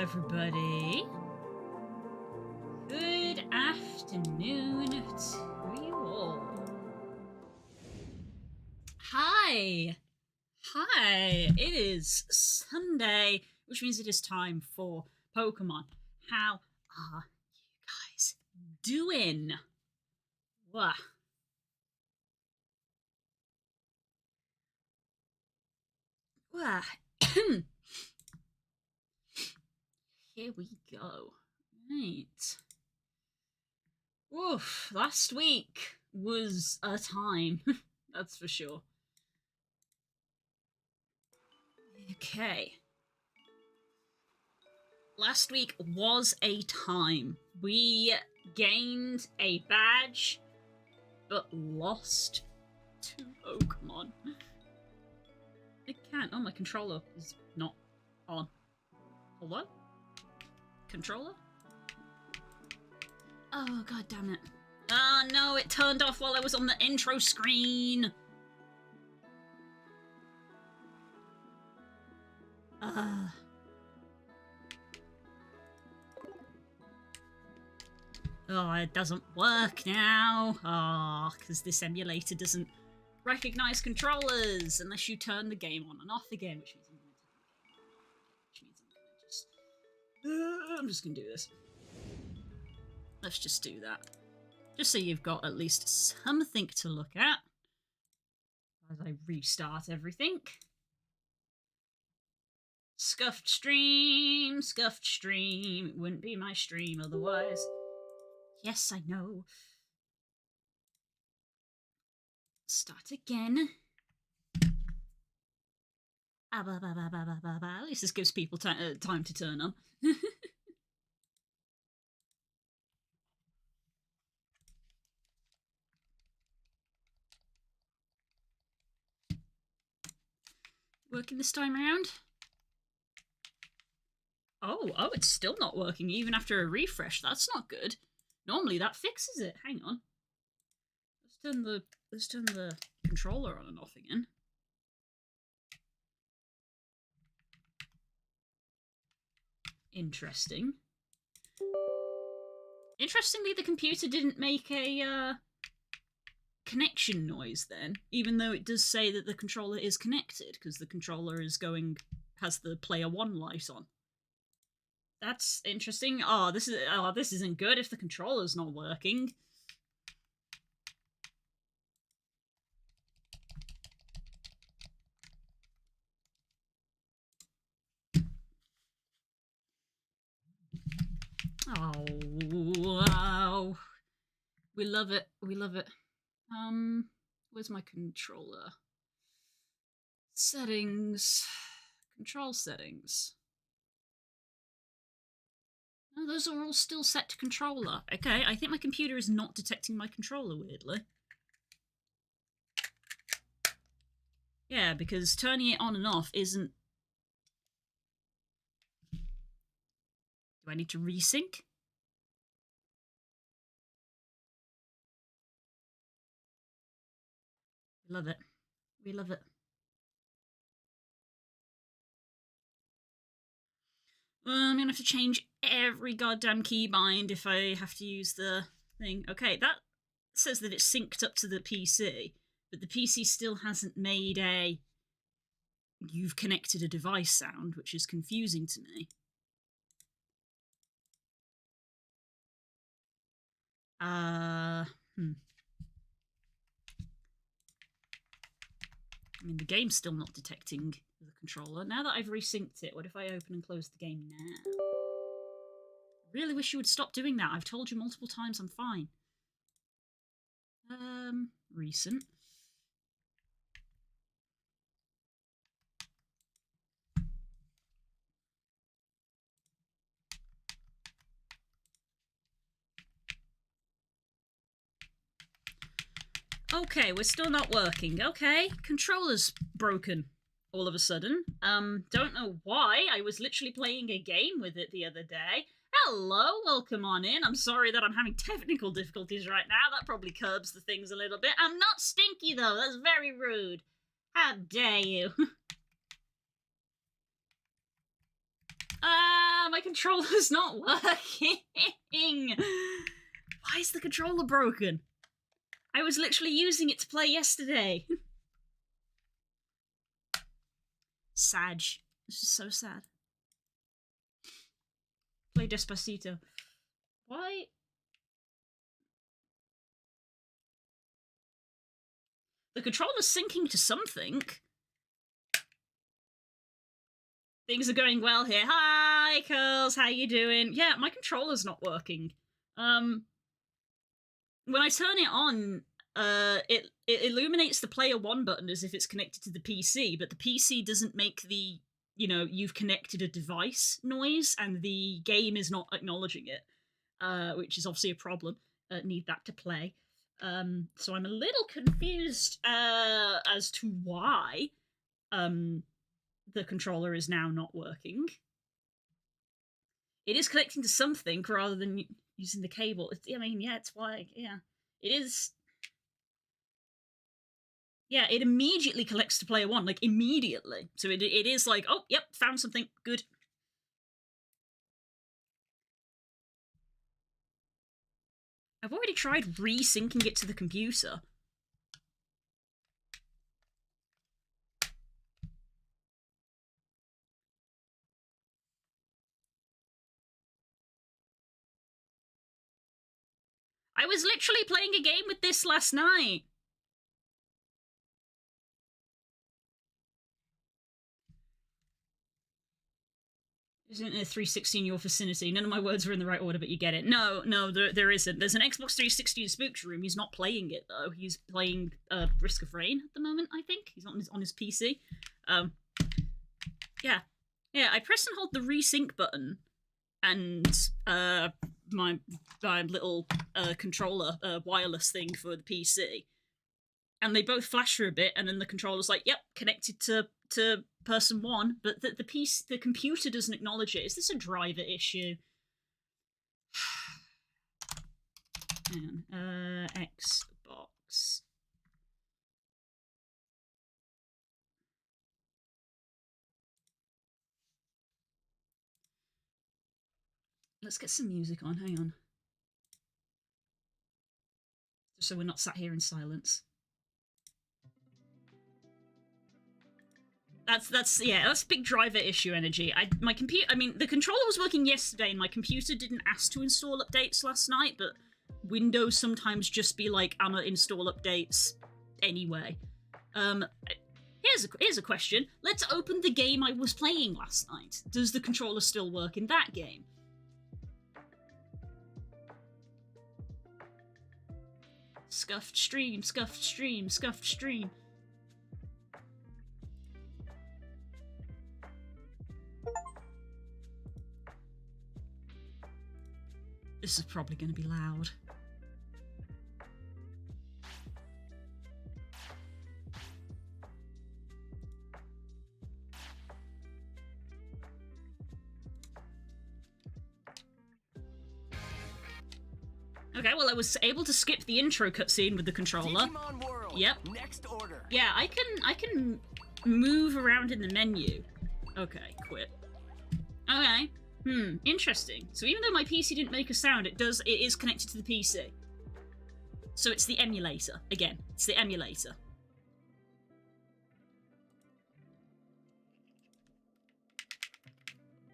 everybody. Good afternoon to you all. Hi. It is Sunday, which means it is time for Pokemon. How are you guys doing? Wah. Wah. Here we go. Right. Oof, last week was a time. That's for sure. Okay. Last week was a time. We gained a badge, but lost 2 Pokemon. I can't. Oh, my controller is not on. Hold on. Controller? Oh, god damn it. Oh no, it turned off while I was on the intro screen. Oh, it doesn't work now. Oh, because this emulator doesn't recognize controllers unless you turn the game on and off again, which means I'm just gonna do this. Let's just do that. Just so you've got at least something to look at as I restart everything. Scuffed stream. It wouldn't be my stream otherwise. Yes, I know. Start again. At least this gives people time to turn on. Working this time around? Oh, it's still not working even after a refresh. That's not good. Normally that fixes it. Hang on. Let's turn the controller on and off again. Interesting. Interestingly, the computer didn't make a connection noise then, even though it does say that the controller is connected, because the controller has the player 1 light on. That's interesting. This isn't good if the controller's not working. Oh, wow. We love it. Where's my controller? Settings. Control settings. No, those are all still set to controller. Okay, I think my computer is not detecting my controller, weirdly. Yeah, because turning it on and off isn't... Do I need to resync? We love it. I'm gonna have to change every goddamn keybind if I have to use the thing. Okay, that says that it's synced up to the PC, but the PC still hasn't made a "you've connected a device" sound, which is confusing to me. I mean, the game's still not detecting the controller. Now that I've resynced it, what if I open and close the game now? I really wish you would stop doing that. I've told you multiple times I'm fine. Recent. Okay, we're still not working. Okay, controller's broken all of a sudden. Don't know why. I was literally playing a game with it the other day. Hello, welcome on in. I'm sorry that I'm having technical difficulties right now. That probably curbs the things a little bit. I'm not stinky though. That's very rude. How dare you? my controller's not working! Why is the controller broken? I was literally using it to play yesterday. Sad. This is so sad. Play Despacito. Why? The controller's syncing to something. Things are going well here. Hi, Curls. How you doing? Yeah, my controller's not working. When I turn it on, it illuminates the player 1 button as if it's connected to the PC, but the PC doesn't make the, you know, you've connected a device noise, and the game is not acknowledging it, which is obviously a problem. Need that to play. So I'm a little confused as to why the controller is now not working. It is connecting to something rather than using the cable. I mean, yeah, it's why, yeah. It is... Yeah, it immediately connects to player 1, like, immediately. So it is like, oh, yep, found something, good. I've already tried re-syncing it to the computer. I was literally playing a game with this last night. Isn't a 360 in your vicinity? None of my words were in the right order, but you get it. No, there isn't. There's an Xbox 360 in Spook's room. He's not playing it, though. He's playing Risk of Rain at the moment, I think. He's on his PC. Yeah, I press and hold the resync button, and my little controller wireless thing for the PC, and they both flash for a bit, and then the controller's like, yep, connected to person 1, but the computer doesn't acknowledge it. Is this a driver issue? Hang on. Xbox. Let's get some music on, hang on. Just so we're not sat here in silence. That's big driver issue energy. My computer, I mean, the controller was working yesterday and my computer didn't ask to install updates last night, but Windows sometimes just be like, I'ma install updates anyway. Here's a question. Let's open the game I was playing last night. Does the controller still work in that game? Scuffed stream, scuffed stream, scuffed stream. This is probably going to be loud. Okay, well, I was able to skip the intro cutscene with the controller. World, yep. Next order. Yeah, I can move around in the menu. Okay, quit. Okay. Interesting. So even though my PC didn't make a sound, it is connected to the PC. So it's the emulator. Again, it's the emulator.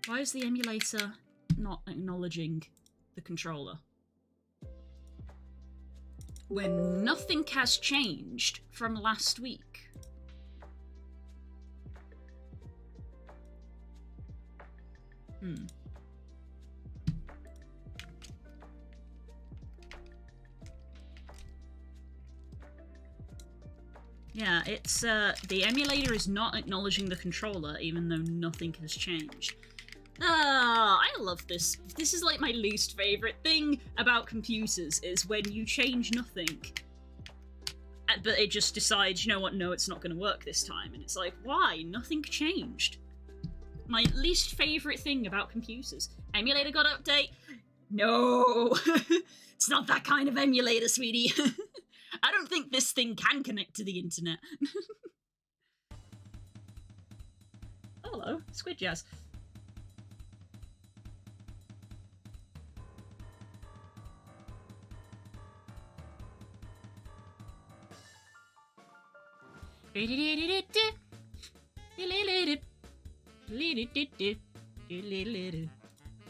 Why is the emulator not acknowledging the controller? When nothing has changed from last week. Yeah, it's, the emulator is not acknowledging the controller, even though nothing has changed. Ah, I love this. This is like my least favourite thing about computers, is when you change nothing, but it just decides, you know what, no, it's not going to work this time. And it's like, why? Nothing changed. My least favourite thing about computers. Emulator got update? No! It's not that kind of emulator, sweetie. I don't think this thing can connect to the internet. Oh, hello, Squid Jazz.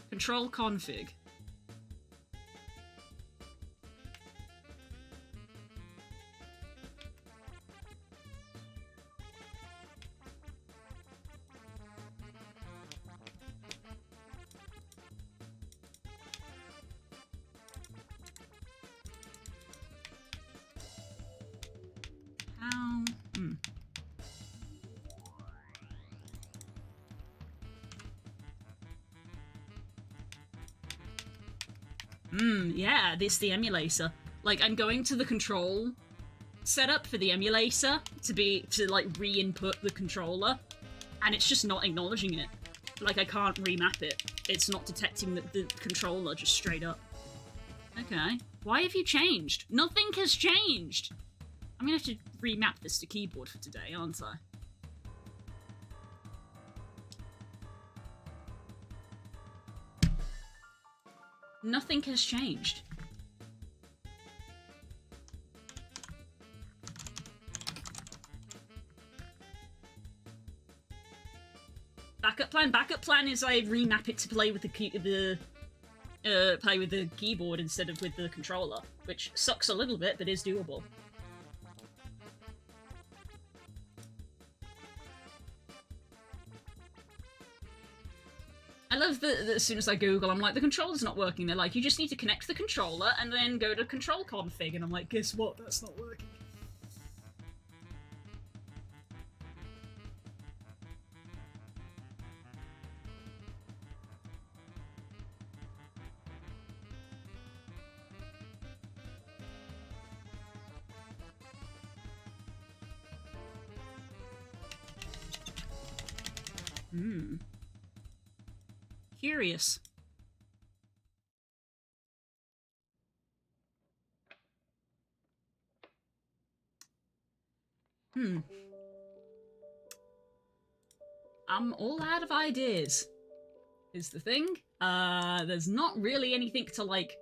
Control config. How? Yeah, this the emulator. Like, I'm going to the control setup for the emulator to like re-input the controller, and it's just not acknowledging it. Like, I can't remap it. It's not detecting the controller just straight up. Okay. Why have you changed? Nothing has changed! I'm gonna have to remap this to keyboard for today, aren't I? Nothing has changed. Backup plan? Backup plan is I remap it to play with the keyboard instead of with the controller, which sucks a little bit, but is doable. I love that as soon as I Google, I'm like, the controller's not working. They're like, you just need to connect the controller and then go to control config. And I'm like, guess what? That's not working. Curious. I'm all out of ideas, is the thing. There's not really anything to, like,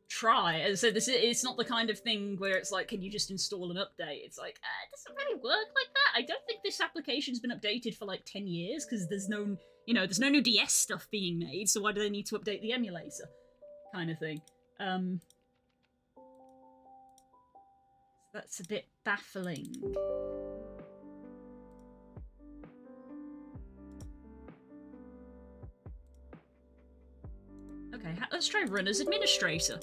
try. As I said, it's not the kind of thing where it's like, can you just install an update? It's like, it doesn't really work like that. I don't think this application's been updated for, like, 10 years, because there's no, you know, there's no new DS stuff being made, so why do they need to update the emulator? Kind of thing. That's a bit baffling. Okay, let's try run as administrator.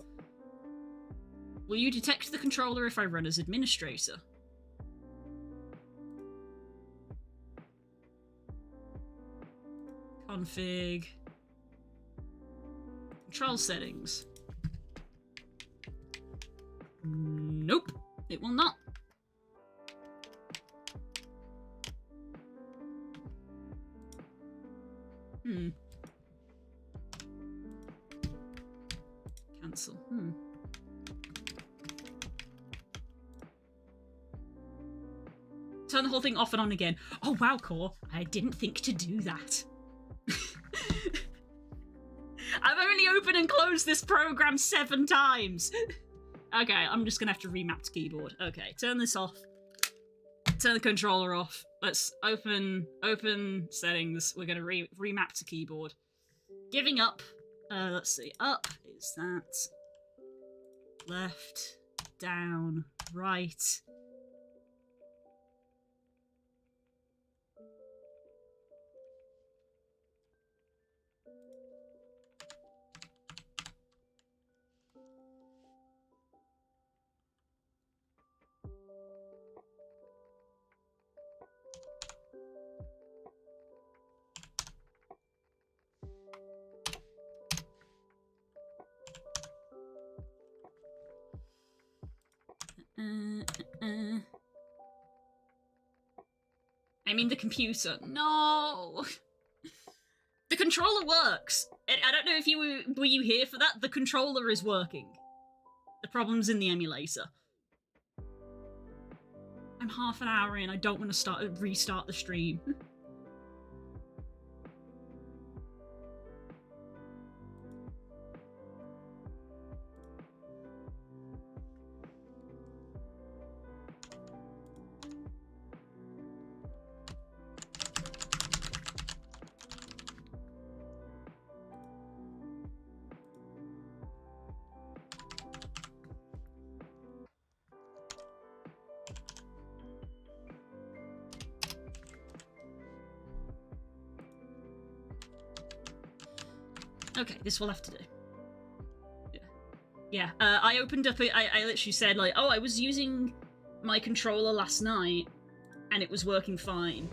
Will you detect the controller if I run as administrator? Config. Control settings. Nope, it will not. Cancel. Turn the whole thing off and on again. Oh wow, Core. I didn't think to do that. I've only opened and closed this program 7 times. Okay, I'm just gonna have to remap to keyboard. Okay, turn this off. Turn the controller off. Let's open settings. We're gonna remap to keyboard. Giving up. Let's see. Up is that. Left. Down. Right. I mean the computer. No! The controller works! I don't know if you were you here for that? The controller is working. The problem's in the emulator. I'm half an hour in, I don't want to restart the stream. Okay, this will have to do. Yeah, I opened up it. I literally said, like, oh, I was using my controller last night, and it was working fine.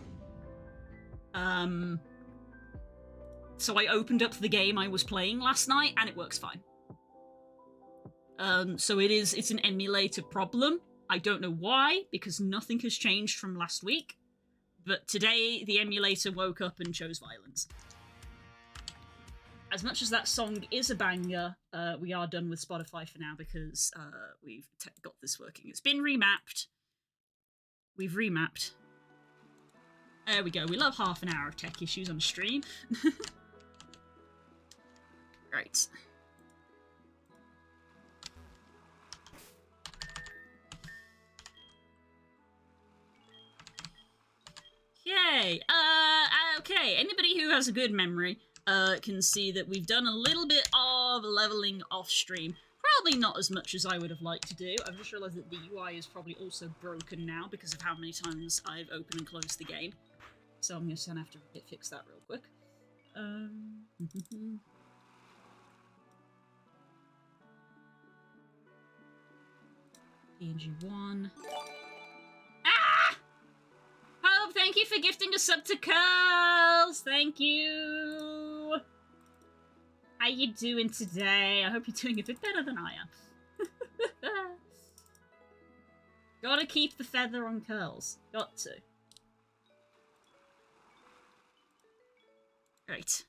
So I opened up the game I was playing last night, and it works fine. So it's an emulator problem. I don't know why, because nothing has changed from last week. But today, the emulator woke up and chose violence. As much as that song is a banger, we are done with Spotify for now because we've got this working. It's been remapped. We've remapped. There we go. We love half an hour of tech issues on stream. Right. Yay! Okay, anybody who has a good memory can see that we've done a little bit of leveling off stream. Probably not as much as I would have liked to do. I've just realised that the UI is probably also broken now because of how many times I've opened and closed the game. So I'm just gonna have to fix that real quick. PNG1. Ah! Hope, thank you for gifting a sub to Curls! Thank you! How you doing today? I hope you're doing a bit better than I am. Gotta keep the feather on Curls. Got to. Right.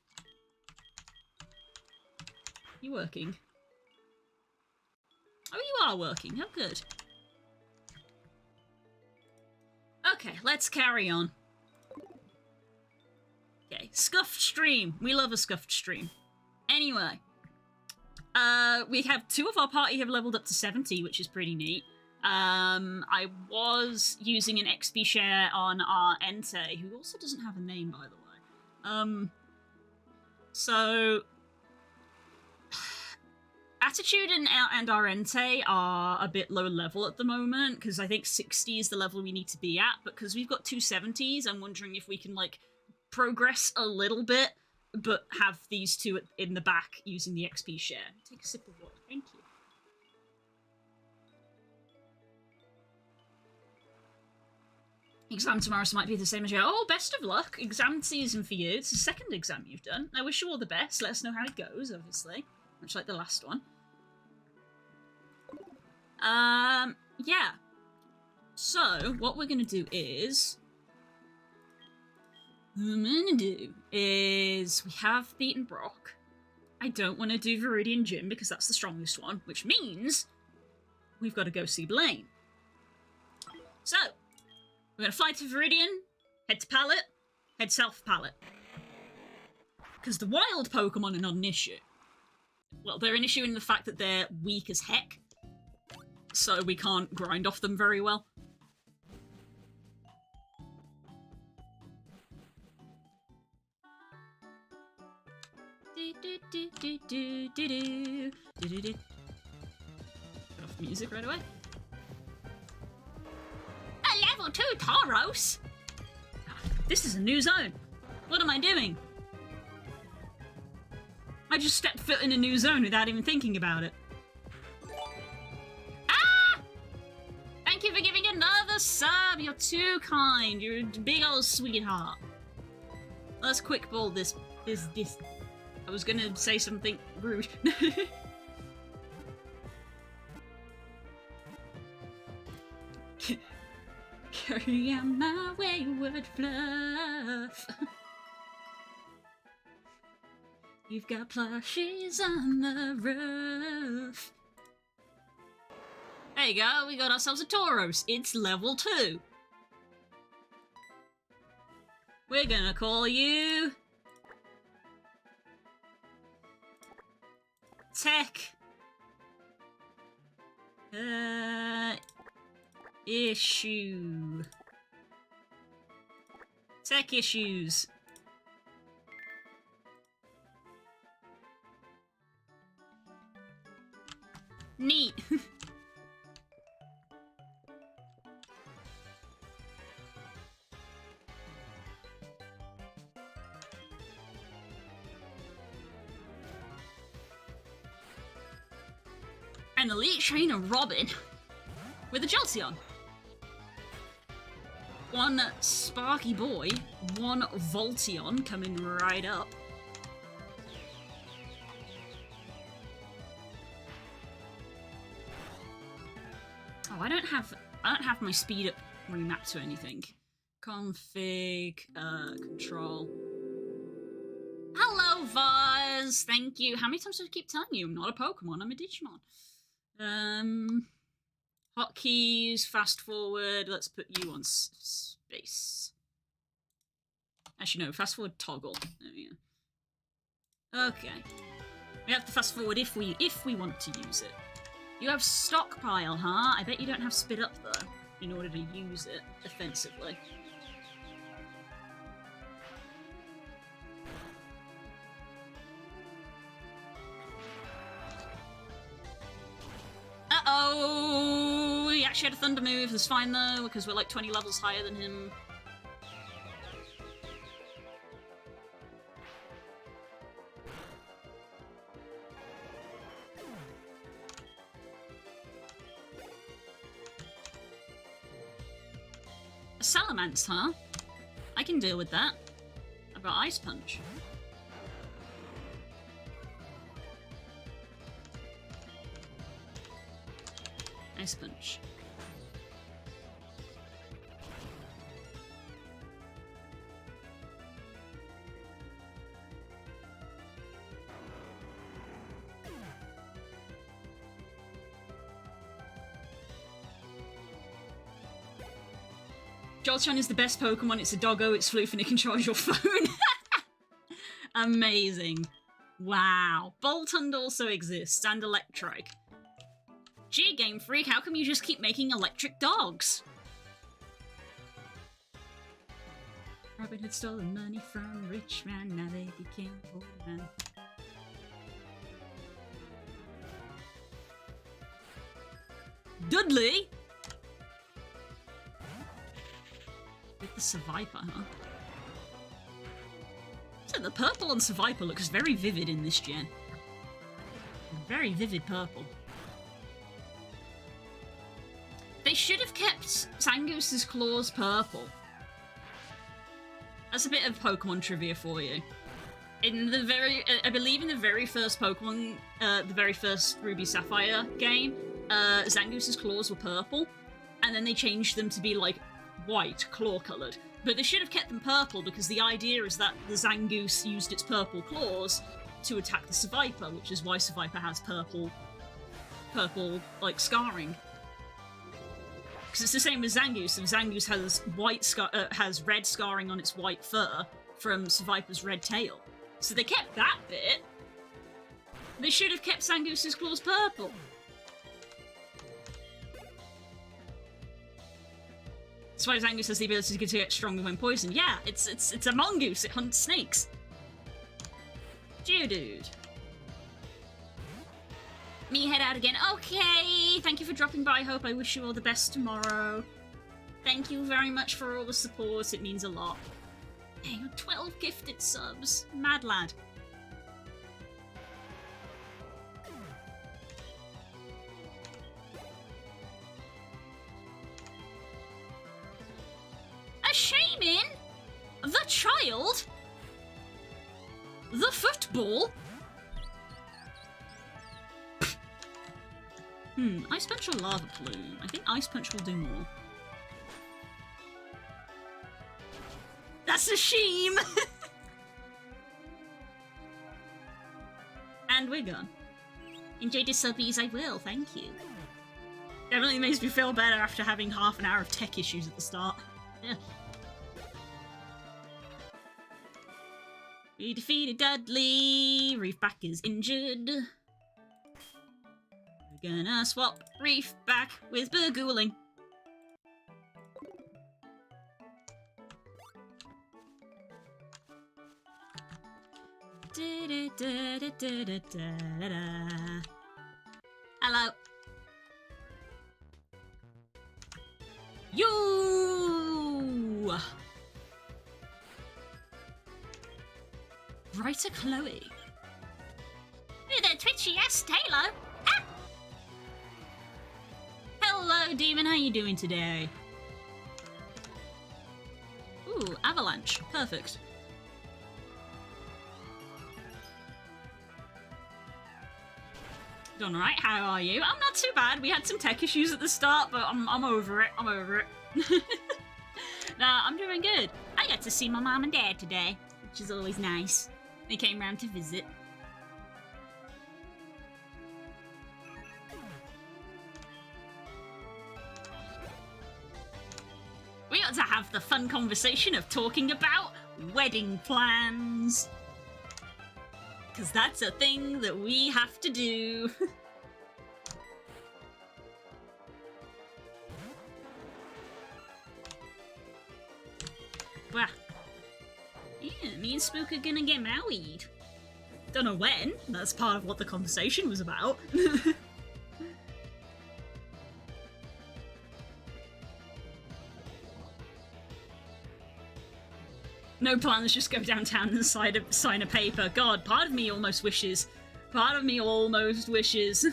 You working? Oh, you are working. Oh, good. Okay, let's carry on. Okay, scuffed stream. We love a scuffed stream. Anyway, we have 2 of our party have leveled up to 70, which is pretty neat. I was using an XP share on our Entei, who also doesn't have a name, by the way. So Attitude and our Entei are a bit low level at the moment, because I think 60 is the level we need to be at, but because we've got 270s, I'm wondering if we can, like, progress a little bit, but have these 2 in the back using the XP share. Take a sip of water, thank you. Exam tomorrow so might be the same as you. Oh, best of luck. Exam season for you. It's the 2nd exam you've done. I wish you all the best. Let us know how it goes, obviously. Much like the last one. Yeah. So, what we're gonna do is... we have beaten Brock. I don't want to do Viridian Gym because that's the strongest one, which means we've got to go see Blaine. So, we're going to fly to Viridian, head to Pallet, head south Pallet. Because the wild Pokemon are not an issue. Well, they're an issue in the fact that they're weak as heck. So we can't grind off them very well. Put off the music right away. A level 2 Tauros? This is a new zone. What am I doing? I just stepped foot in a new zone without even thinking about it. Ah! Thank you for giving another sub. You're too kind. You're a big old sweetheart. Let's quick ball this. I was gonna say something rude. Carry on my wayward fluff. You've got plushies on the roof. There you go, we got ourselves a Tauros. It's level 2. We're gonna call you... Tech... issue. Tech issues. Neat. An Elite Trainer Robin with a Jolteon. One Sparky Boy, one Volteon coming right up. Oh, I don't have my speed up remapped to anything. Config, control. Hello, Vaz! Thank you. How many times do I keep telling you? I'm not a Pokemon, I'm a Digimon. Hotkeys, fast forward. Let's put you on space. Actually, no, fast forward toggle. There we go. Okay. We have to fast forward if we want to use it. You have stockpile, huh? I bet you don't have spit up though, in order to use it offensively. Uh-oh! He actually had a thunder move. That's fine though, because we're like 20 levels higher than him. A Salamence, huh? I can deal with that. I've got Ice Punch. Ice Punch. Jolteon is the best Pokemon. It's a doggo, it's floof, and it can charge your phone. Amazing. Wow. Boltund also exists, and Electrike. Gee, Game Freak, how come you just keep making electric dogs? Robin had stolen money from a rich man, now they became poor man. Dudley? With the Seviper, huh? So the purple on Seviper looks very vivid in this gen. Very vivid purple. They should have kept Zangoose's claws purple. That's a bit of Pokemon trivia for you. In the I believe in the very first Pokemon, the very first Ruby Sapphire game, Zangoose's claws were purple, and then they changed them to be like white, claw-coloured. But they should have kept them purple because the idea is that the Zangoose used its purple claws to attack the Seviper, which is why Seviper has purple, like, scarring. Because it's the same as Zangoose, and Zangoose has has red scarring on its white fur from Seviper's red tail. So they kept that bit. They should have kept Zangoose's claws purple. That's why Zangoose has the ability to get stronger when poisoned. Yeah, it's a mongoose. It hunts snakes. Geodude. Me head out again. Okay, thank you for dropping by, Hope. I wish you all the best tomorrow. Thank you very much for all the support. It means a lot. Hey, you're 12 gifted subs. Mad lad. A shaman? The child? The football? Ice Punch or Lava Plume? I think Ice Punch will do more. That's a shame! And we're gone. Enjoy the subbies, I will, thank you. Definitely makes me feel better after having half an hour of tech issues at the start. Yeah. We defeated Dudley. Reefback is injured. We're gonna swap Reefback with Burgooling. Hello. You. Writer Chloe. Hey there, Twitchy. Yes, Taylor. Ah! Hello, Demon. How you doing today? Ooh, avalanche. Perfect. Done right. How are you? I'm not too bad. We had some tech issues at the start, but I'm over it. I'm over it. Nah, I'm doing good. I got to see my mom and dad today, which is always nice. They came round to visit. We ought to have the fun conversation of talking about wedding plans. Because that's a thing that we have to do. Wow. Yeah, me and Spook are gonna get married. Don't know when. That's part of what the conversation was about. No plans, just go downtown and sign a paper. God, part of me almost wishes. Part of me almost wishes.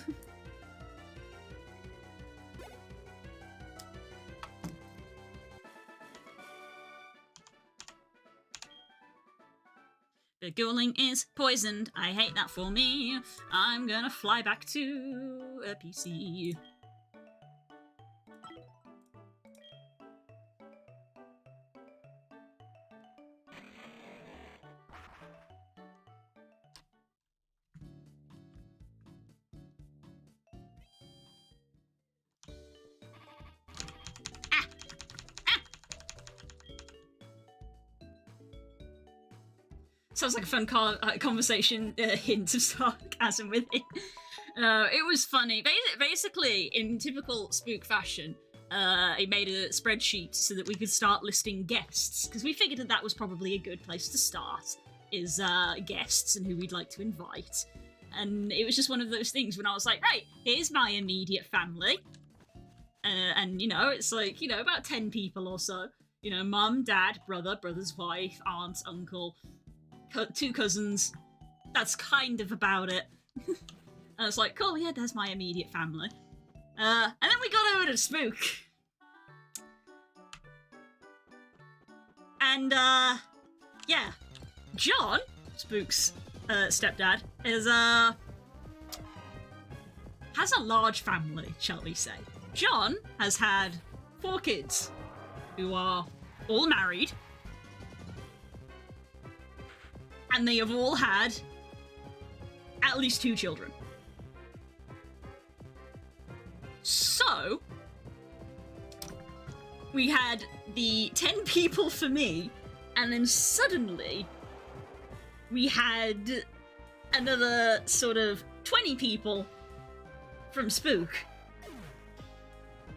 The Ghouling is poisoned. I hate that for me. I'm gonna fly back to a PC. Sounds like a fun conversation hint of sarcasm with it. It was funny. Basically, in typical Spook fashion, I made a spreadsheet so that we could start listing guests, because we figured that was probably a good place to start, is guests and who we'd like to invite. And it was just one of those things when I was like, right, here's my immediate family. And, you know, it's like, you know, about 10 people or so. You know, mum, dad, brother, brother's wife, aunt, uncle, 2 cousins. That's kind of about it. And I was like, cool, yeah, there's my immediate family. And then we got over to Spook. And, yeah. John, Spook's stepdad, has a large family, shall we say. John has had 4 kids, who are all married. And they have all had at least 2 children. So, we had the 10 people for me, and then suddenly we had another sort of 20 people from Spook.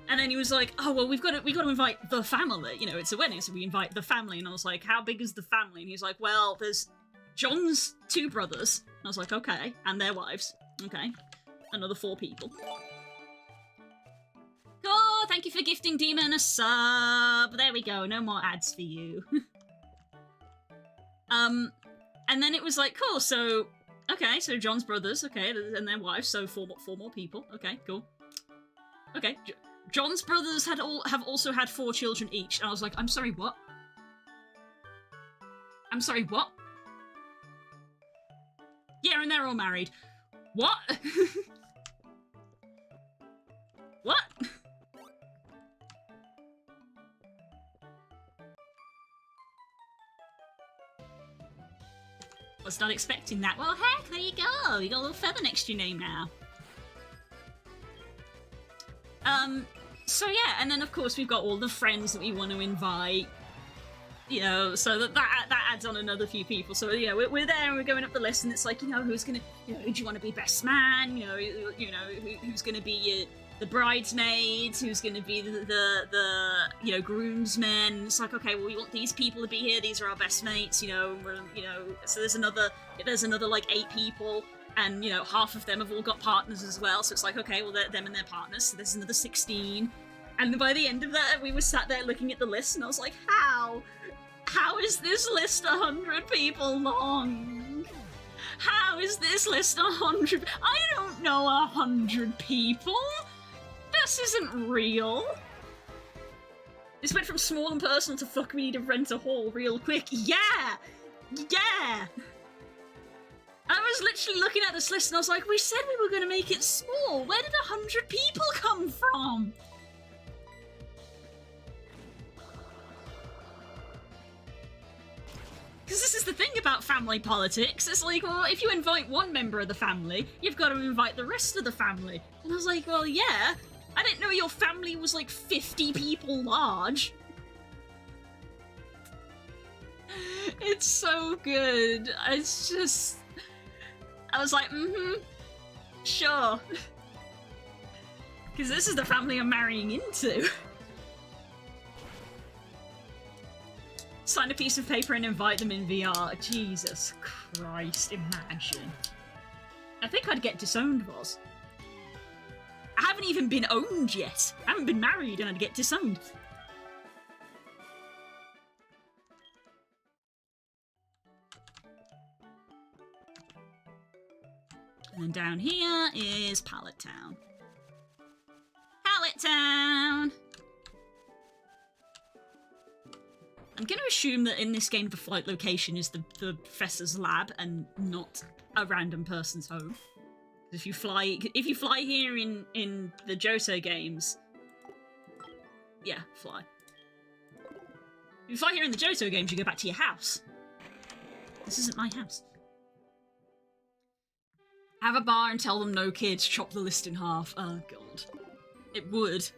And then he was like, oh, well, we got to invite the family. You know, it's a wedding, so we invite the family. And I was like, how big is the family? And he's like, well, there's John's 2 brothers. And I was like, okay. And their wives. Okay. Another 4 people. Oh, thank you for gifting Demon a sub. There we go. No more ads for you. And then it was like, cool. So, okay. So John's brothers. Okay. And their wives. So 4 more people. Okay, cool. Okay. John's brothers have also had 4 children each. And I was like, I'm sorry, what? I'm sorry, what? Yeah, and they're all married. What? What? Was not expecting that. Well, heck, there you go. You got a little feather next to your name now. So yeah, and then of course we've got all the friends that we want to invite. You know, so that adds on another few people. So, you know, we're there and we're going up the list, and it's like, you know, who's gonna, you know, who do you want to be best man? You know, who's gonna be the bridesmaids? Who's gonna be the you know, groomsmen? It's like, okay, well, we want these people to be here. These are our best mates. You know, so there's another like 8 people, and you know, half of them have all got partners as well. So it's like, okay, well, they're them and their partners. So there's another 16. And by the end of that, we were sat there looking at the list, and I was like, How is this list 100 people long? How is this list 100? I don't know 100 people. This isn't real. This went from small and personal to fuck, we need to rent a hall real quick. Yeah! Yeah! I was literally looking at this list and I was like, we said we were going to make it small. Where did 100 people come from? Because this is the thing about family politics. It's like, well, if you invite one member of the family, you've got to invite the rest of the family. And I was like, well, yeah. I didn't know your family was like 50 people large. It's so good. It's just... I was like, sure. Because this is the family I'm marrying into. Sign a piece of paper and invite them in VR. Jesus Christ, imagine. I think I'd get disowned, Boz. I haven't even been owned yet. I haven't been married and I'd get disowned. And then down here is Pallet Town. Pallet Town! I'm going to assume that in this game the flight location is the professor's lab and not a random person's home. If you fly here in the Johto games, yeah, fly. If you fly here in the Johto games, you go back to your house. This isn't my house. Have a bar and tell them no kids, chop the list in half. Oh god. It would.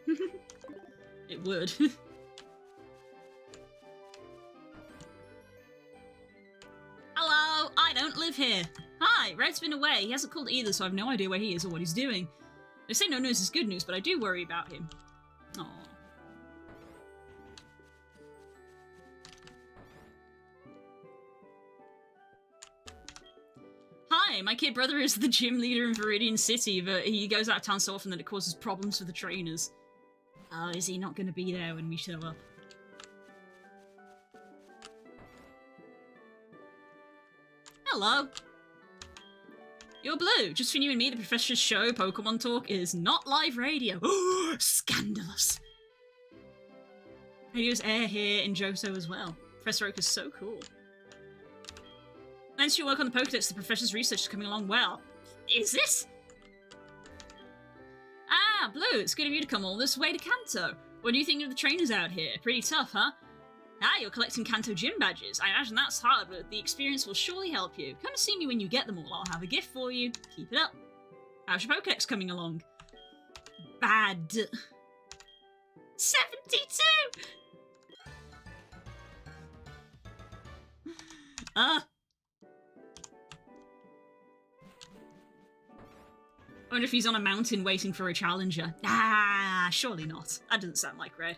It would. Hello, I don't live here. Hi, Red's been away. He hasn't called either, so I have no idea where he is or what he's doing. They say no news is good news, but I do worry about him. Aww. Hi, my kid brother is the gym leader in Viridian City, but he goes out of town so often that it causes problems for the trainers. Oh, is he not going to be there when we show up? Hello. You're Blue. Just for you and me, the professor's show, Pokemon Talk, is not live radio. Scandalous. Radios air here in Johto as well. Professor Oak is so cool. Thanks to your work on the Pokédex, the professor's research is coming along well. Is this? Ah, Blue, it's good of you to come all this way to Kanto. What do you think of the trainers out here? Pretty tough, huh? Ah, you're collecting Kanto gym badges. I imagine that's hard, but the experience will surely help you. Come see me when you get them all. I'll have a gift for you. Keep it up. How's your Pokédex coming along? Bad. 72! I wonder if he's on a mountain waiting for a challenger. Ah, surely not. That doesn't sound like Red.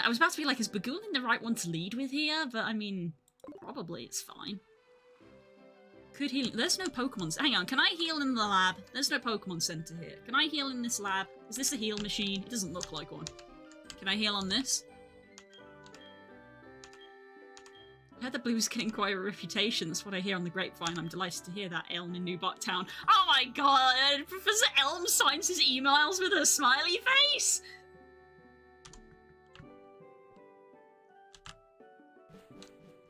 I was about to be like, is Bagulin the right one to lead with here? But I mean, probably it's fine. Could heal. There's no Pokemon. Hang on, can I heal in the lab? There's no Pokemon Center here. Can I heal in this lab? Is this a heal machine? It doesn't look like one. Can I heal on this? I heard that Blue's getting quite a reputation. That's what I hear on the grapevine. I'm delighted to hear that. Elm in Newbot Town. Oh my god! Professor Elm signs his emails with a smiley face!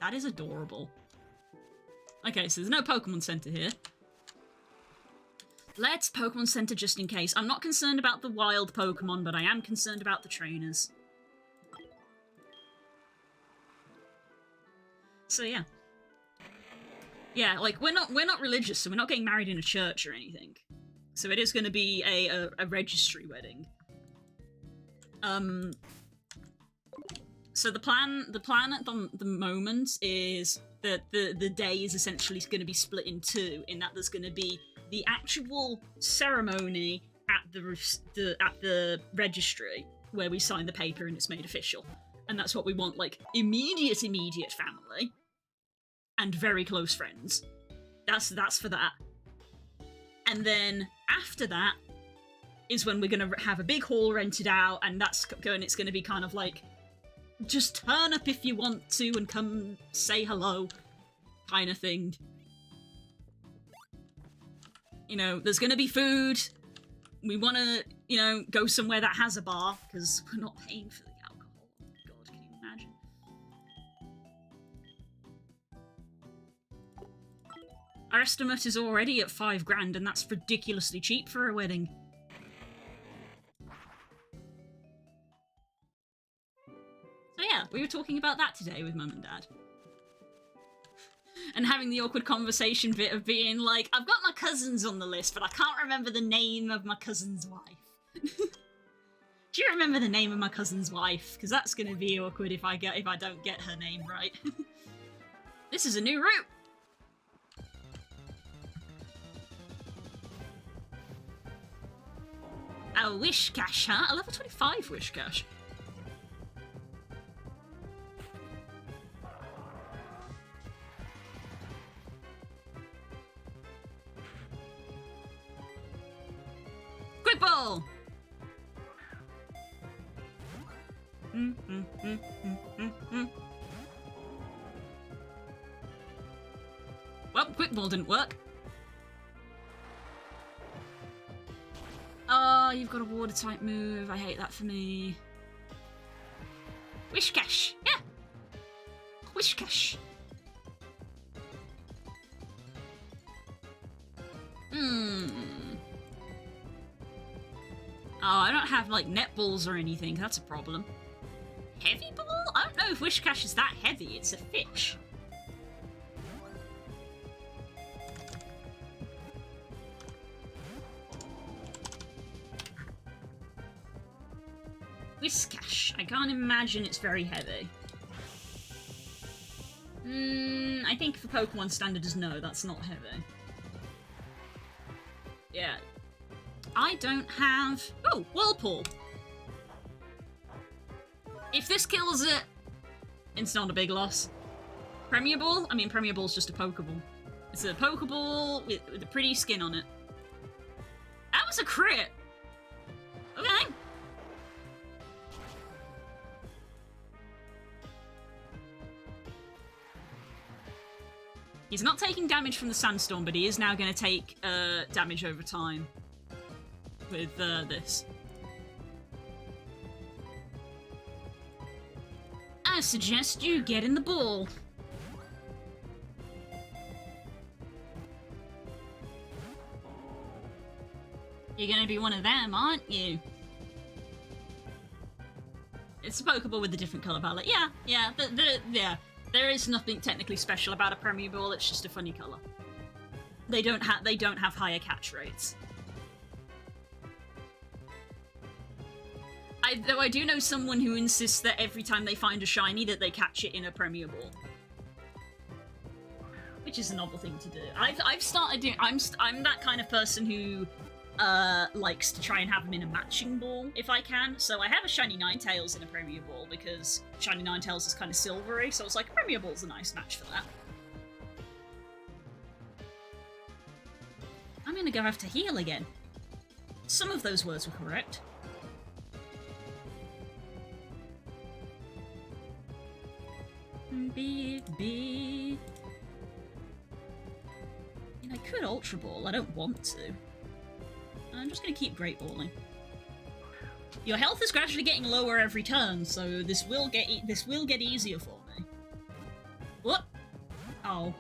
That is adorable. Okay, so there's no Pokemon Center here. Let's Pokemon Center just in case. I'm not concerned about the wild Pokemon, but I am concerned about the trainers. So yeah. Yeah, like, we're not religious, so we're not getting married in a church or anything. So it is going to be a registry wedding. So the plan at the moment is that the day is essentially going to be split in two, in that there's going to be the actual ceremony at the registry where we sign the paper and it's made official. And that's what we want, like, immediate family and very close friends. That's for that. And then after that is when we're going to have a big hall rented out, and it's going to be kind of like, just turn up if you want to and come say hello kind of thing. you know, there's gonna be food. We want to, you know, go somewhere that has a bar, because we're not paying for the alcohol. Oh, God, can you imagine? Our estimate is already at $5,000, and that's ridiculously cheap for a wedding. So yeah, we were talking about that today with Mum and Dad. And having the awkward conversation bit of being like, I've got my cousins on the list, but I can't remember the name of my cousin's wife. Do you remember the name of my cousin's wife? Because that's going to be awkward if I don't get her name right. This is a new route. A wish cache, huh? A level 25 wish cache. Quick ball! Well, quick ball didn't work. Oh, you've got a water type move. I hate that for me. Wish cache. Yeah. Wish cache. Oh, I don't have, like, netballs or anything. That's a problem. Heavy ball? I don't know if Wish Cache is that heavy. It's a fish. Wish Cache. I can't imagine it's very heavy. I think for Pokemon standards, no, that's not heavy. Yeah. I don't have... Oh, Whirlpool! If this kills it, it's not a big loss. Premier Ball? I mean, Premier Ball's just a Pokeball. It's a Pokeball with a pretty skin on it. That was a crit! Okay. He's not taking damage from the Sandstorm, but he is now going to take damage over time with this. I suggest you get in the ball. You're going to be one of them, aren't you? It's a Pokeball with a different colour palette. Yeah, yeah. There is nothing technically special about a Premier Ball. It's just a funny colour. They don't have higher catch rates. Though I do know someone who insists that every time they find a shiny that they catch it in a Premier Ball. Which is a novel thing to do. I've started doing... I'm that kind of person who likes to try and have them in a matching ball if I can. So I have a shiny Ninetales in a Premier Ball because shiny Ninetales is kind of silvery, so it's like a Premier Ball's a nice match for that. I'm gonna go have to heal again. Some of those words were correct. Be. I mean, I could Ultra Ball. I don't want to. I'm just gonna keep Great Balling. Your health is gradually getting lower every turn, so this will get easier for me. What? Oh.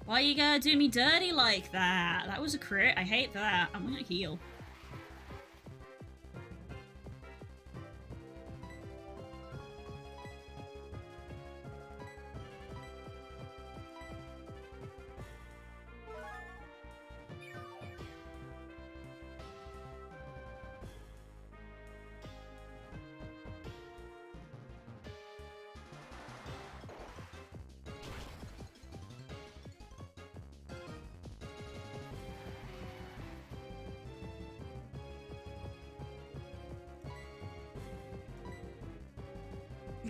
Why you gonna do me dirty like that? That was a crit. I hate that. I'm gonna heal.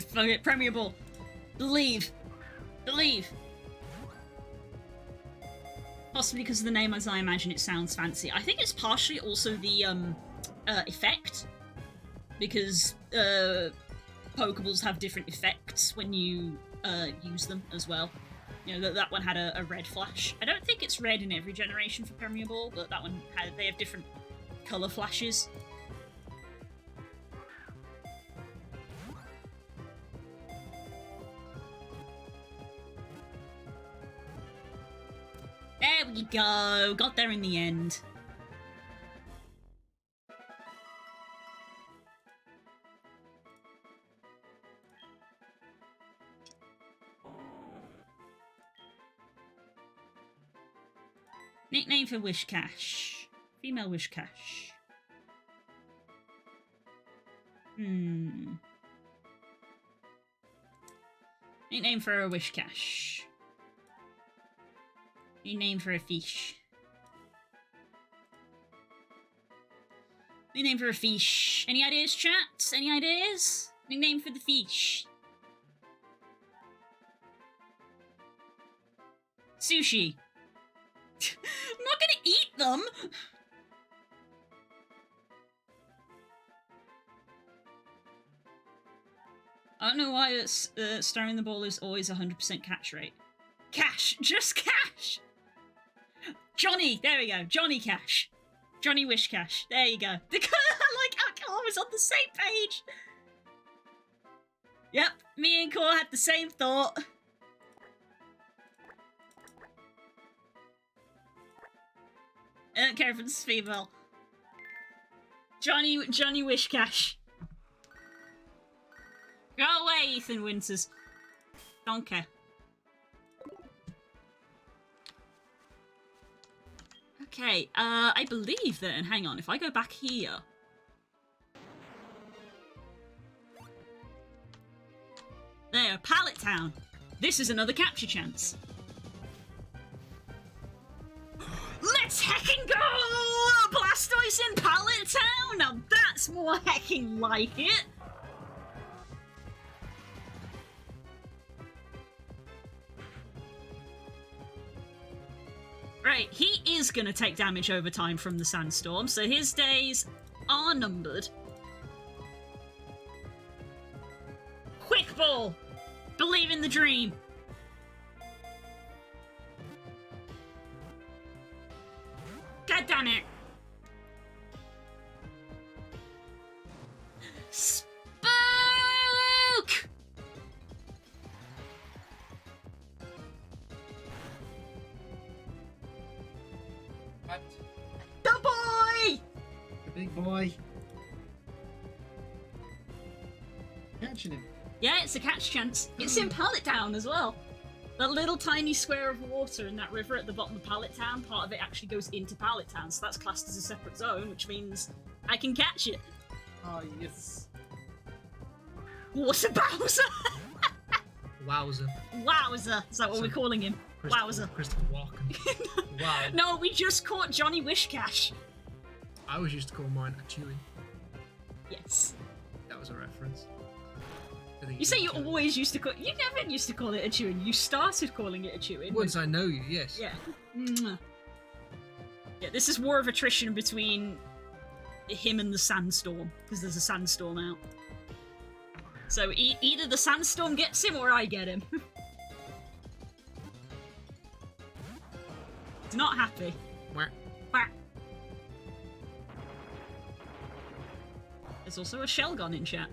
Fuck it, Premier Ball. Believe. Believe. Possibly because of the name, as I imagine it sounds fancy. I think it's partially also the effect. Because Pokeballs have different effects when you use them as well. You know, that one had a red flash. I don't think it's red in every generation for Premier Ball, but that one they have different colour flashes. There we go! Got there in the end. Nickname for Wishcash. Female Wishcash. Nickname for a Wishcash. Nickname for a fish. Nickname for a fish. Any ideas, chat? Any ideas? Nickname for the fish. Sushi. I'm not gonna eat them! I don't know why it's Starring the Ball is always 100% catch rate. Cash! Just cash! Johnny! There we go. Johnny Cash. Johnny Wishcash. There you go. Like our Core was on the same page! Yep, me and Core had the same thought. I don't care if it's female. Johnny Wishcash. Go away, Ethan Winters. Don't care. Okay, I believe that, and hang on, if I go back here... There, Pallet Town. This is another capture chance. Let's heckin' go! Blastoise in Pallet Town! Now that's more heckin' like it! Right, he is gonna take damage over time from the Sandstorm, so his days are numbered. Quick Ball! Believe in the dream! God damn it! Spook! What? The boy! The big boy. Catching him. Yeah, it's a catch chance. It's in Pallet Town as well. That little tiny square of water in that river at the bottom of Pallet Town, part of it actually goes into Pallet Town, so that's classed as a separate zone, which means I can catch it. Oh, yes. Water Bowser! Wowzer. Wowzer! Is that what we're calling him? Wowzer. Christopher Walken. Wow. No, we just caught Johnny Wishcash. I always used to call mine a Chewy. Yes. That was a reference. You say you always used to call... You never used to call it a chewing. You started calling it a chewing. Once I know you, yes. Yeah. Mwah. Yeah, this is war of attrition between him and the Sandstorm, because there's a Sandstorm out. So either the Sandstorm gets him or I get him. He's not happy. Wah. Wah. There's also a Shelgon in chat.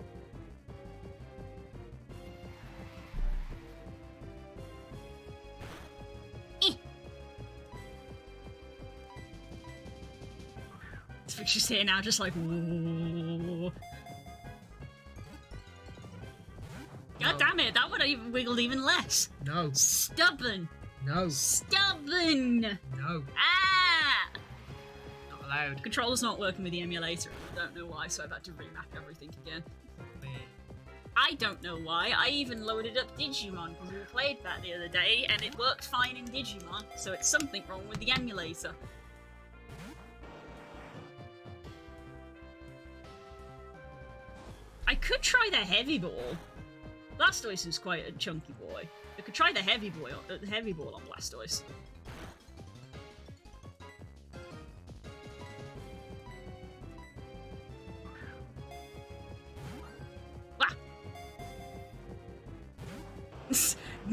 She's here now, just like, whoa. God damn it, that would have even wiggled even less. No. Stubborn. No. Stubborn. No. Ah! Not allowed. Controller's not working with the emulator. I don't know why, so I've had to remap everything again. I don't know why. I even loaded up Digimon because we played that the other day and it worked fine in Digimon, so it's something wrong with the emulator. I could try the heavy ball. Blastoise is quite a chunky boy. I could try the heavy ball on Blastoise. Wah!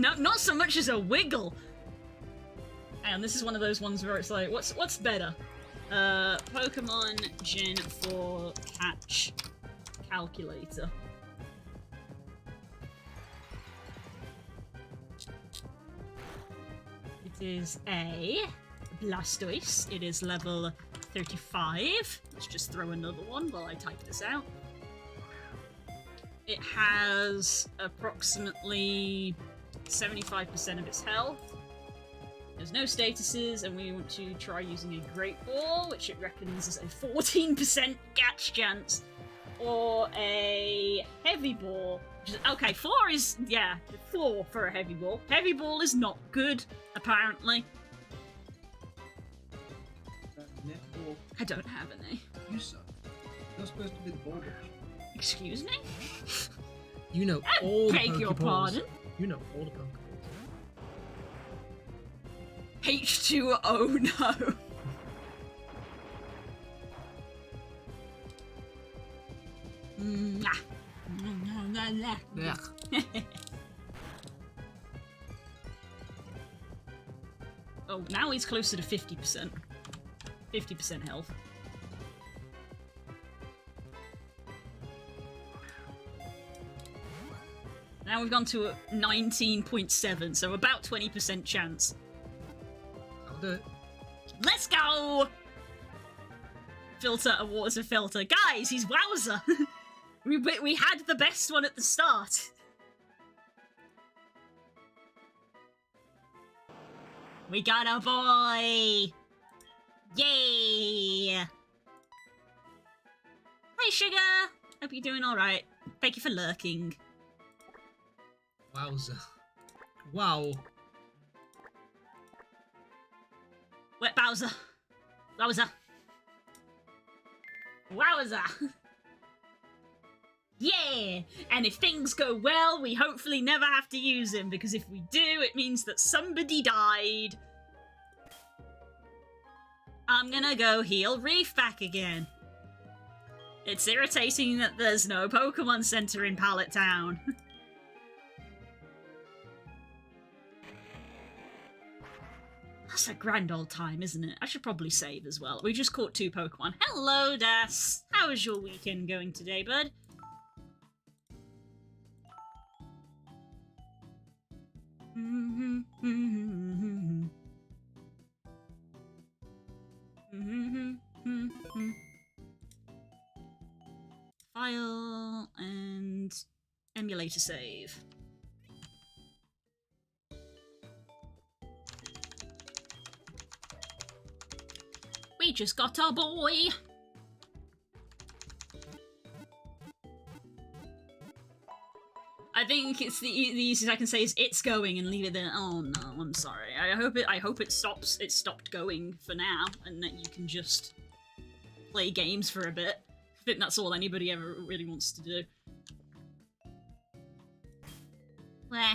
No, not so much as a wiggle. And this is one of those ones where it's like, what's better? Pokemon Gen 4 Catch Calculator. It is a Blastoise. It is level 35. Let's just throw another one while I type this out. It has approximately 75% of its health. There's no statuses, and we want to try using a Great Ball, which it reckons is a 14% catch chance, or a Heavy Ball. Which is, okay, 4 is, yeah, 4 for a Heavy Ball. Heavy Ball is not good, apparently. Netball. I don't have any. You suck. You're supposed to be the ball bitch. Excuse me? You know all the Beg your Pokeballs. pardon? You know all the Pokeballs. H2, oh no. Yeah. Oh, now he's closer to 50%. 50% health. Now we've gone to a 19.7, so about 20% chance. I'll do it. Let's go! Filter, a water filter. Guys, he's Wowzer! we had the best one at the start. We got a boy! Yay! Hey, Sugar! Hope you're doing alright. Thank you for lurking. Wowza. Wow. Wet Bowser. Wowzer. Wowzer. Yeah! And if things go well, we hopefully never have to use him, because if we do, it means that somebody died. I'm gonna go heal Reef back again. It's irritating that there's no Pokemon Center in Pallet Town. That's a grand old time, isn't it? I should probably save as well. We just caught 2 Pokemon. Hello, Das! How is your weekend going today, bud? File and emulator save. We just got our boy! I think it's the easiest I can say is it's going and leave it there. Oh no, I'm sorry. I hope it stops. It stopped going for now, and that you can just play games for a bit. I think that's all anybody ever really wants to do. Where?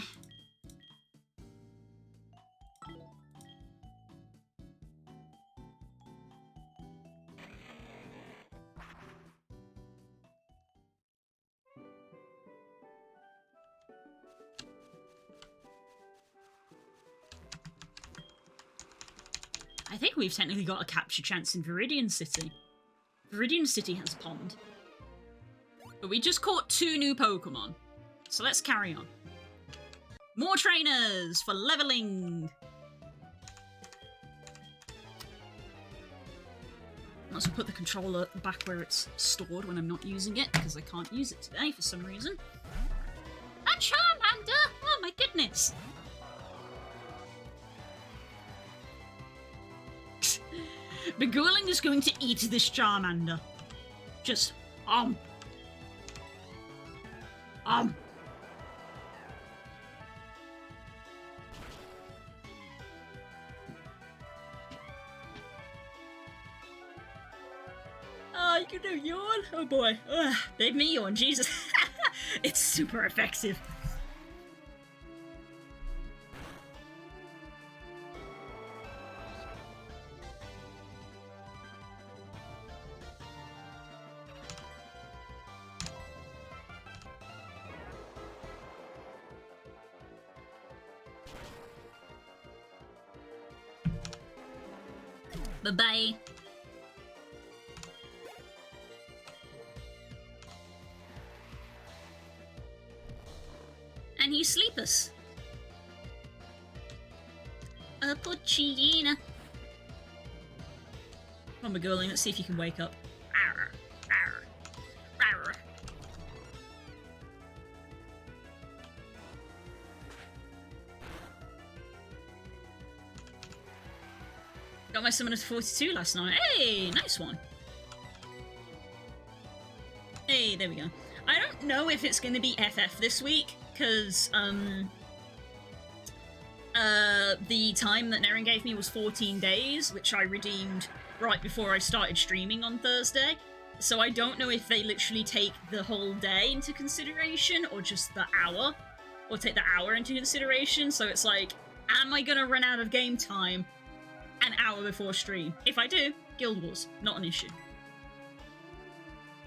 I think we've technically got a capture chance in Viridian City. Viridian City has a pond. But we just caught 2 new Pokemon. So let's carry on. More trainers for leveling! I'll also put the controller back where it's stored when I'm not using it, because I can't use it today for some reason. A Charmander! Oh my goodness! Begooling is going to eat this Charmander. Just, Oh, you can do yawn? Oh boy. Ugh, made me yawn, Jesus. It's super effective. Bye-bye. And you sleep us. A Pochina. Come on, McGurling, let's see if you can wake up. Arr, arr, arr. Got my summoner to 42 last night. Hey, nice one. Hey, there we go. I don't know if it's going to be FF this week, because, the time that Naren gave me was 14 days, which I redeemed right before I started streaming on Thursday. So I don't know if they literally take the whole day into consideration, or just the hour, or take the hour into consideration. So it's like, am I going to run out of game time an hour before stream? If I do, Guild Wars, not an issue.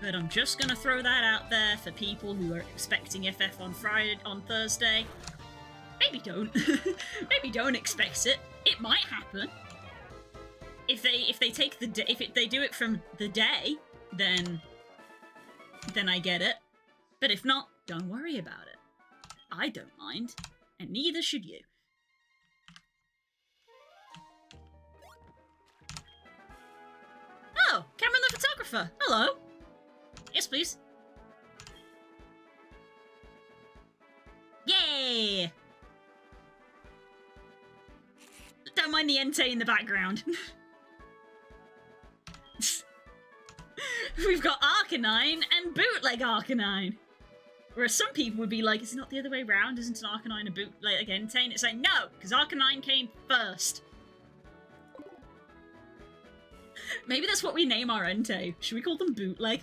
But I'm just gonna throw that out there for people who are expecting FF on Thursday. Maybe don't. Maybe don't expect it. It might happen. If they take the if they do it from the day, then I get it. But if not, don't worry about it. I don't mind, and neither should you. Oh, Cameron the photographer. Hello. Yes, please. Yay! Don't mind the Entei in the background. We've got Arcanine and Bootleg Arcanine. Whereas some people would be like, is it not the other way around? Isn't an Arcanine a Bootleg Entei? And it's like, no, because Arcanine came first. Maybe that's what we name our Entei. Should we call them Bootleg?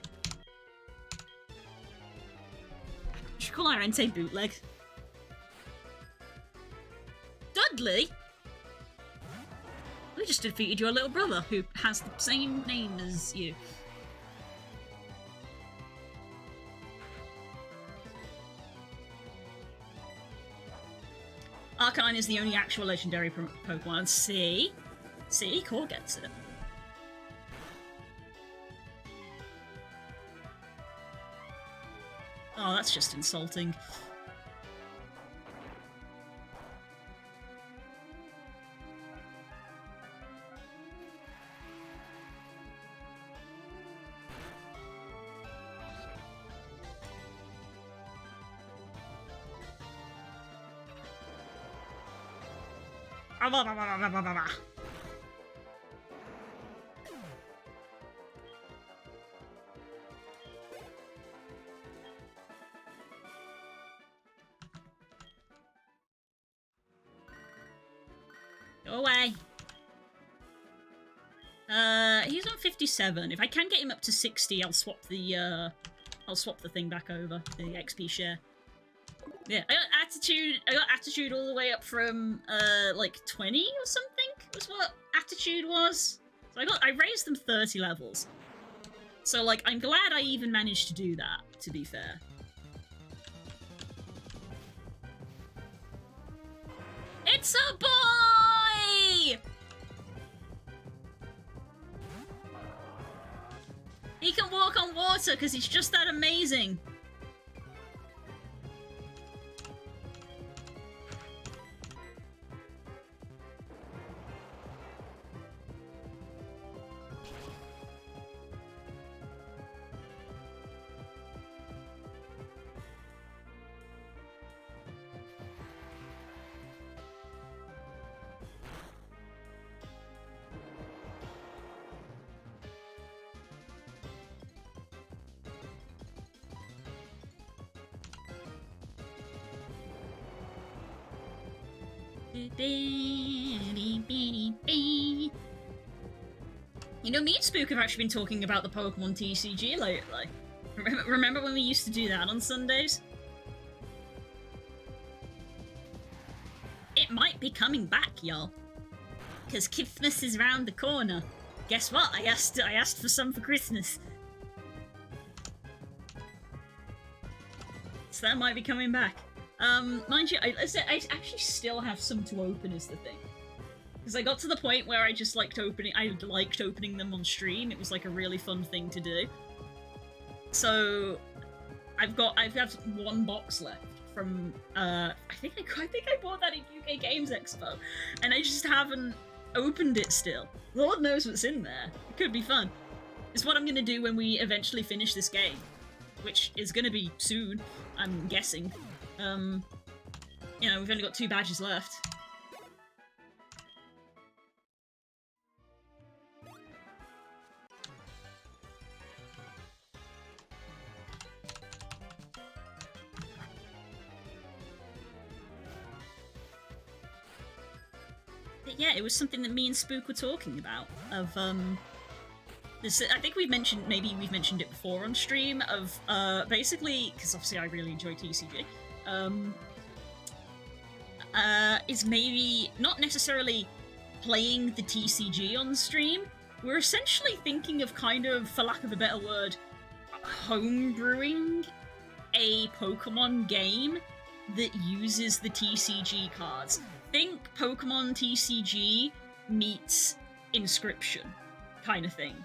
Should we call our Entei Bootleg? Dudley? We just defeated your little brother, who has the same name as you. Arcanine is the only actual legendary Pokemon. See? See? Core gets it. Oh, that's just insulting. Go away. He's on 57. If I can get him up to 60, I'll swap the thing back over, the XP share. Yeah, I got attitude all the way up from like 20 or something was what attitude was. So I raised them 30 levels. So like I'm glad I even managed to do that, to be fair. It's a boy! He can walk on water because he's just that amazing. You know, me and Spook have actually been talking about the Pokemon TCG lately. Remember when we used to do that on Sundays? It might be coming back, y'all. Because Christmas is round the corner. Guess what? I asked for some for Christmas. So that might be coming back. Mind you, I actually still have some to open is the thing. Because I got to the point where I just liked opening them on stream. It was like a really fun thing to do. So I've got one box left from I think I bought that at UK Games Expo, and I just haven't opened it still. Lord knows what's in there. It could be fun. It's what I'm gonna do when we eventually finish this game, which is gonna be soon, I'm guessing. You know, we've only got 2 badges left. But yeah, it was something that me and Spook were talking about, of, this, I think we've mentioned it before on stream, of, basically, because obviously I really enjoy TCG, is maybe not necessarily playing the TCG on stream. We're essentially thinking of kind of, for lack of a better word, homebrewing a Pokemon game that uses the TCG cards. Think Pokemon TCG meets Inscription kind of thing.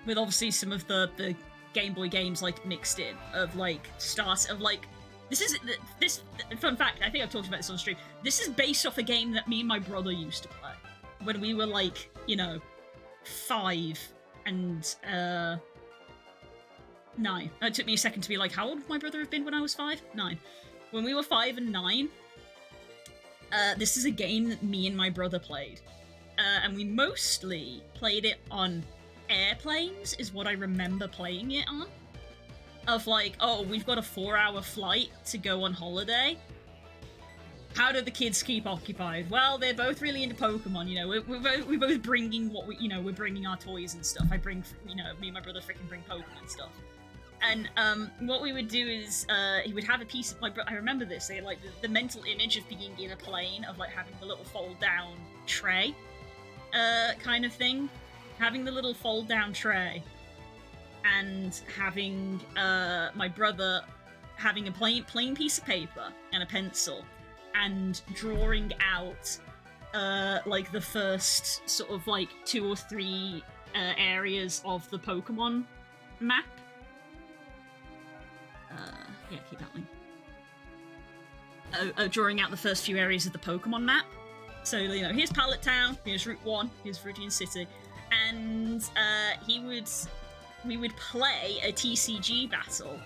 With obviously some of the Game Boy games like mixed in, of like this fun fact, I think I've talked about this on stream. This is based off a game that me and my brother used to play when we were like, you know, 5 and 9. It took me a second to be like, how old would my brother have been when I was 5? 9. When we were 5 and 9, this is a game that me and my brother played. And we mostly played it on airplanes, is what I remember playing it on. Of like, oh, we've got a 4-hour flight to go on holiday. How do the kids keep occupied? Well, they're both really into Pokemon, you know, we're both bringing what we, you know, we're bringing our toys and stuff. I bring, you know, me and my brother freaking bring Pokemon stuff. And what we would do is, he would have a piece of, I remember this, they had, like, the mental image of being in a plane, of, like, having the little fold-down tray, kind of thing. Having the little fold-down tray, and having, my brother having a plain piece of paper and a pencil, and drawing out, like, the first sort of, like, 2 or 3 areas of the Pokemon map. Yeah, keep that link. Drawing out the first few areas of the Pokemon map. So, you know, here's Pallet Town, here's Route 1, here's Viridian City, and we would play a TCG battle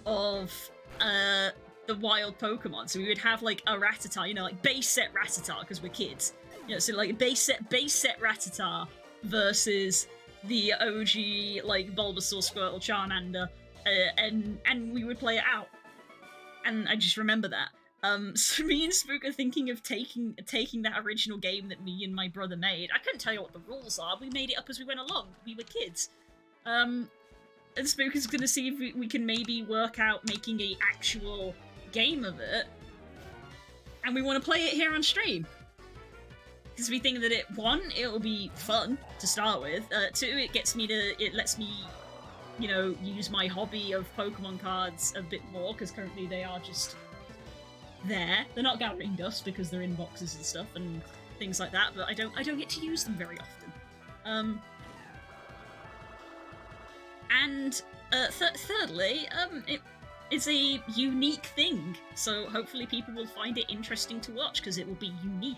of the wild Pokemon. So we would have like a Rattata, you know, like base set Rattata, because we're kids. You know, so like base set Rattata versus the OG like Bulbasaur, Squirtle, Charmander. And we would play it out. And I just remember that. So me and Spook are thinking of taking that original game that me and my brother made. I couldn't tell you what the rules are. We made it up as we went along. We were kids. And Spook is gonna see if we can maybe work out making a actual game of it. And we want to play it here on stream. Because we think that it'll be fun to start with. 2, it lets me, you know, use my hobby of Pokemon cards a bit more, because currently they are just there. They're not gathering dust because they're in boxes and stuff and things like that, but I don't get to use them very often. And thirdly, it's a unique thing, so hopefully people will find it interesting to watch, because it will be unique.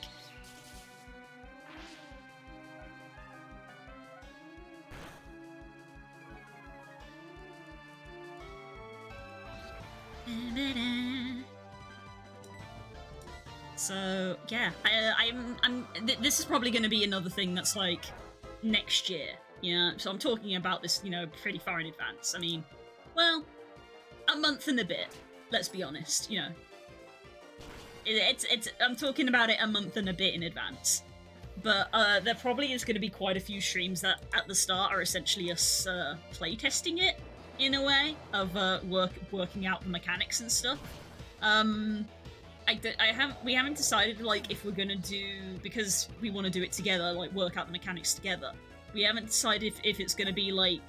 So yeah, this is probably going to be another thing that's like next year. Yeah, so I'm talking about this, you know, pretty far in advance. I mean, well, a month and a bit. Let's be honest. You know, I'm talking about it a month and a bit in advance. But there probably is going to be quite a few streams that at the start are essentially us playtesting it in a way of working out the mechanics and stuff. We haven't decided like if we're gonna do, because we want to do it together, like work out the mechanics together. We haven't decided if it's gonna be like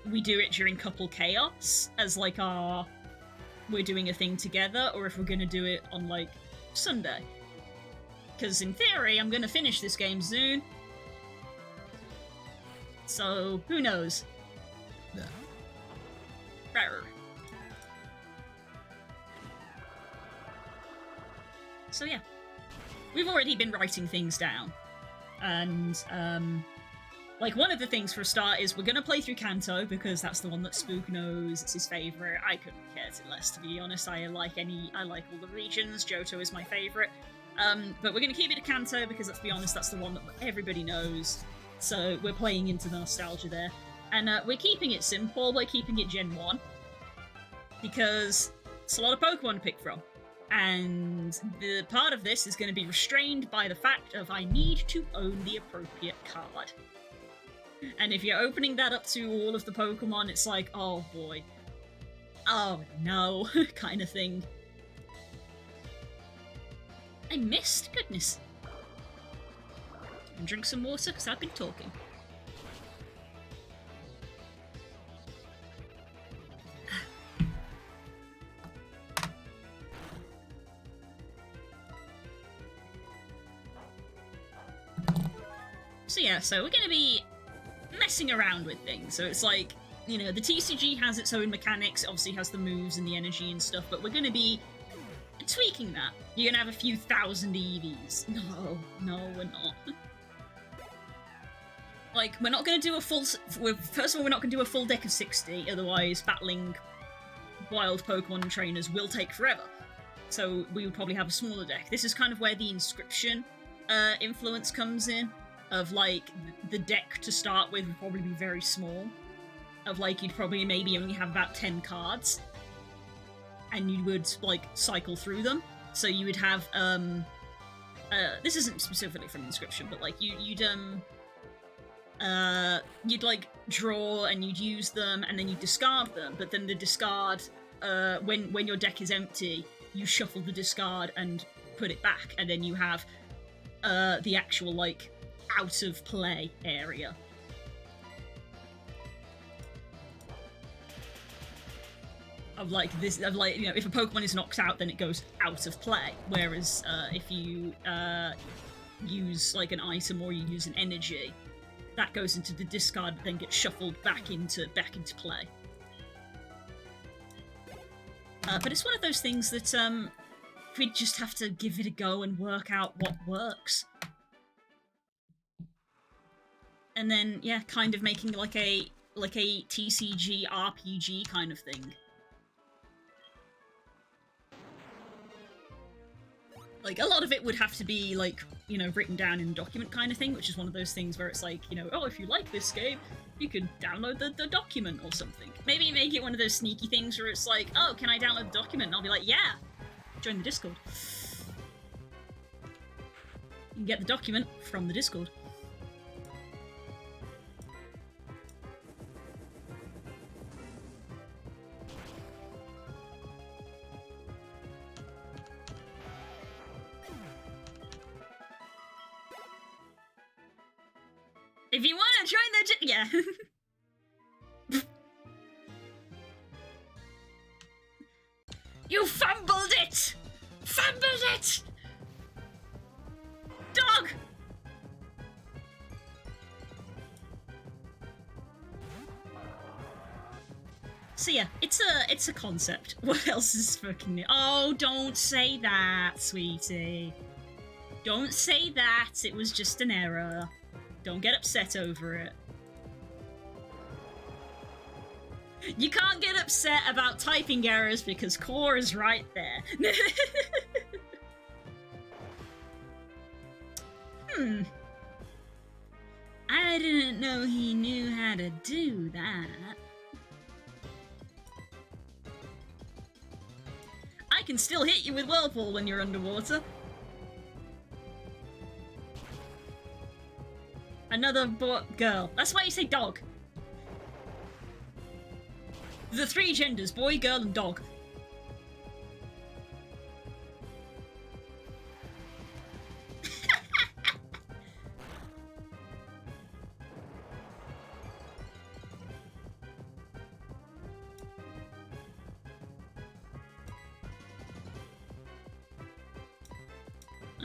we do it during Couple Chaos as like we're doing a thing together, or if we're gonna do it on like Sunday. Because in theory, I'm gonna finish this game soon. So, who knows? Yeah. Rawr. So yeah. We've already been writing things down. And, like, one of the things for a start is we're gonna play through Kanto, because that's the one that Spook knows, it's his favourite. I couldn't care less, to be honest. I like all the regions. Johto is my favourite. But we're gonna keep it to Kanto, because let's be honest, that's the one that everybody knows. So we're playing into the nostalgia there. And we're keeping it simple, we're keeping it Gen 1. Because it's a lot of Pokemon to pick from. And the part of this is going to be restrained by the fact of I need to own the appropriate card. And if you're opening that up to all of the Pokemon, it's like, oh boy. Oh no, kind of thing. I missed? Goodness. And drink some water, because I've been talking. So yeah, so we're gonna be messing around with things. So it's like, you know, the TCG has its own mechanics, it obviously has the moves and the energy and stuff, but we're gonna be tweaking that. You're gonna have a few thousand EVs. No, we're not. Like, we're not gonna do a full... First of all, we're not gonna do a full deck of 60, otherwise battling wild Pokemon trainers will take forever. So we would probably have a smaller deck. This is kind of where the inscription influence comes in. Of, like, the deck to start with would probably be very small. Of, like, you'd probably maybe only have about 10 cards. And you would, like, cycle through them. So you would have, this isn't specifically from Inscription, but, like, you'd like, draw and you'd use them, and then you'd discard them. But then the discard, when your deck is empty, you shuffle the discard and put it back. And then you have, the actual, like, out of play area. Of like this, of like, you know, if a Pokemon is knocked out, then it goes out of play. Whereas if you use like an item or you use an energy, that goes into the discard, then gets shuffled back into play. But it's one of those things that we just have to give it a go and work out what works. And then, yeah, kind of making like a TCG RPG kind of thing. Like, a lot of it would have to be, like, you know, written down in a document kind of thing, which is one of those things where it's like, you know, oh, if you like this game, you can download the document or something. Maybe make it one of those sneaky things where it's like, oh, can I download the document? And I'll be like, yeah! Join the Discord. You can get the document from the Discord. If you want to join the yeah. You fumbled it! Fumbled it! Dog! So yeah, it's a concept. What else is fucking new? Oh, don't say that, sweetie. Don't say that. It was just an error. Don't get upset over it. You can't get upset about typing errors because Core is right there. I didn't know he knew how to do that. I can still hit you with Whirlpool when you're underwater. Another girl. That's why you say dog. The three genders, boy, girl, and dog.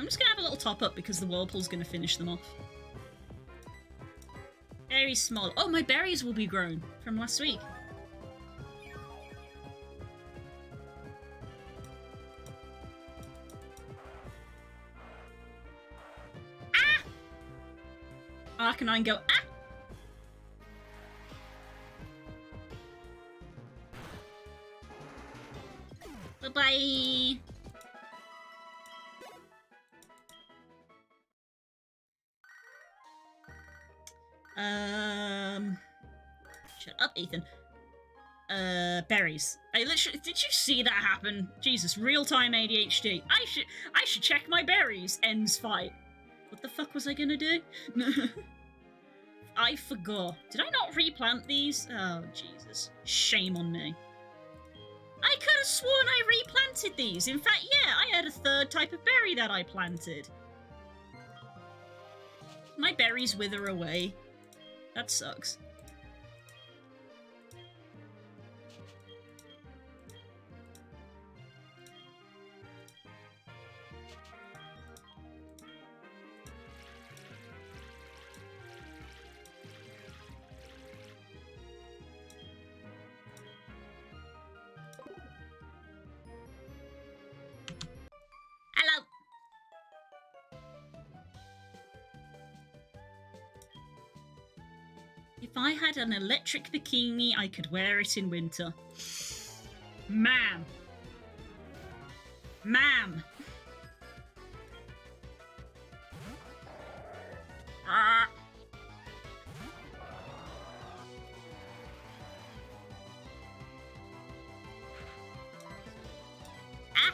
I'm just gonna have a little top up because the whirlpool's gonna finish them off. Very small. Oh, my berries will be grown from last week. Ah! Arcanine go, ah! Bye-bye! Shut up, Ethan. Berries. I literally, did you see that happen? Jesus, real-time ADHD. I should check my berries. Ends fight. What the fuck was I gonna do? I forgot. Did I not replant these? Oh, Jesus. Shame on me. I could have sworn I replanted these. In fact, yeah, I had a third type of berry that I planted. My berries wither away. That sucks. Hello. If I had an electric bikini, I could wear it in winter. Ma'am. Ma'am. Ah. Ah.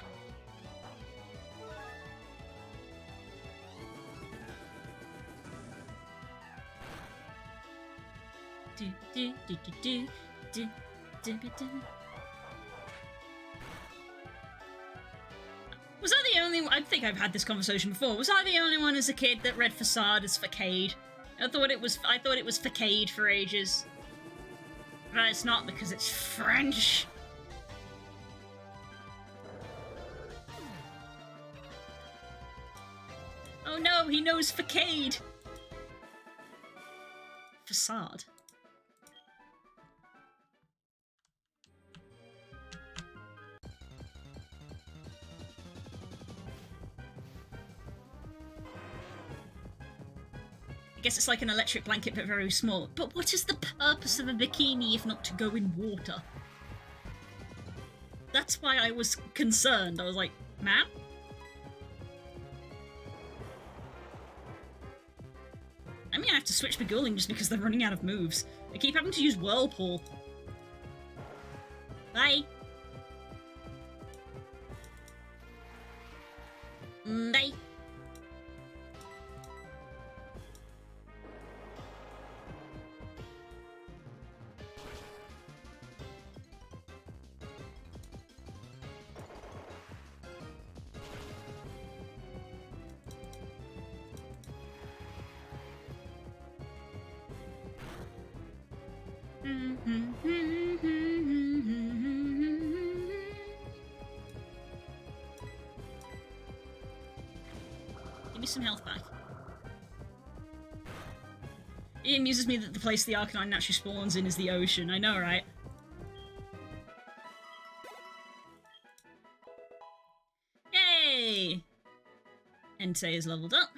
Do, do, do, do, do, do, do, do. Was I the only one? I think I've had this conversation before. Was I the only one as a kid that read Facade as Facade? I thought it was Facade for ages. But it's not because it's French. Oh no, he knows Facade. Facade. I guess it's like an electric blanket, but very small. But what is the purpose of a bikini if not to go in water? That's why I was concerned. I was like, ma'am? I mean, I have to switch Beguiling just because they're running out of moves. I keep having to use Whirlpool. Bye. Bye. Give me some health back. It amuses me that the place the Arcanine naturally spawns in is the ocean. I know, right? Yay! Entei is leveled up.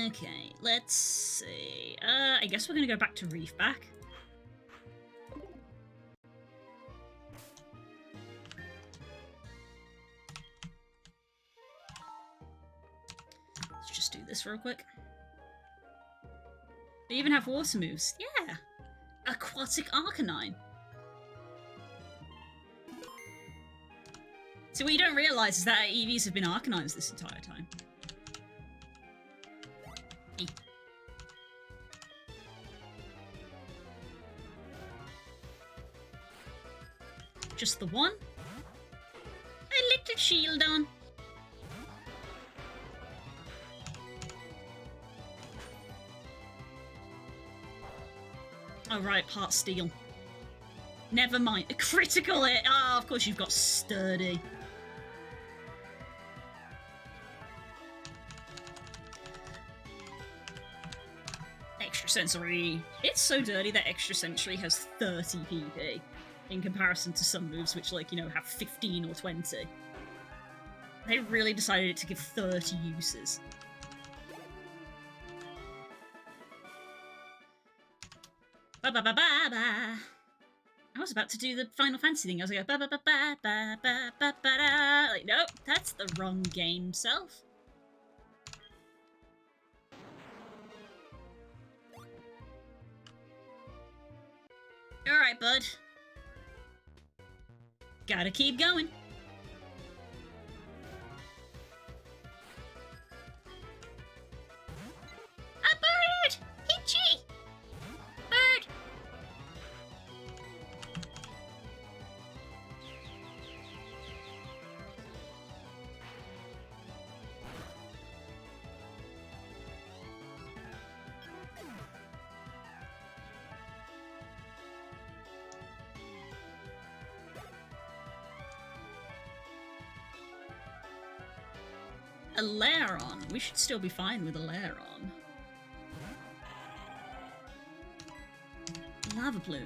Okay, let's see. I guess we're gonna go back to Reefback. Let's just do this real quick. They even have water moves. Yeah! Aquatic Arcanine. So what you don't realise is that EVs have been Arcanines this entire time. Just the one? A little shield on. Oh right, part steel. Never mind. A critical hit. Oh, of course you've got sturdy. Extrasensory. It's so dirty that extrasensory has 30 PP in comparison to some moves which, like, you know, have 15 or 20. They really decided to give 30 uses. Ba ba ba ba ba. I was about to do the Final Fantasy thing. I was like, ba ba ba ba ba ba ba ba da. Like, nope, that's the wrong game, self. Alright, bud. Gotta keep going. A bird! Peachy! Bird! A Laron. We should still be fine with a Laron. Lava Plume.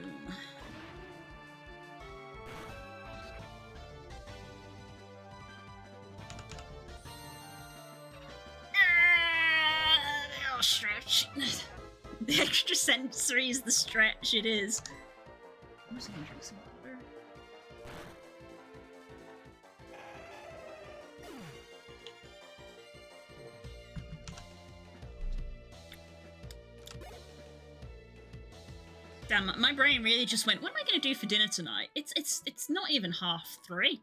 Oh, stretch. The extra sensory is the stretch, it is. I'm just gonna drink some water. Damn, my brain really just went, what am I going to do for dinner tonight? It's not even 3:30.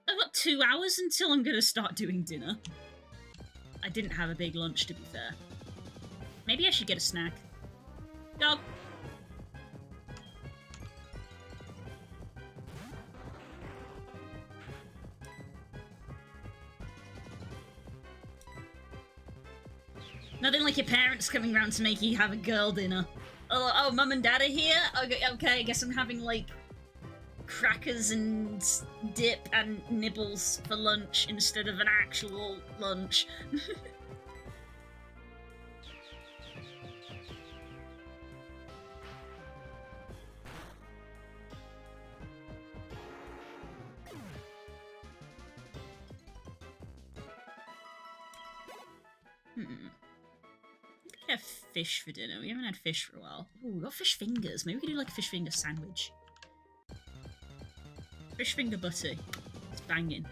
I've got 2 hours until I'm going to start doing dinner. I didn't have a big lunch, to be fair. Maybe I should get a snack. Dog. Nothing like your parents coming round to make you have a girl dinner. Oh, mum and dad are here? Okay, I guess I'm having, like, crackers and dip and nibbles for lunch instead of an actual lunch. Have fish for dinner. We haven't had fish for a while. Ooh, we got fish fingers. Maybe we could do like a fish finger sandwich. Fish finger butty. It's banging.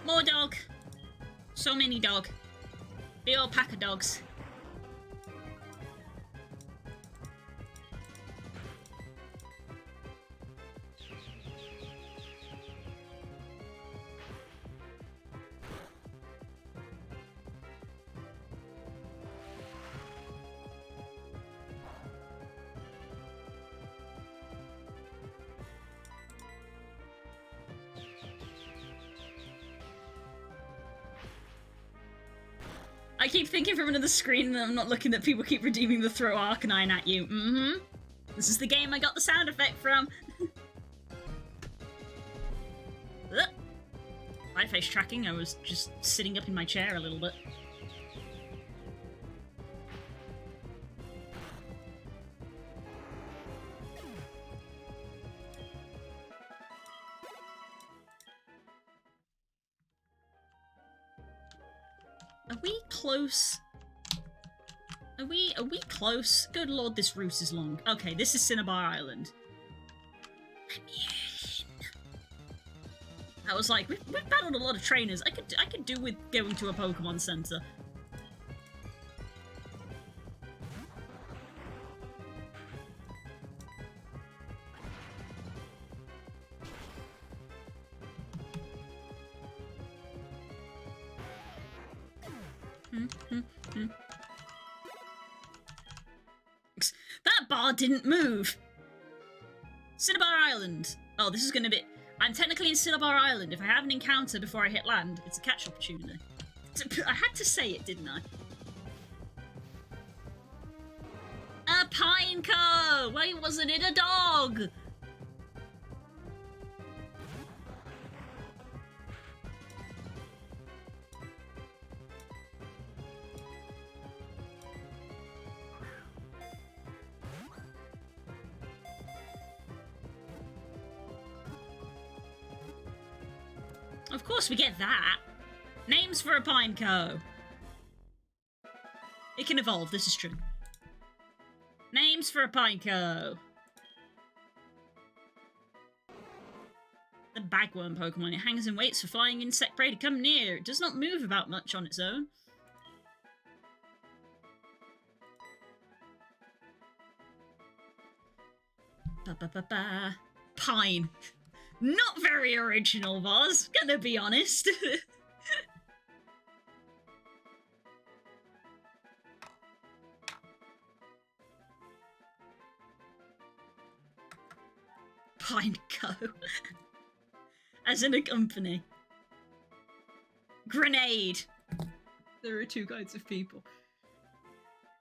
More dog. So many dog. Big old pack of dogs. I keep thinking from another screen and I'm not looking that people keep redeeming the throw Arcanine at you. Mm-hmm. This is the game I got the sound effect from. My face tracking, I was just sitting up in my chair a little bit. Are we close? Are we close? Good lord, this route is long. Okay, this is Cinnabar Island. I was like, we've battled a lot of trainers. I could do with going to a Pokemon Center. That bar didn't move! Cinnabar Island. Oh, this is gonna be... I'm technically in Cinnabar Island. If I have an encounter before I hit land, it's a catch opportunity. I had to say it, didn't I? A Pineapple! Pineco! Why wasn't it a dog? Of course we get that. Names for a Pineco. It can evolve, this is true. Names for a Pineco. The bagworm Pokemon. It hangs and waits for flying insect prey to come near. It does not move about much on its own. Ba-ba-ba-ba. Pine. Not very original, Voz. Gonna be honest. Pineco. As in a company. Grenade. There are two kinds of people.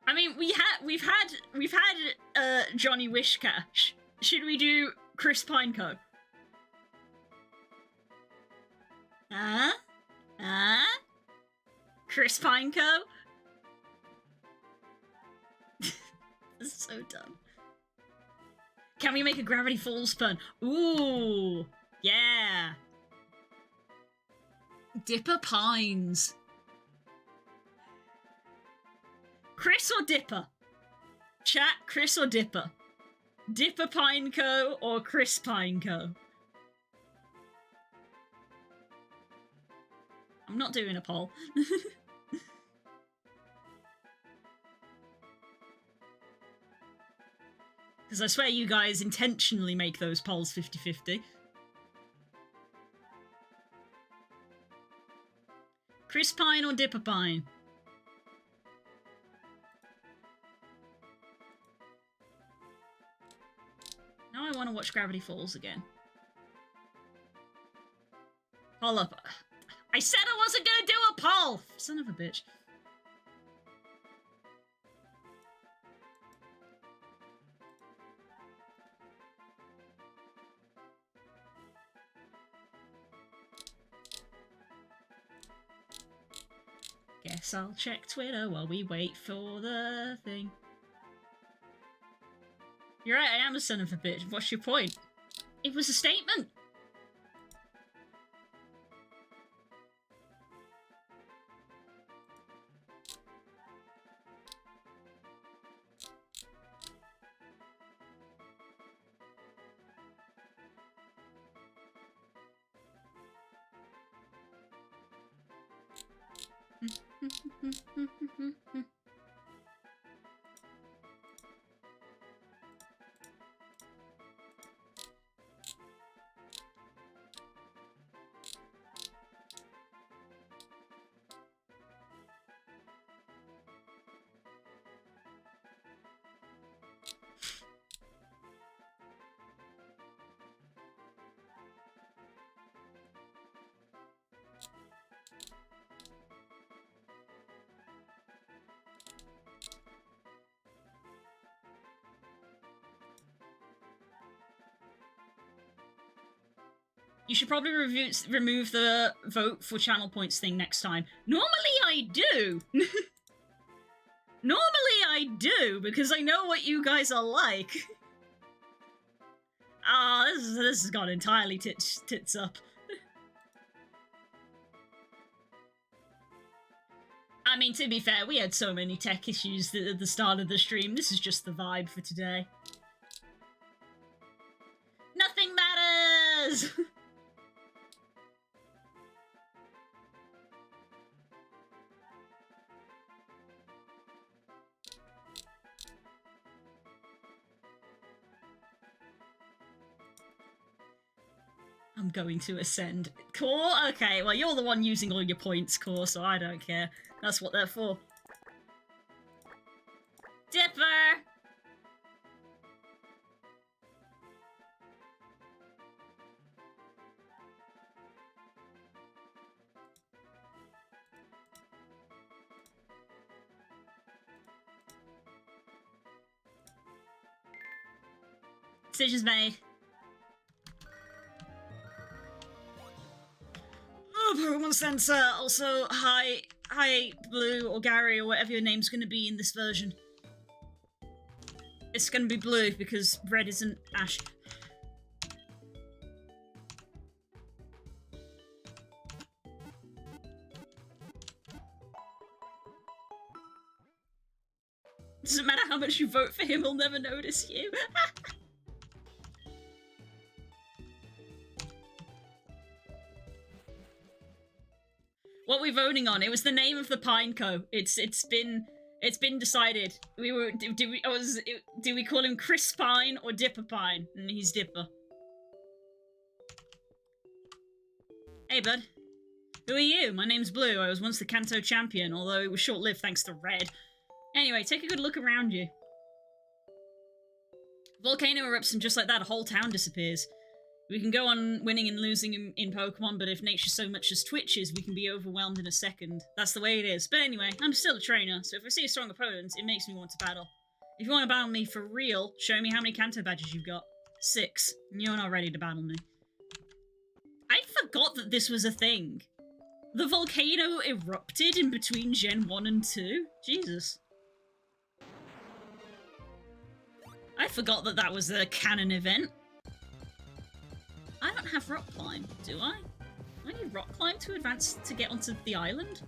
I mean, we've had Johnny Wishcash. Should we do Chris Pineco? Chris Pineco? This is so dumb. Can we make a Gravity Falls pun? Ooh, yeah. Dipper Pines. Chris or Dipper? Chat, Chris or Dipper? Dipper Pineco or Chris Pineco? I'm not doing a poll. Because I swear you guys intentionally make those polls 50-50. Chris Pine or Dipper Pine? Now I want to watch Gravity Falls again. Hold up. I said I wasn't gonna do a poll! Son of a bitch. Guess I'll check Twitter while we wait for the thing. You're right, I am a son of a bitch. What's your point? It was a statement. You should probably remove the vote for channel points thing next time. Normally I do. Normally I do, because I know what you guys are like. Ah, this has gone entirely tits up. I mean, to be fair, we had so many tech issues at the start of the stream. This is just the vibe for today. Nothing matters! I'm going to ascend. Core? Okay, well, you're the one using all your points, Core, so I don't care. That's what they're for. Dipper! Decisions made. Oh, Pokemon Center. Also, hi, Blue or Gary or whatever your name's gonna be in this version. It's gonna be Blue because Red isn't Ash. Doesn't matter how much you vote for him, he'll never notice you. What are we voting on? It was the name of the Pineco. It's been decided. We were do we call him Chris Pine or Dipper Pine? And he's Dipper. Hey bud. Who are you? My name's Blue. I was once the Kanto champion, although it was short-lived thanks to Red. Anyway, take a good look around you. Volcano erupts and just like that, a whole town disappears. We can go on winning and losing in Pokemon, but if nature so much as twitches, we can be overwhelmed in a second. That's the way it is. But anyway, I'm still a trainer, so if I see a strong opponent, it makes me want to battle. If you want to battle me for real, show me how many Kanto badges you've got. 6. And you're not ready to battle me. I forgot that this was a thing. The volcano erupted in between Gen 1 and 2? Jesus. I forgot that that was a canon event. I don't have rock climb, do I? Do I need rock climb to advance to get onto the island?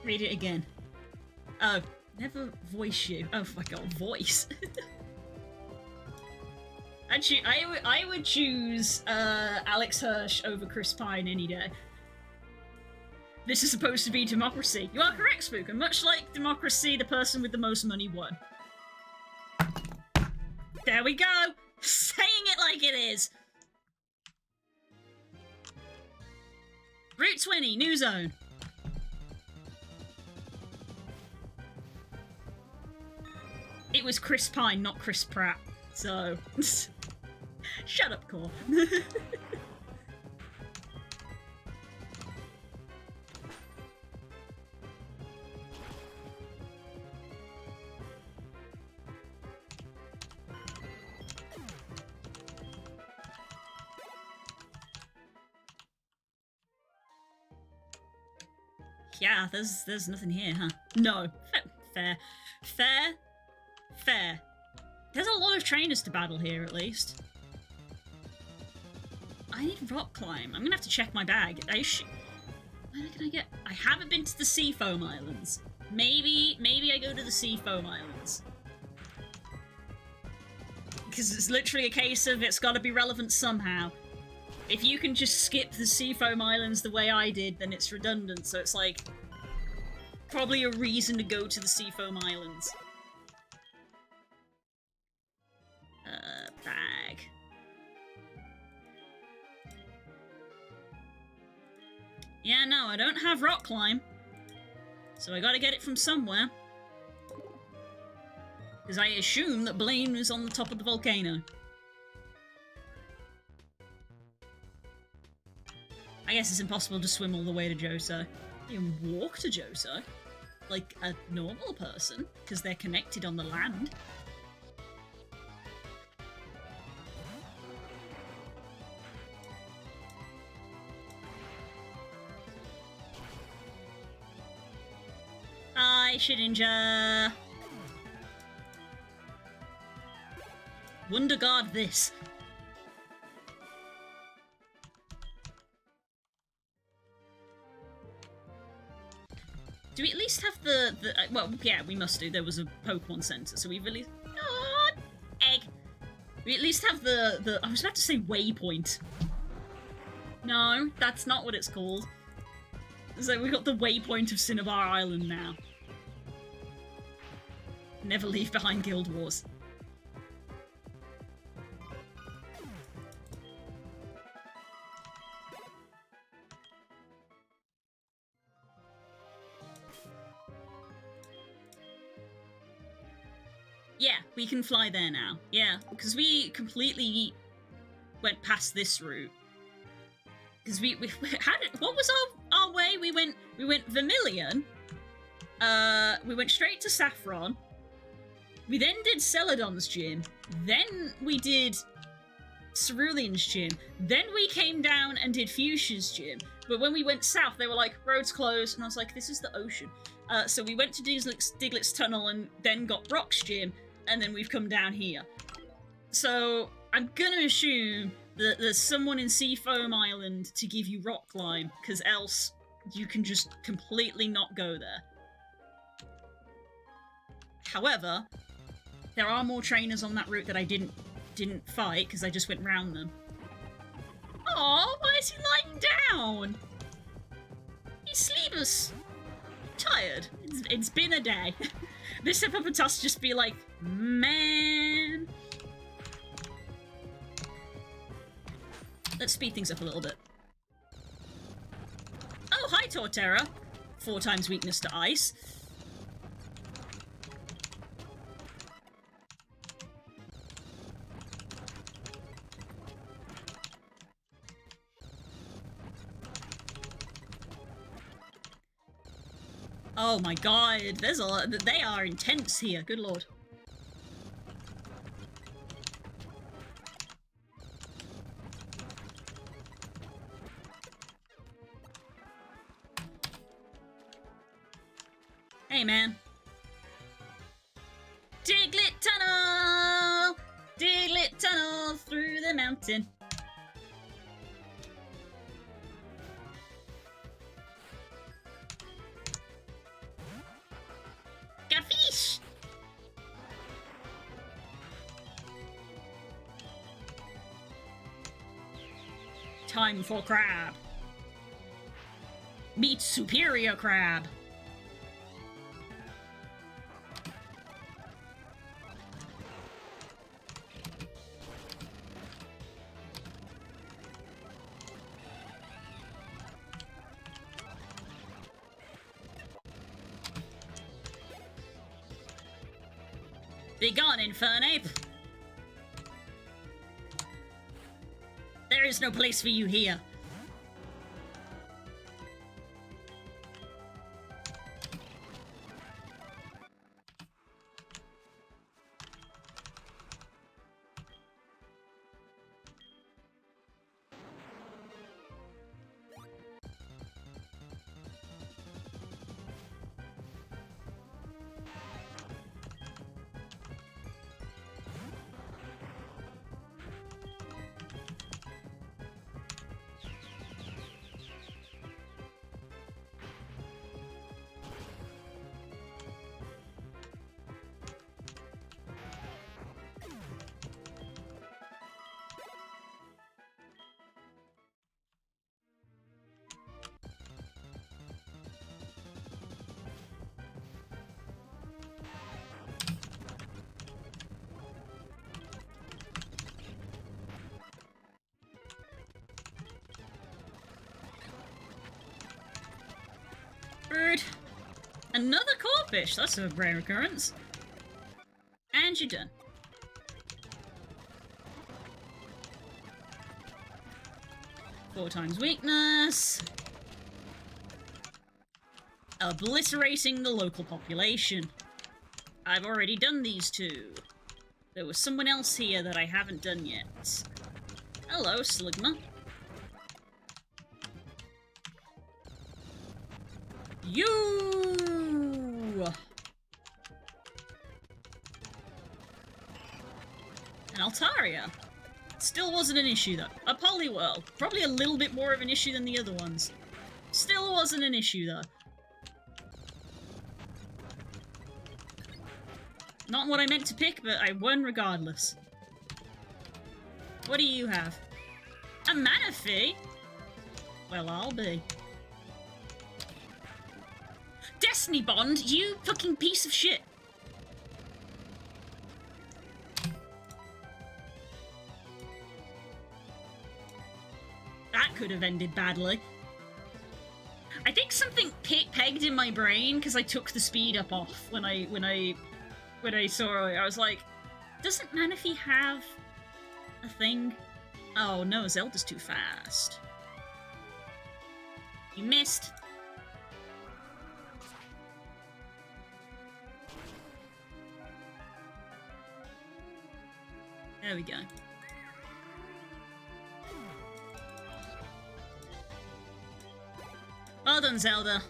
Read it again. Oh, never voice you. Oh my god, voice. Actually, I would choose Alex Hirsch over Chris Pine any day. This is supposed to be democracy. You are correct, Spook, and much like democracy, the person with the most money won. There we go! Saying it like it is! Route 20, new zone. It was Chris Pine, not Chris Pratt, so... Shut up, Core. Yeah, there's nothing here, huh? No. Fair. There's a lot of trainers to battle here, at least. I need rock climb. I'm gonna have to check my bag. Where can I get... I haven't been to the Seafoam Islands. Maybe I go to the Seafoam Islands. Because it's literally a case of it's gotta be relevant somehow. If you can just skip the Seafoam Islands the way I did, then it's redundant, so it's like... probably a reason to go to the Seafoam Islands. Bag. Yeah, no, I don't have rock climb. So I gotta get it from somewhere. Because I assume that Blaine is on the top of the volcano. I guess it's impossible to swim all the way to Johto. You can walk to Johto. Like a normal person, because they're connected on the land. Hi, Shedinja! Wonder Guard this. Do we at least have the well, yeah, we must do. There was a Pokemon Center, so we've at least... Oh, egg! We at least have the... I was about to say waypoint. No, that's not what it's called. So we've got the waypoint of Cinnabar Island now. Never leave behind Guild Wars. Yeah, we can fly there now. Yeah, because we completely went past this route. Because we had it. What was our way? We went Vermilion. We went straight to Saffron. We then did Celadon's gym. Then we did Cerulean's gym. Then we came down and did Fuchsia's gym. But when we went south, they were like, road's closed. And I was like, this is the ocean. So we went to Diglett's Tunnel and then got Brock's gym. And then we've come down here. So I'm going to assume that there's someone in Seafoam Island to give you rock climb. Because else you can just completely not go there. However, there are more trainers on that route that I didn't fight because I just went round them. Oh, why is he lying down? He's sleepless. Tired. It's been a day. This hippopotamus just be like, man. Let's speed things up a little bit. Oh, hi, Torterra. 4 times weakness to ice. Oh my god, there's a lot. They are intense here, good lord. Hey man. Diglett Tunnel! Diglett Tunnel through the mountain. Fish! Time for crab. Meet superior crab. Be gone, Infernape! There is no place for you here. Bird. Another corphish. That's a rare occurrence. And you're done. Four times weakness. Obliterating the local population. I've already done these two. There was someone else here that I haven't done yet. Hello, Sligma. You! An Altaria. Still wasn't an issue though. A Poliwhirl. Probably a little bit more of an issue than the other ones. Still wasn't an issue though. Not what I meant to pick, but I won regardless. What do you have? A Manaphy? Well, I'll be. Destiny Bond, you fucking piece of shit. That could have ended badly. I think something pegged in my brain because I took the speed up off when I saw it. I was like, doesn't Manaphy have a thing? Oh no, Zelda's too fast. You missed. There we go. Well done, Zelda.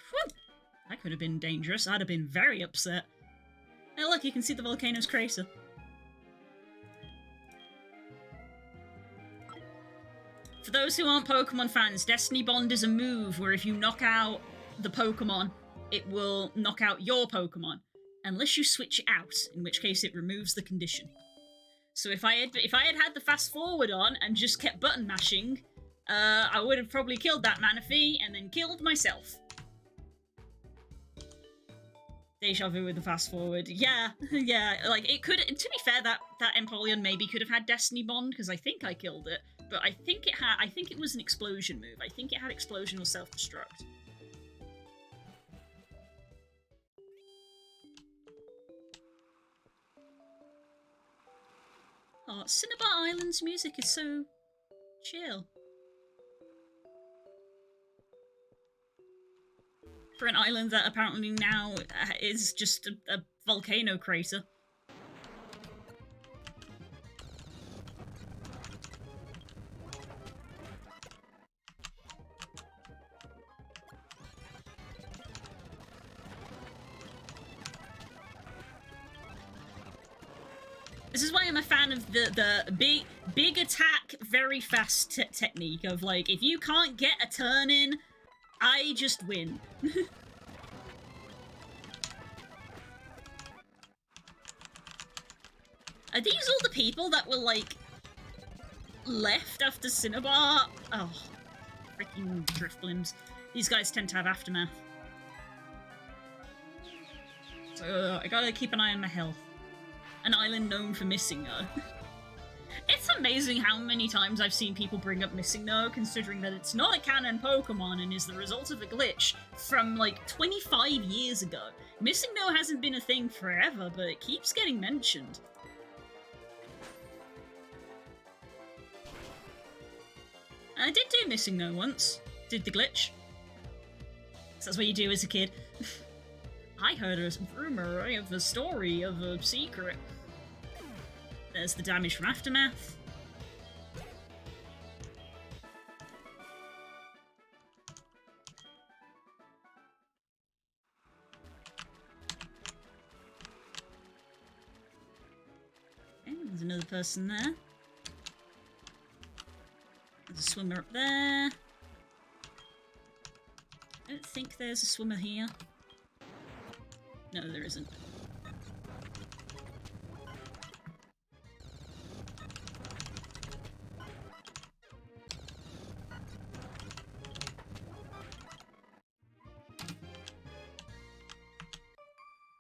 Whew. That could have been dangerous. I'd have been very upset. Hey, look, you can see the volcano's crater. For those who aren't Pokemon fans, Destiny Bond is a move where if you knock out the Pokemon, it will knock out your Pokemon, unless you switch it out, in which case it removes the condition. So if I had the fast forward on and just kept button mashing, I would have probably killed that Manaphy and then killed myself. Deja vu with the fast forward. Yeah, yeah. Like it could. To be fair, that Empoleon maybe could have had Destiny Bond because I think I killed it, but I think it had. I think it was an explosion move. I think it had explosion or self-destruct. Oh, Cinnabar Island's music is so chill. For an island that apparently now is just a volcano crater. This is why I'm a fan of the big attack, very fast technique of like, if you can't get a turn in, I just win. Are these all the people that were like left after Cinnabar? Oh, freaking Driftblims. These guys tend to have aftermath. So I gotta keep an eye on my health. An island known for missing though. It's amazing how many times I've seen people bring up Missing No, considering that it's not a canon Pokemon and is the result of a glitch from like 25 years ago. Missing No hasn't been a thing forever, but it keeps getting mentioned. I did do Missing No once. Did the glitch. So that's what you do as a kid. I heard a rumor of a story of a secret. There's the damage from Aftermath. Okay, there's another person there. There's a swimmer up there. I don't think there's a swimmer here. No, there isn't.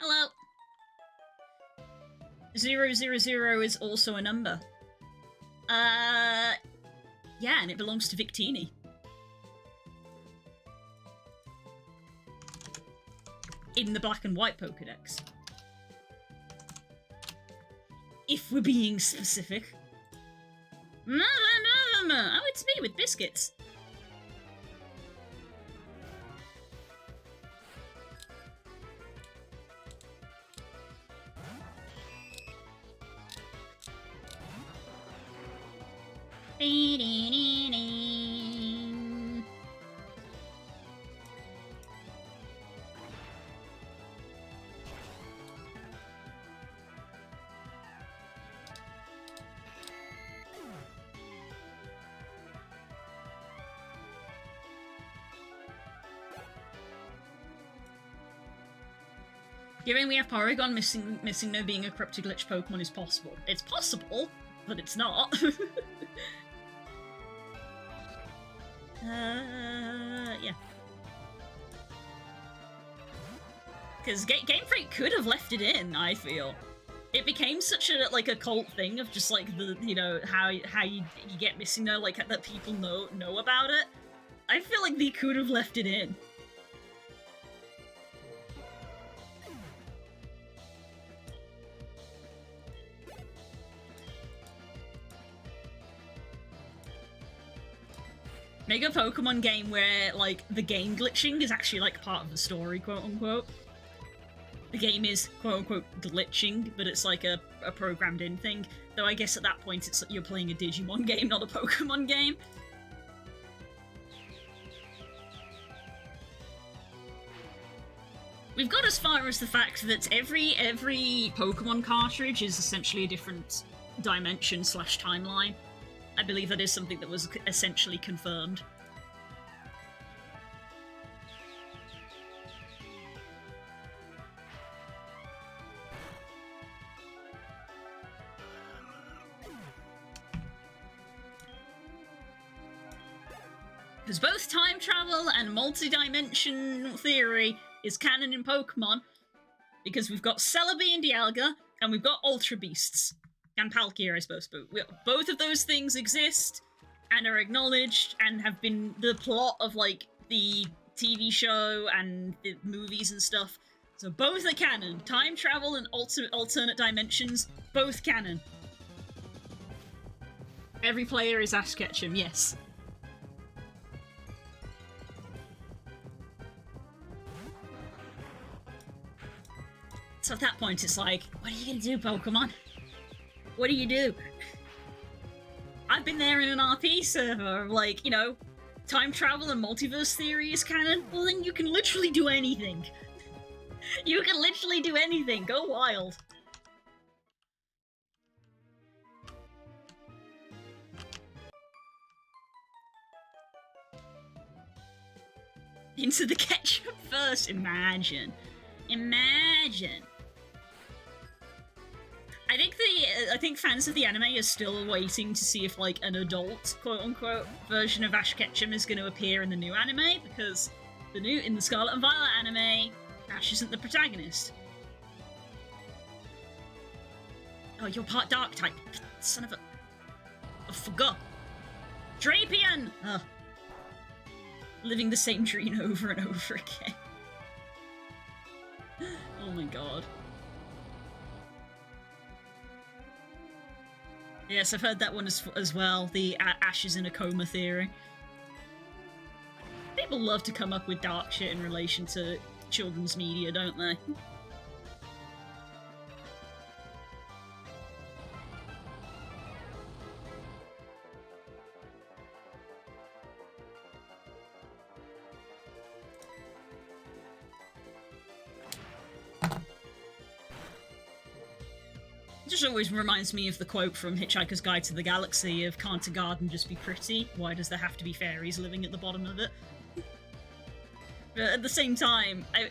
Hello! 000 is also a number. Yeah, and it belongs to Victini. In the black and white Pokedex. If we're being specific. No. Oh, it's me with biscuits. Given we have Porygon, missing no being a corrupted glitch Pokemon is possible. It's possible, but it's not. Yeah. Because Game Freak could have left it in, I feel. It became such a, like, a cult thing of just, like, the, you know, how you get missing no, like, that people know about it. I feel like they could have left it in. Make a Pokemon game where, like, the game glitching is actually, like, part of the story, quote-unquote. The game is, quote-unquote, glitching, but it's, like, a programmed-in thing. Though I guess at that point it's you're playing a Digimon game, not a Pokemon game. We've got as far as the fact that every Pokemon cartridge is essentially a different dimension/timeline. I believe that is something that was essentially confirmed. Because both time travel and multi-dimension theory is canon in Pokemon, because we've got Celebi and Dialga, and we've got Ultra Beasts. And Palkia, I suppose, but both of those things exist and are acknowledged and have been the plot of, like, the TV show and the movies and stuff. So both are canon. Time travel and alternate dimensions, both canon. Every player is Ash Ketchum, yes. So at that point, it's like, what are you gonna do, Pokemon? What do you do? I've been there in an RP server, like, you know, time travel and multiverse theory is canon. Well, then you can literally do anything. You can literally do anything. Go wild. Into the ketchup first. Imagine. Imagine. I think fans of the anime are still waiting to see if, like, an adult, quote-unquote, version of Ash Ketchum is going to appear in the new anime, because in the Scarlet and Violet anime, Ash isn't the protagonist. Oh, you're part dark type. Son of a... I forgot. Drapion! Ugh. Living the same dream over and over again. Oh my god. Yes, I've heard that one as well, the Ash is in a coma theory. People love to come up with dark shit in relation to children's media, don't they? It just always reminds me of the quote from Hitchhiker's Guide to the Galaxy of, can't a garden just be pretty? Why does there have to be fairies living at the bottom of it? But at the same time, why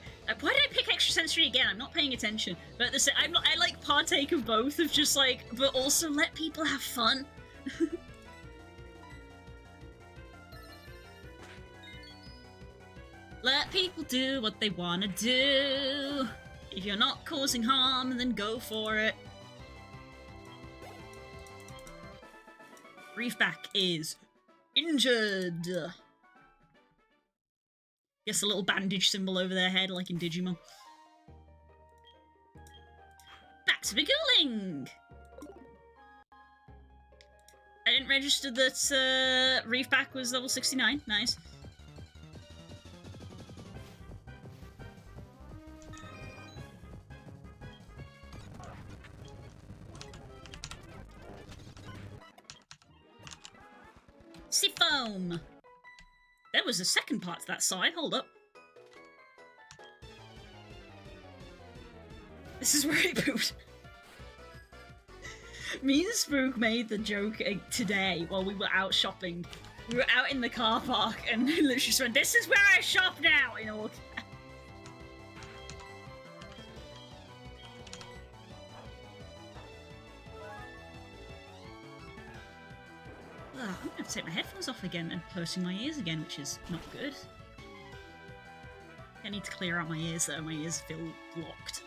did I pick extrasensory again? I'm not paying attention. But I like partake of both, of just like, but also let people have fun. Let people do what they want to do. If you're not causing harm, then go for it. Reefback is injured. Guess a little bandage symbol over their head, like in Digimon. Back to Begooling! I didn't register that Reefback was level 69. Nice. Seafoam! There was a second part to that side, hold up. This is where it pooped. Me and Spook made the joke today while we were out shopping. We were out in the car park and literally just went, this is where I shop now! You know, I'm gonna have to take my headphones off again and pursing my ears again, which is not good. I need to clear out my ears though, my ears feel blocked.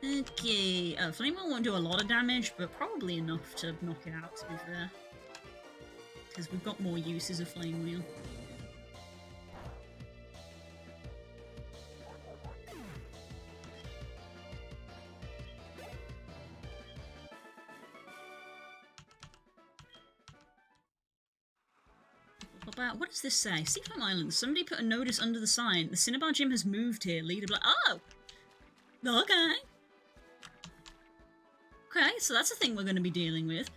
Okay, Flame Wheel won't do a lot of damage, but probably enough to knock it out, to be fair. Because we've got more uses of Flame Wheel. What does this say? Seafoam Island. Somebody put a notice under the sign. The Cinnabar Gym has moved here. Leader Black. Oh! Okay. Okay, so that's a thing we're going to be dealing with.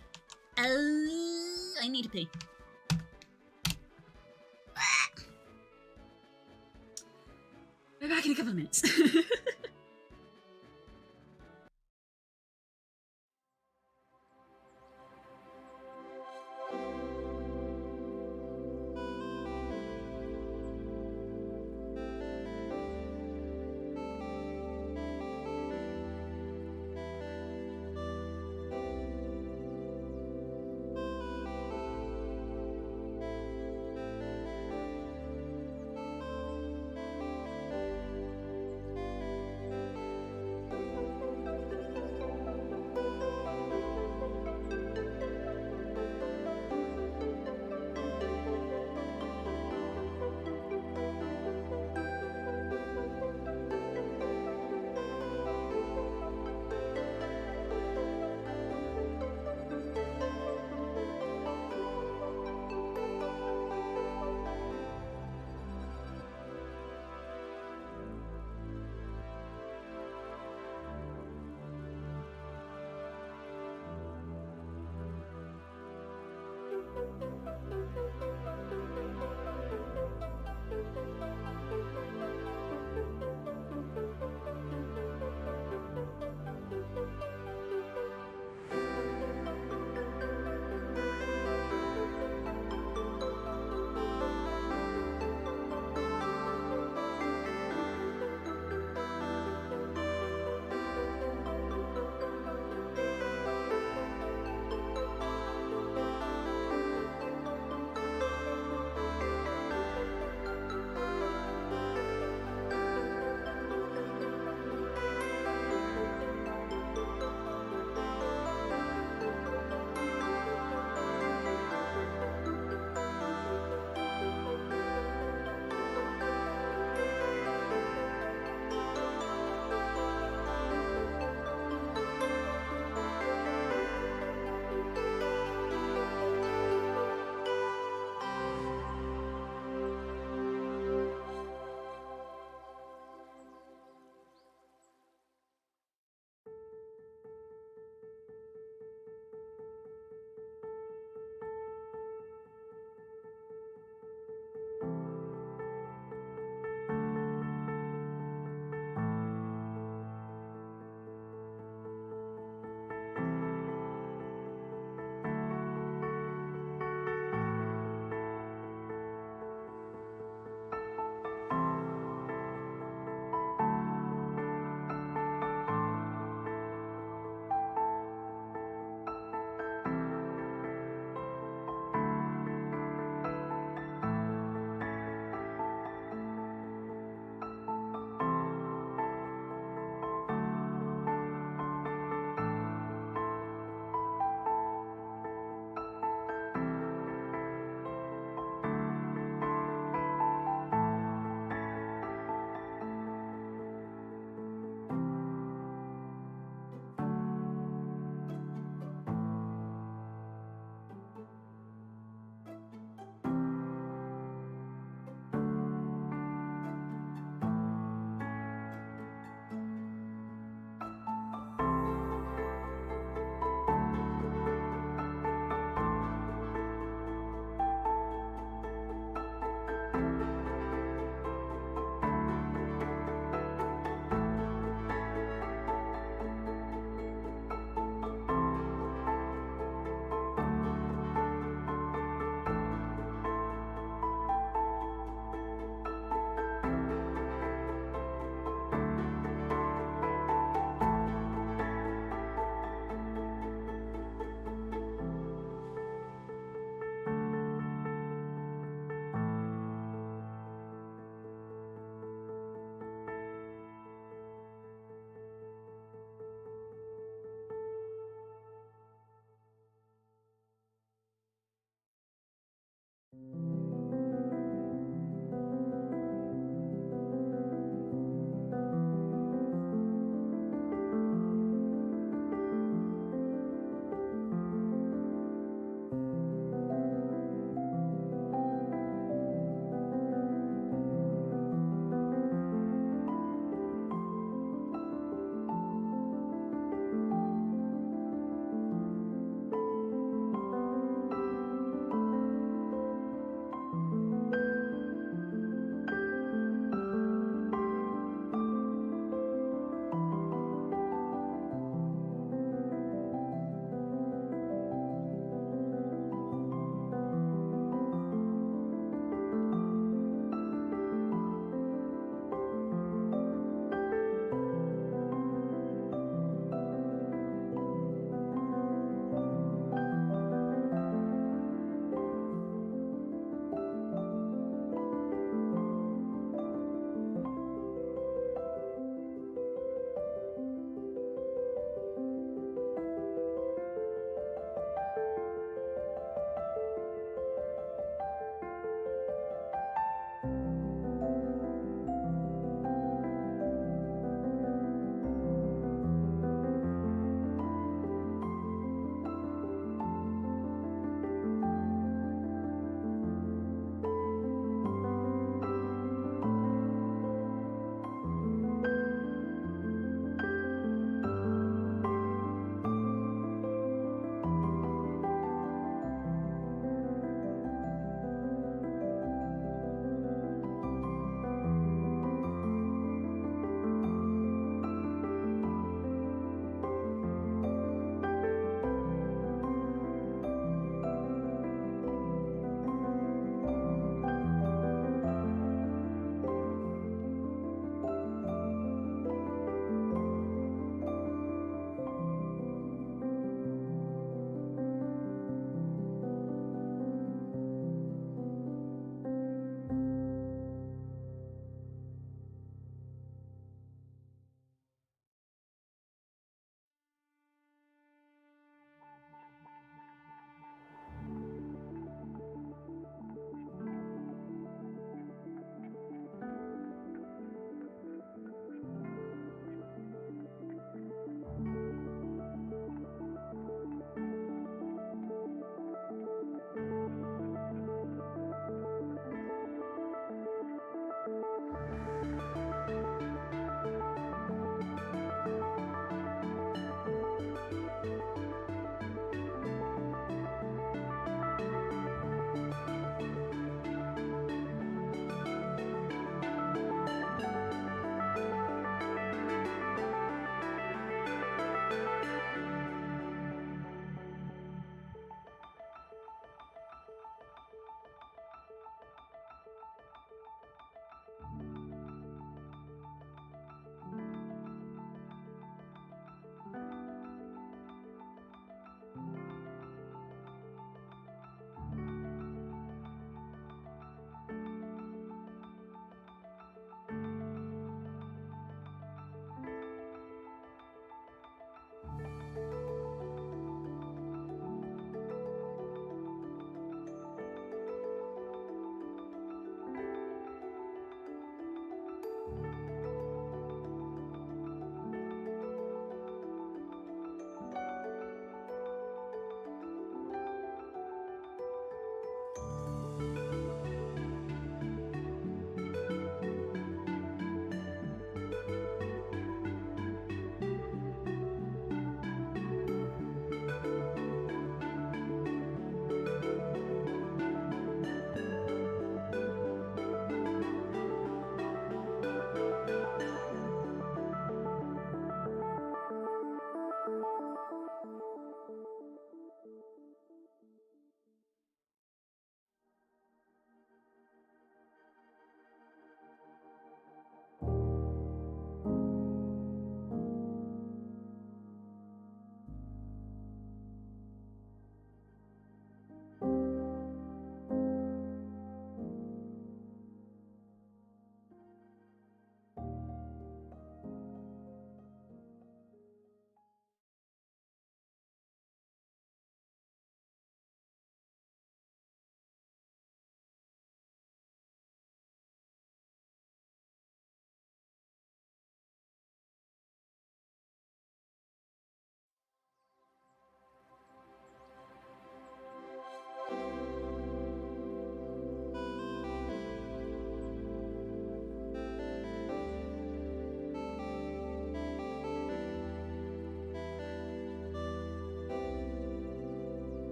I need to pee. We're back in a couple of minutes.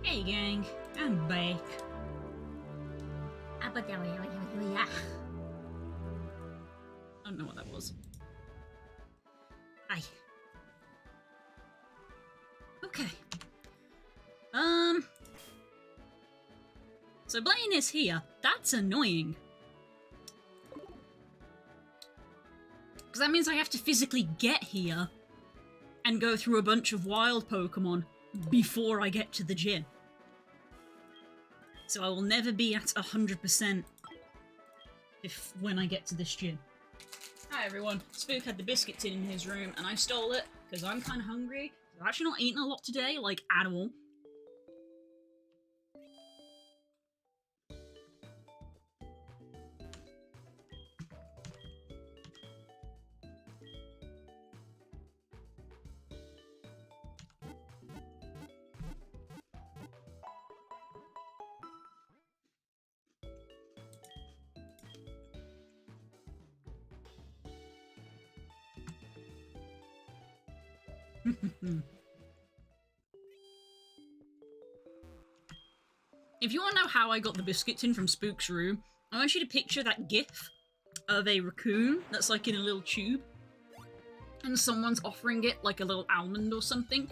Hey gang, I'm back. I don't know what that was. Hi. Okay. So Blaine is here. That's annoying. Because that means I have to physically get here and go through a bunch of wild Pokemon before I get to the gym. So I will never be at 100% when I get to this gym. Hi everyone, Spook had the biscuit tin in his room and I stole it because I'm kind of hungry. I've actually not eaten a lot today, like at all. If you want to know how I got the biscuit tin from Spook's room, I want you to picture that gif of a raccoon that's like in a little tube and someone's offering it like a little almond or something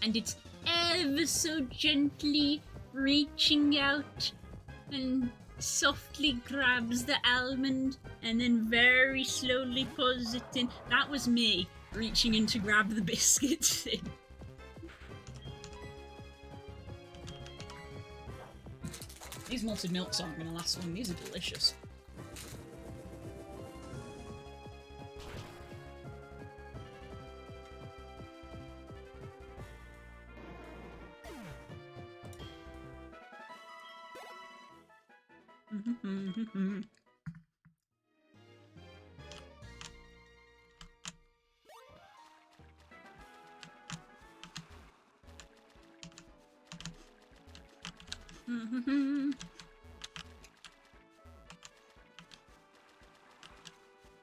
and it's ever so gently reaching out and softly grabs the almond and then very slowly pulls it in. That was me reaching in to grab the biscuit tin. These malted milks aren't going to last long. These are delicious.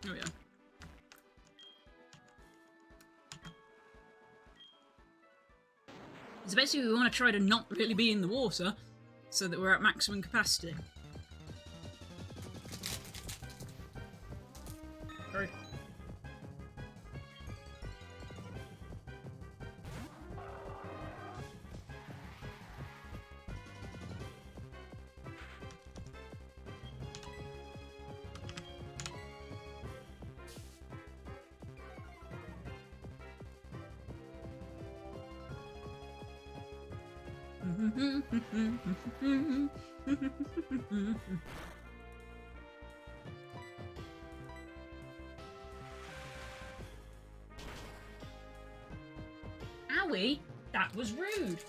Oh yeah. So basically we want to try to not really be in the water so that we're at maximum capacity. Hurry. Owie, that was rude.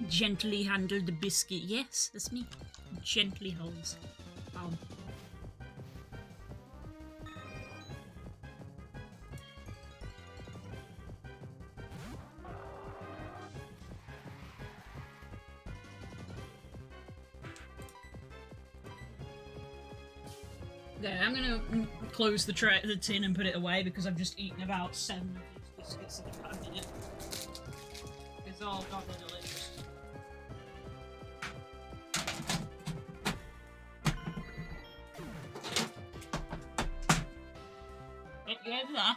Gently handle the biscuit. Yes, that's me. Gently holds. Okay, I'm gonna close the tin and put it away because I've just eaten about 7 of these biscuits in about a minute. It's all god, they're delicious. Get you over there.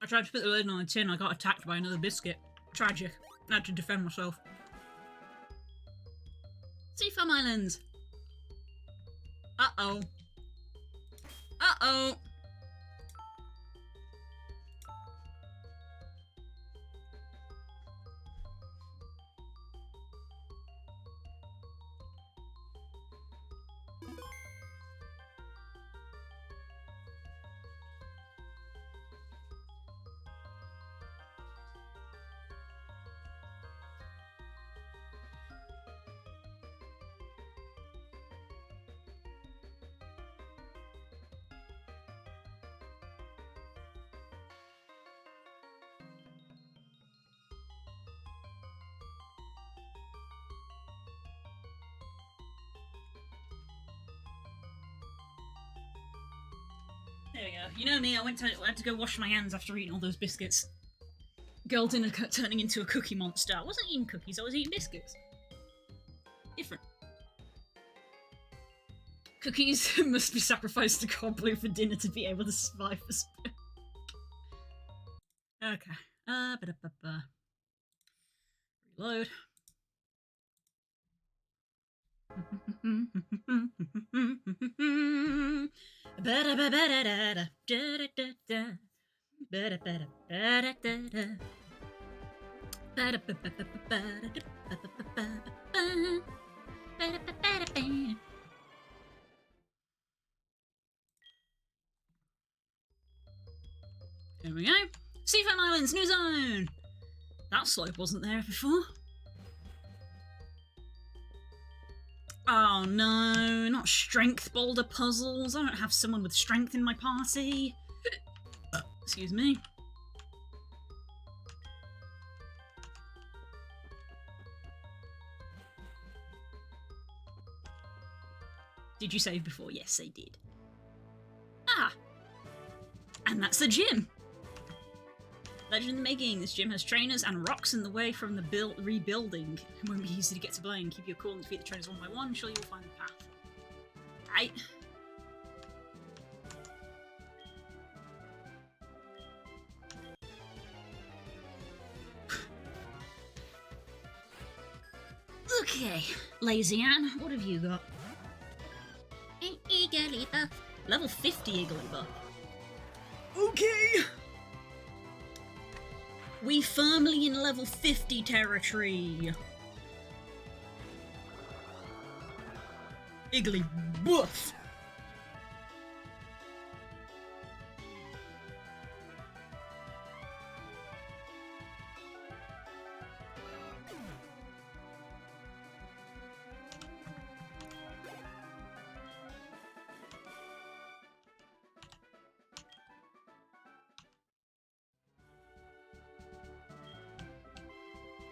I tried to put the lid on the tin, I got attacked by another biscuit. Tragic. I had to defend myself. Sea Farm Islands! Uh-oh. Uh-oh! There we go. You know me, I had to go wash my hands after eating all those biscuits. Girl dinner turning into a cookie monster. I wasn't eating cookies, I was eating biscuits. Different. Cookies must be sacrificed to God Blue for dinner to be able to survive the spell. Okay. Ba-da-ba-ba. Reload. There we go. Seafoam Islands, new zone! That slope wasn't there before. Oh no, not strength boulder puzzles. I don't have someone with strength in my party. Excuse me. Did you save before? Yes, I did. Ah! And that's the gym! Legend in the making. This gym has trainers and rocks in the way from the rebuilding. It won't be easy to get to Blaine. Keep your cool and defeat the trainers one by one. Sure you'll find the path. Right. Okay, Lazy Ann, what have you got? Igglybuff. Level 50 Igglybuff. Okay! We firmly in level 50 territory. Igglybuff.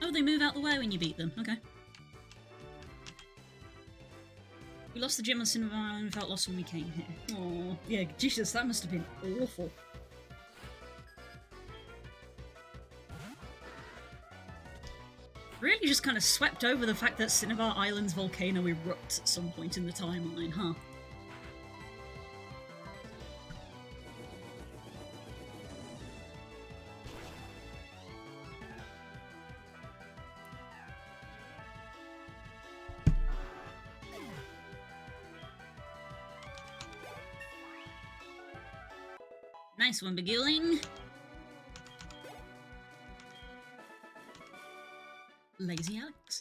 Oh, they move out the way when you beat them. Okay. We lost the gym on Cinema Island and felt lost when we came here. Oh, yeah, Jesus, that must have been awful. Really just kind of swept over the fact that Cinnabar Island's volcano erupts at some point in the timeline, huh? Nice one, Beguiling. Lazy Alex.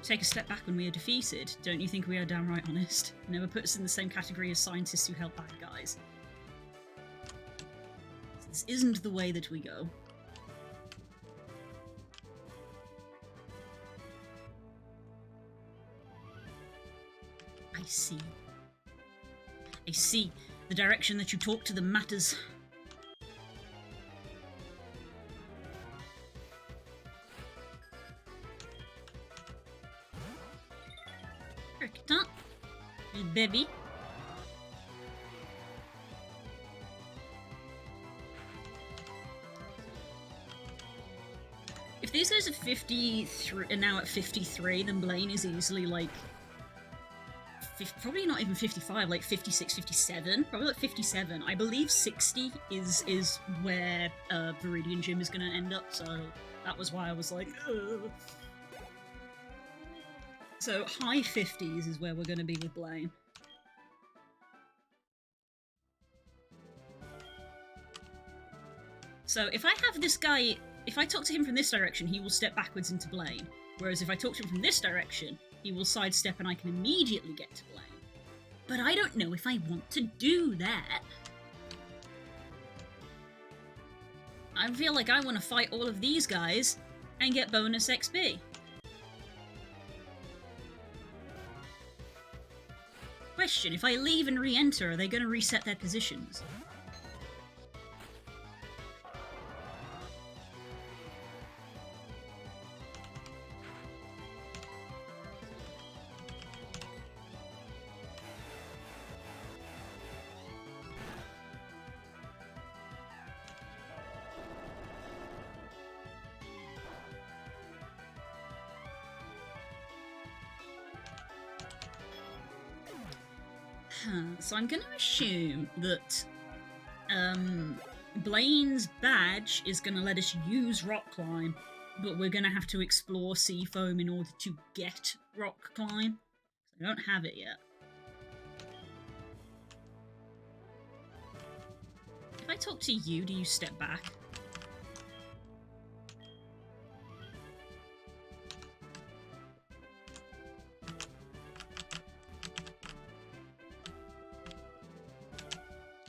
Take a step back when we are defeated. Don't you think we are downright honest? Never put us in the same category as scientists who help bad guys. This isn't the way that we go. I see. I see. The direction that you talk to them matters. Cricket, baby. If these guys are 53 and now at 53, then Blaine is easily like probably not even 55, like 56, 57, probably like 57. I believe 60 is where Viridian Gym is going to end up, so that was why I was like, ugh. So high 50s is where we're going to be with Blaine. So if I have this guy, if I talk to him from this direction, he will step backwards into Blaine, whereas if I talk to him from this direction, he will sidestep and I can immediately get to Blaine. But I don't know if I want to do that. I feel like I want to fight all of these guys and get bonus XP. Question, if I leave and re-enter, are they going to reset their positions? So I'm gonna assume that Blaine's badge is gonna let us use rock climb, but we're gonna have to explore sea foam in order to get rock climb. I don't have it yet. If I talk to you, do you step back?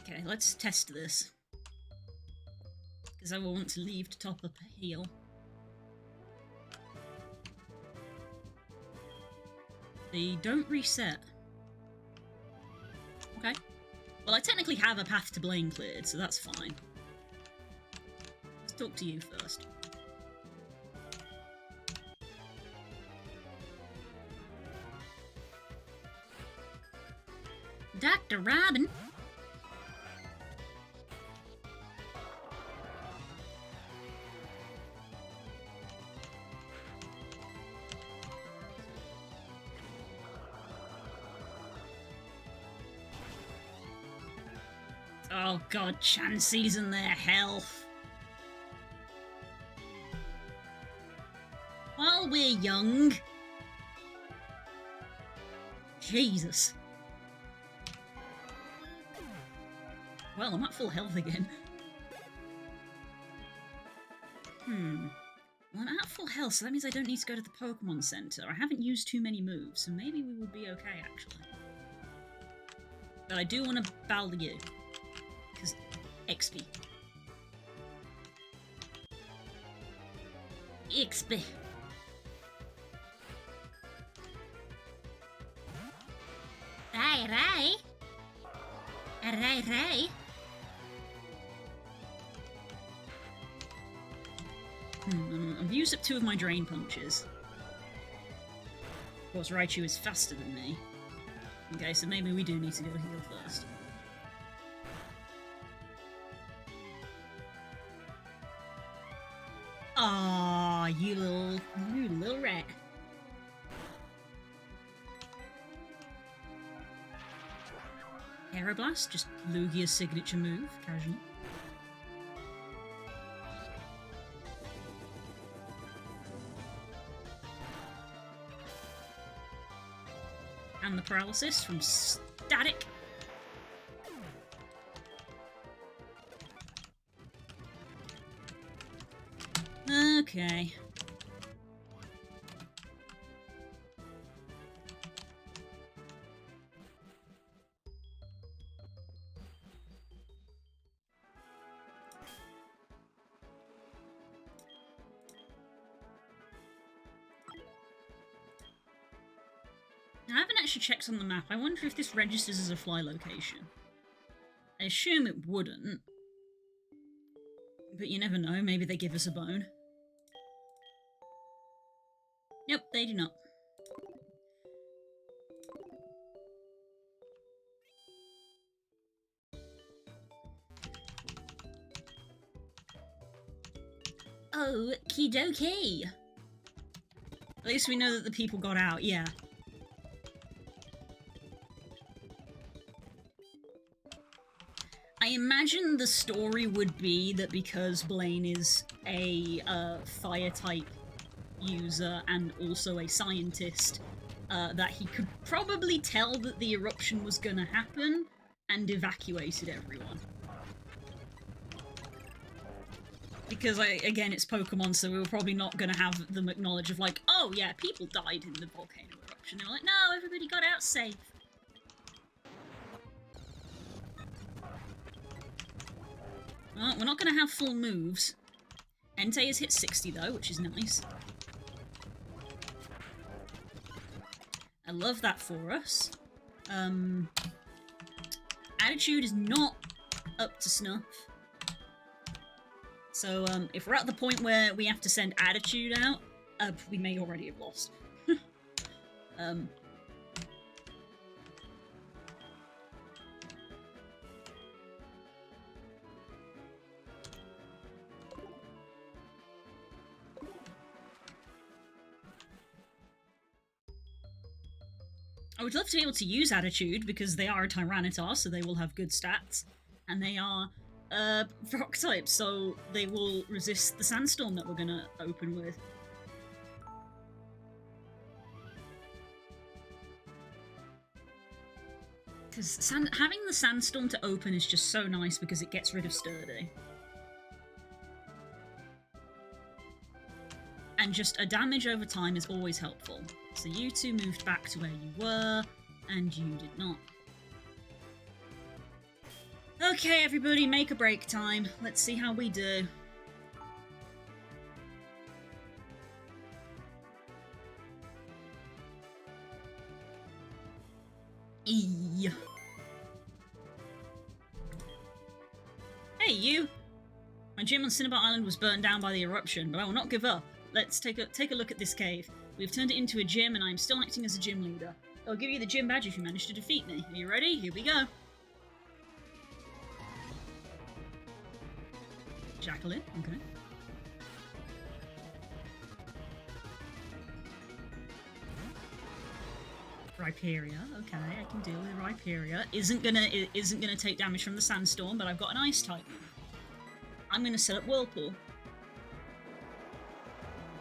Okay, let's test this. Because I will want to leave to top up a heal. They don't reset. Okay. Well, I technically have a path to Blaine cleared, so that's fine. Let's talk to you first. Dr. Robin? Oh god, Chansey's and their health. While we're young. Jesus. Well, I'm at full health again. Well, I'm at full health, so that means I don't need to go to the Pokémon Center. I haven't used too many moves, so maybe we will be okay, actually. But I do want to battle you. Because XP. XP. Rai. I've used up 2 of my drain punches. Of course, Raichu is faster than me. Okay, so maybe we do need to go heal first. Aw, you little rat. Aeroblast, just Lugia's signature move, casually. And the paralysis from Static. Okay. I haven't actually checked on the map. I wonder if this registers as a fly location. I assume it wouldn't. But you never know, maybe they give us a bone. Nope, they do not. Okie dokie. At least we know that the people got out, yeah. I imagine the story would be that because Blaine is a fire-type user and also a scientist, that he could probably tell that the eruption was gonna happen and evacuated everyone. Because, again, it's Pokemon, so we were probably not gonna have them acknowledge of like, oh yeah, people died in the volcano eruption. They were like, no, everybody got out safe. Well, we're not going to have full moves. Entei has hit 60 though, which is nice. I love that for us. Attitude is not up to snuff. So, if we're at the point where we have to send Attitude out, we may already have lost. would love to be able to use Attitude because they are a Tyranitar, so they will have good stats. And they are rock type, so they will resist the Sandstorm that we're gonna open with. Because having the Sandstorm to open is just so nice because it gets rid of Sturdy. And just a damage over time is always helpful. So you two moved back to where you were, and you did not. Okay, everybody, make a break time. Let's see how we do. Hey, you! My gym on Cinnabar Island was burnt down by the eruption, but I will not give up. Let's take a look at this cave. We've turned it into a gym, and I am still acting as a gym leader. I'll give you the gym badge if you manage to defeat me. Are you ready? Here we go. Jacqueline, okay. Rhyperia, okay, I can deal with Rhyperia. Isn't gonna take damage from the Sandstorm, but I've got an Ice type. I'm gonna set up Whirlpool.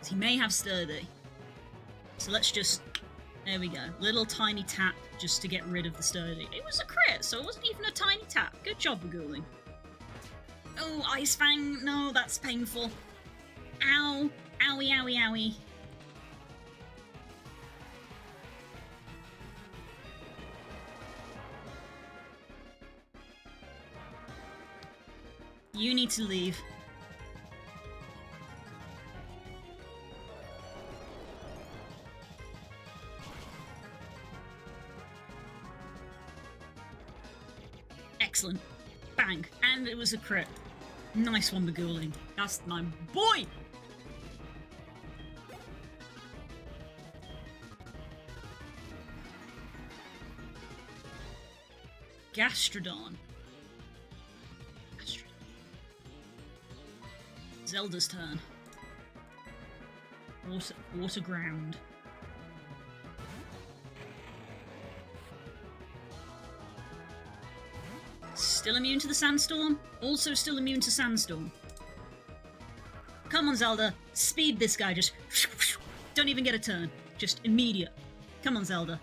He may have Sturdy. So let's just... There we go. Little tiny tap just to get rid of the Sturdy. It was a crit, so it wasn't even a tiny tap. Good job, Bagooling. Oh, Ice Fang. No, that's painful. Ow. Owie, owie, owie. You need to leave. Excellent. Bang. And it was a crit. Nice one, Bagooling. That's my boy! Gastrodon. Zelda's turn. Water ground. Still immune to the Sandstorm? Also still immune to Sandstorm. Come on, Zelda. Speed this guy. Just... Don't even get a turn. Just immediate. Come on, Zelda.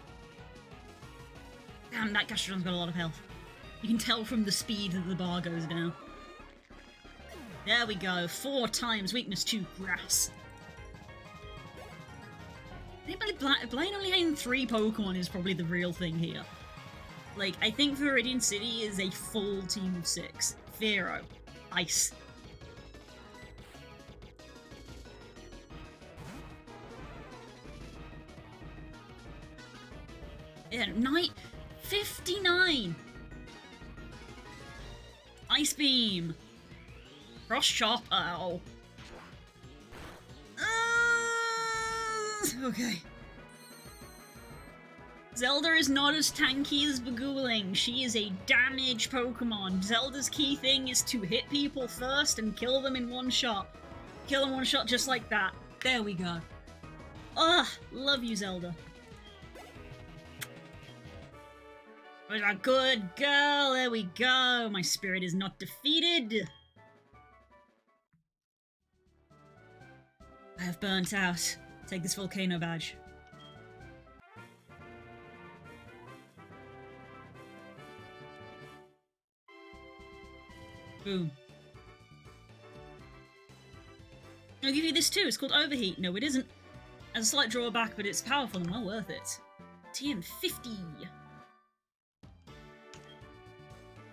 Damn, that Gastrodon's got a lot of health. You can tell from the speed that the bar goes down. There we go. 4 times weakness to grass. Blaine only having 3 Pokemon is probably the real thing here. Like, I think Viridian City is a full team of 6. Vero. Ice. Yeah, 59! Ice Beam! Cross Chop, ow. Okay. Zelda is not as tanky as Bagooling. She is a damage Pokemon. Zelda's key thing is to hit people first and kill them in one shot. Kill them one shot just like that. There we go. Ugh, love you, Zelda. A good girl, there we go. My spirit is not defeated. I have burnt out. Take this volcano badge. Boom. I'll give you this too. It's called Overheat. No, it isn't. Has a slight drawback, but it's powerful and well worth it. TM50.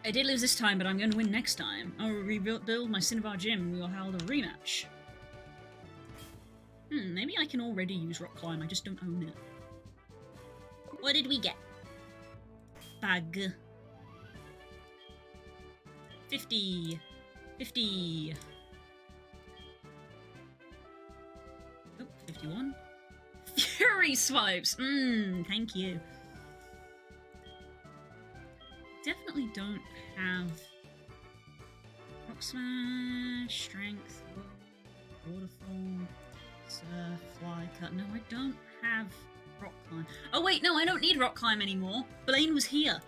I did lose this time, but I'm going to win next time. I'll rebuild my Cinnabar Gym and we will hold a rematch. Maybe I can already use Rock Climb, I just don't own it. What did we get? Bag. 50. 50. Oh, 51. Fury Swipes! Thank you. Definitely don't have Rock Smash, Strength, Waterfall, Surf, Fly Cut. No, I don't have Rock climb. Oh wait, no, I don't need rock climb anymore. Blaine was here.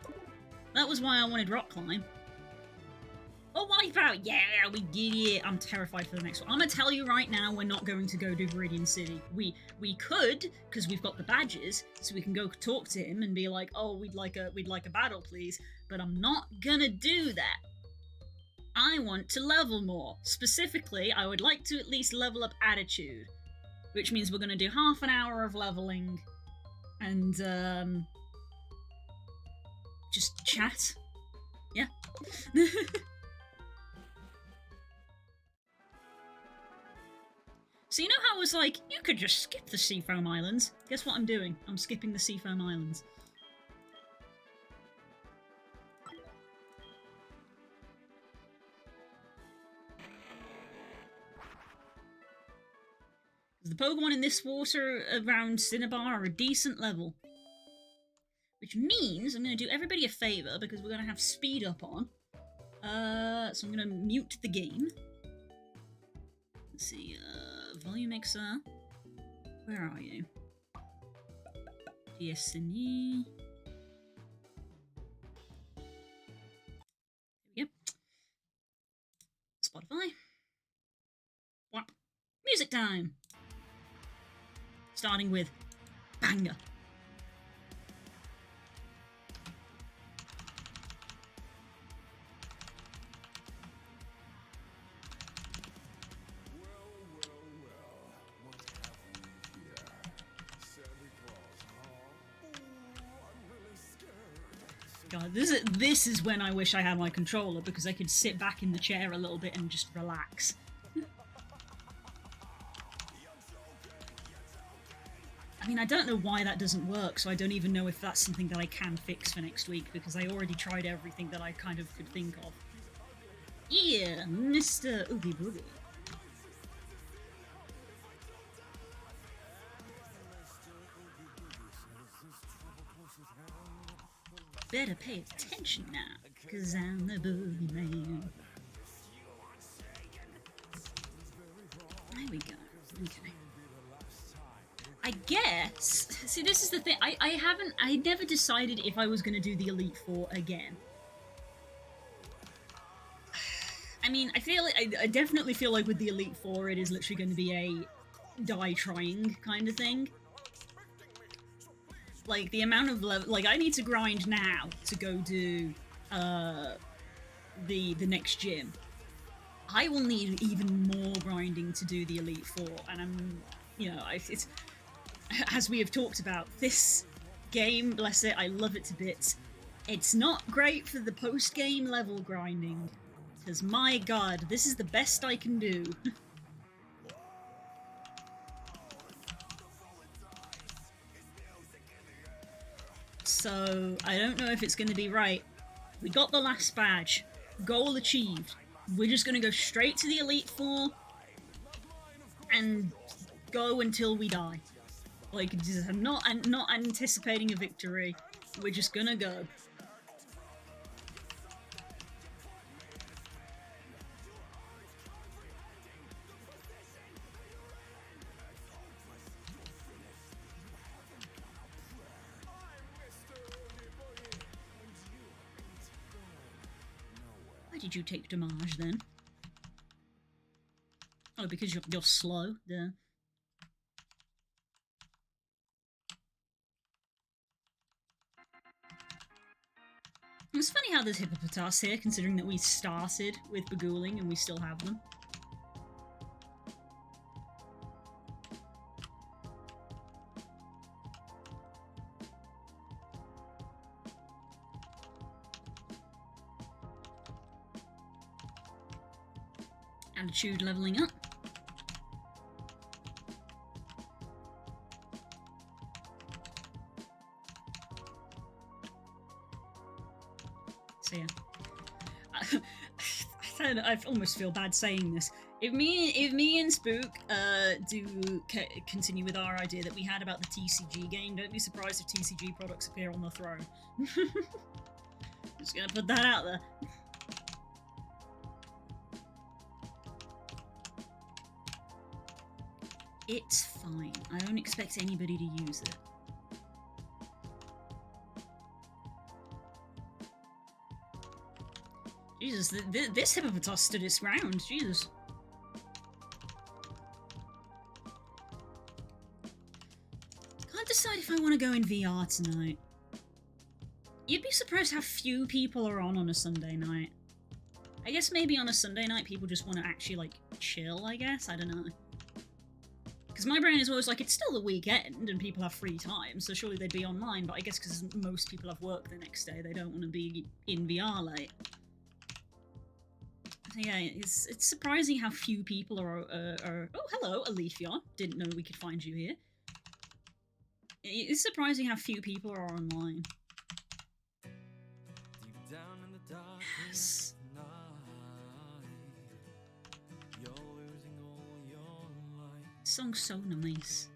That was why I wanted rock climb. Oh, Wipeout! Yeah, we did it! I'm terrified for the next one. I'm gonna tell you right now, we're not going to go to Viridian City. We could, because we've got the badges, so we can go talk to him and be like, oh, we'd like a battle, please. But I'm not gonna do that. I want to level more. Specifically, I would like to at least level up Attitude, which means we're gonna do half an hour of leveling and just chat. Yeah. So you know how I was like, you could just skip the Seafoam Islands? Guess what I'm doing? I'm skipping the Seafoam Islands. The Pokemon in this water around Cinnabar are a decent level. Which means I'm going to do everybody a favour because we're going to have speed up on. So I'm going to mute the game. Let's see, volume mixer. Where are you? DSNE. There we go. Spotify. Whap. Music time! Starting with banger. God, this is when I wish I had my controller, because I could sit back in the chair a little bit and just relax. I mean, I don't know why that doesn't work, so I don't even know if that's something that I can fix for next week, because I already tried everything that I kind of could think of. Yeah, Mr. Oogie Boogie. Better pay attention now, cause I'm the boogeyman. There we go. Okay. I guess. See, this is the thing. I never decided if I was going to do the Elite Four again. I mean, I definitely feel like with the Elite Four, it is literally going to be a die trying kind of thing. Like, the amount of level... Like, I need to grind now to go do the next gym. I will need even more grinding to do the Elite Four, and I'm... You know, it's... As we have talked about, this game, bless it, I love it to bits. It's not great for the post-game level grinding, because my god, this is the best I can do. So, I don't know if it's going to be right. We got the last badge. Goal achieved. We're just going to go straight to the Elite Four and go until we die. Like, I'm not anticipating a victory. We're just gonna go. Why did you take damage then? Oh, because you're slow. Duh. It's funny how there's Hippopotas here, considering that we started with Bagooling and we still have them. Attitude leveling up. So yeah, I almost feel bad saying this. If me and Spook do continue with our idea that we had about the TCG game, don't be surprised if TCG products appear on the throne. Just gonna put that out there. It's fine. I don't expect anybody to use it. Jesus, this hippopotamus stood its ground. Jesus. Can't decide if I want to go in VR tonight. You'd be surprised how few people are on a Sunday night. I guess maybe on a Sunday night people just want to actually, like, chill, I guess? I don't know. Because my brain is always like, it's still the weekend and people have free time, so surely they'd be online, but I guess because most people have work the next day, they don't want to be in VR late. So yeah, it's surprising how few people are... Oh, hello, Alethea. Didn't know we could find you here. It's surprising how few people are online. Yes. This song's so nice.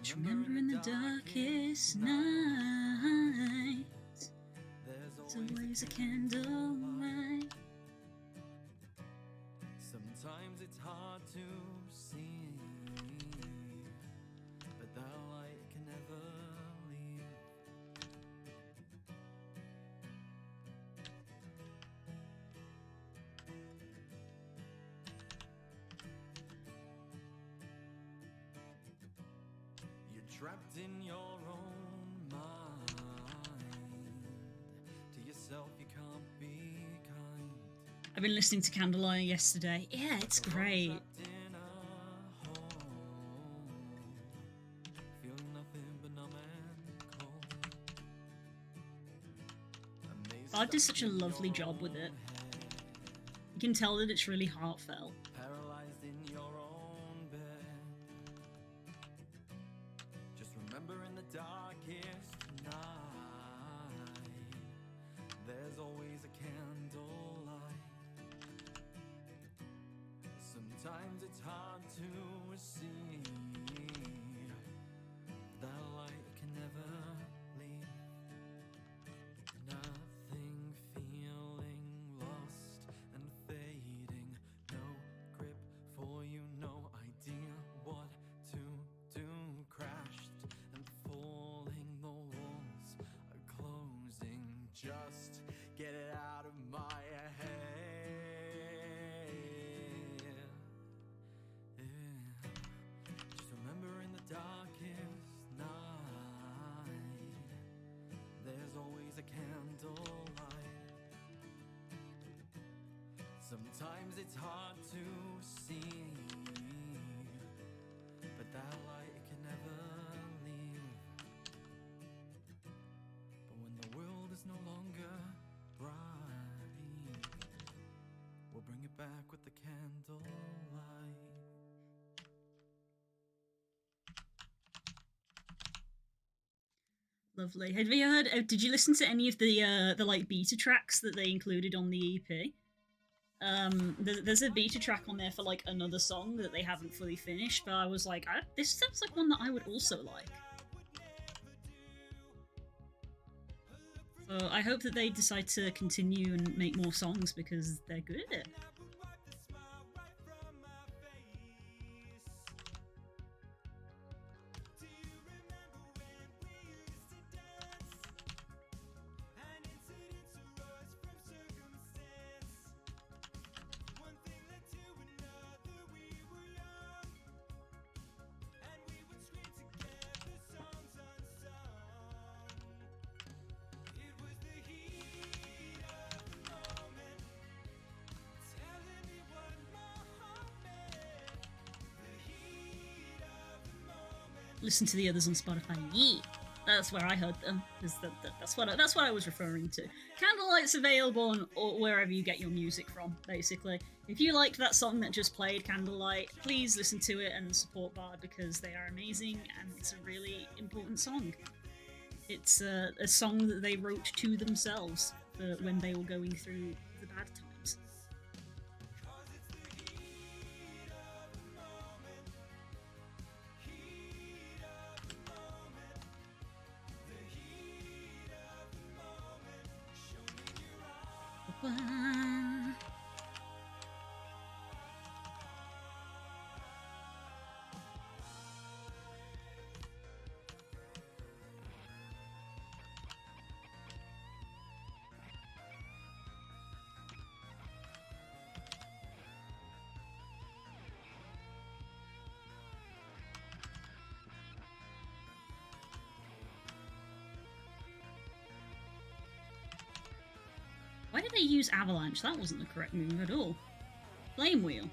Just remember in the darkest night, there's always a candlelight. Sometimes it's hard to see, but that light can never leave. Trapped in your own mind. To yourself you can't be kind. I've been listening to Candlelight yesterday. Yeah, it's great. Bard does such a lovely job with it. You can tell that it's really heartfelt. Sometimes it's hard to see. That light can never leave. Nothing, feeling lost and fading. No grip for you, no idea what to do. Crashed and falling, the walls are closing. Just get it out of my head. Darkest night, there's always a candlelight. Sometimes it's hard to see, but that light can never leave. But when the world is no longer bright, we'll bring it back with the candlelight. Lovely. Have you heard? Did you listen to any of the like beta tracks that they included on the EP? There's a beta track on there for like another song that they haven't fully finished, but I was like, this sounds like one that I would also like. So I hope that they decide to continue and make more songs because they're good at it. Listen to the others on Spotify. Yeah, that's where I heard them. That's what I was referring to. Candlelight's available on wherever you get your music from, basically. If you liked that song that just played, Candlelight, please listen to it and support Bard because they are amazing and it's a really important song. It's a song that they wrote to themselves for when they were going through the bad times. Why did they use Avalanche? That wasn't the correct move at all. Flame Wheel.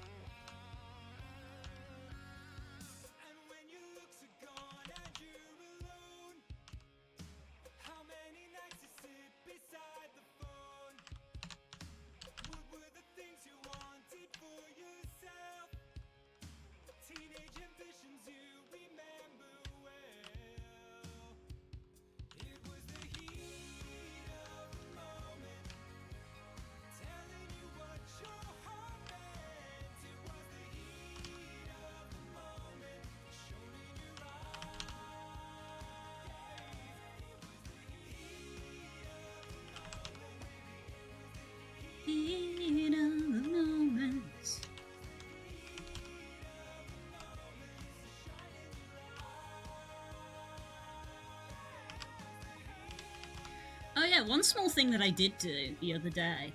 Oh yeah, one small thing that I did do the other day,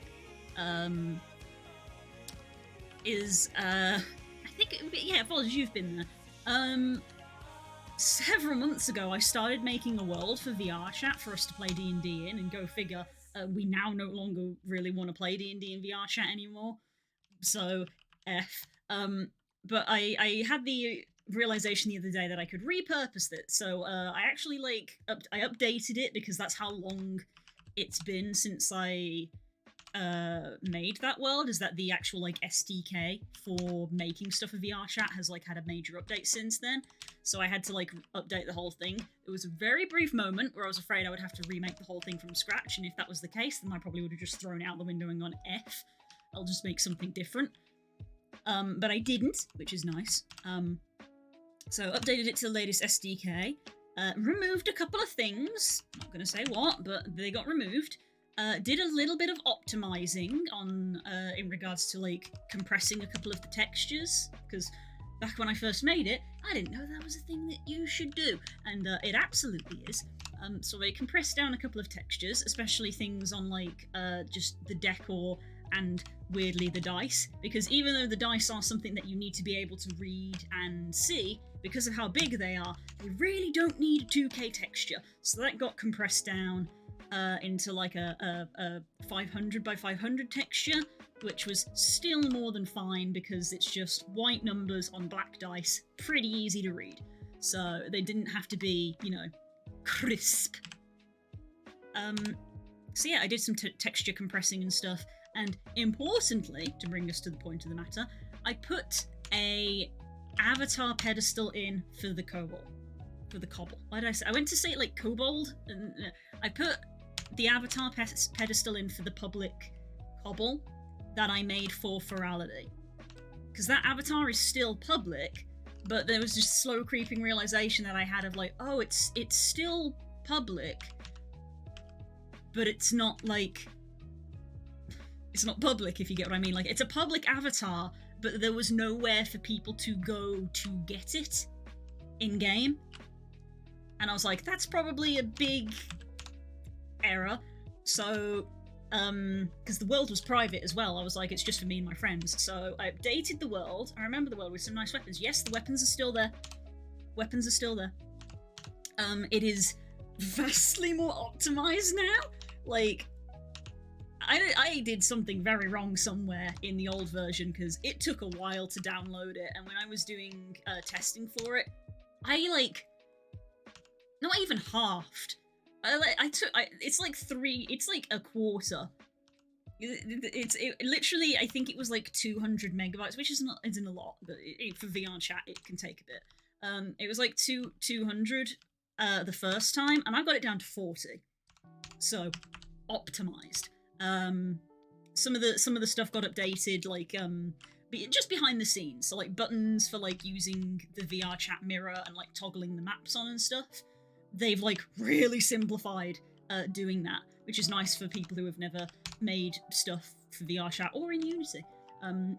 is, I think, yeah, apologies, you've been there. Several months ago, I started making a world for VR chat for us to play D&D in, and go figure, we now no longer really want to play D&D in VR chat anymore, so F. But I had the realization the other day that I could repurpose it, so I actually, like, I updated it, because that's how long it's been since I made that world, is that the actual, like, SDK for making stuff for VR chat has, like, had a major update since then. So I had to, like, update the whole thing. It was a very brief moment where I was afraid I would have to remake the whole thing from scratch, and if that was the case, then I probably would have just thrown it out the window and gone, F, I'll just make something different. But I didn't, which is nice. So updated it to the latest SDK, removed a couple of things, not gonna say what, but they got removed. Did a little bit of optimizing on, in regards to, like, compressing a couple of the textures, because back when I first made it, I didn't know that was a thing that you should do, and it absolutely is. So I compressed down a couple of textures, especially things on, like, just the decor and, weirdly, the dice, because even though the dice are something that you need to be able to read and see, because of how big they are, they really don't need a 2K texture, so that got compressed down into, like, a 500 by 500 texture, which was still more than fine, because it's just white numbers on black dice, pretty easy to read. So they didn't have to be, you know, crisp. So yeah, I did some texture compressing and stuff, and importantly, to bring us to the point of the matter, I put a avatar pedestal in for the kobold. For the cobble. Why did I say? I went to say it like kobold, and I put the avatar pedestal in for the public cobble that I made for Ferality. Because that avatar is still public, but there was just slow creeping realization that I had of, like, oh, it's still public, but it's not, like, it's not public, if you get what I mean. Like, it's a public avatar, but there was nowhere for people to go to get it in-game. And I was like, that's probably a big error. So, because the world was private as well, I was like, it's just for me and my friends. So I updated the world. I remember the world with some nice weapons. Yes, the weapons are still there. Weapons are still there. It is vastly more optimized now. Like, I did something very wrong somewhere in the old version, because it took a while to download it, and when I was doing testing for it, I, like, not even halved. It's like a quarter. It's literally, I think it was like 200 megabytes, which isn't a lot, but for VR chat it can take a bit. It was like 200 the first time, and I got it down to 40. So optimized. Some of the stuff got updated, like just behind the scenes, so like buttons for like using the VR chat mirror and like toggling the maps on and stuff. They've like really simplified doing that, which is nice for people who have never made stuff for VR chat or in Unity.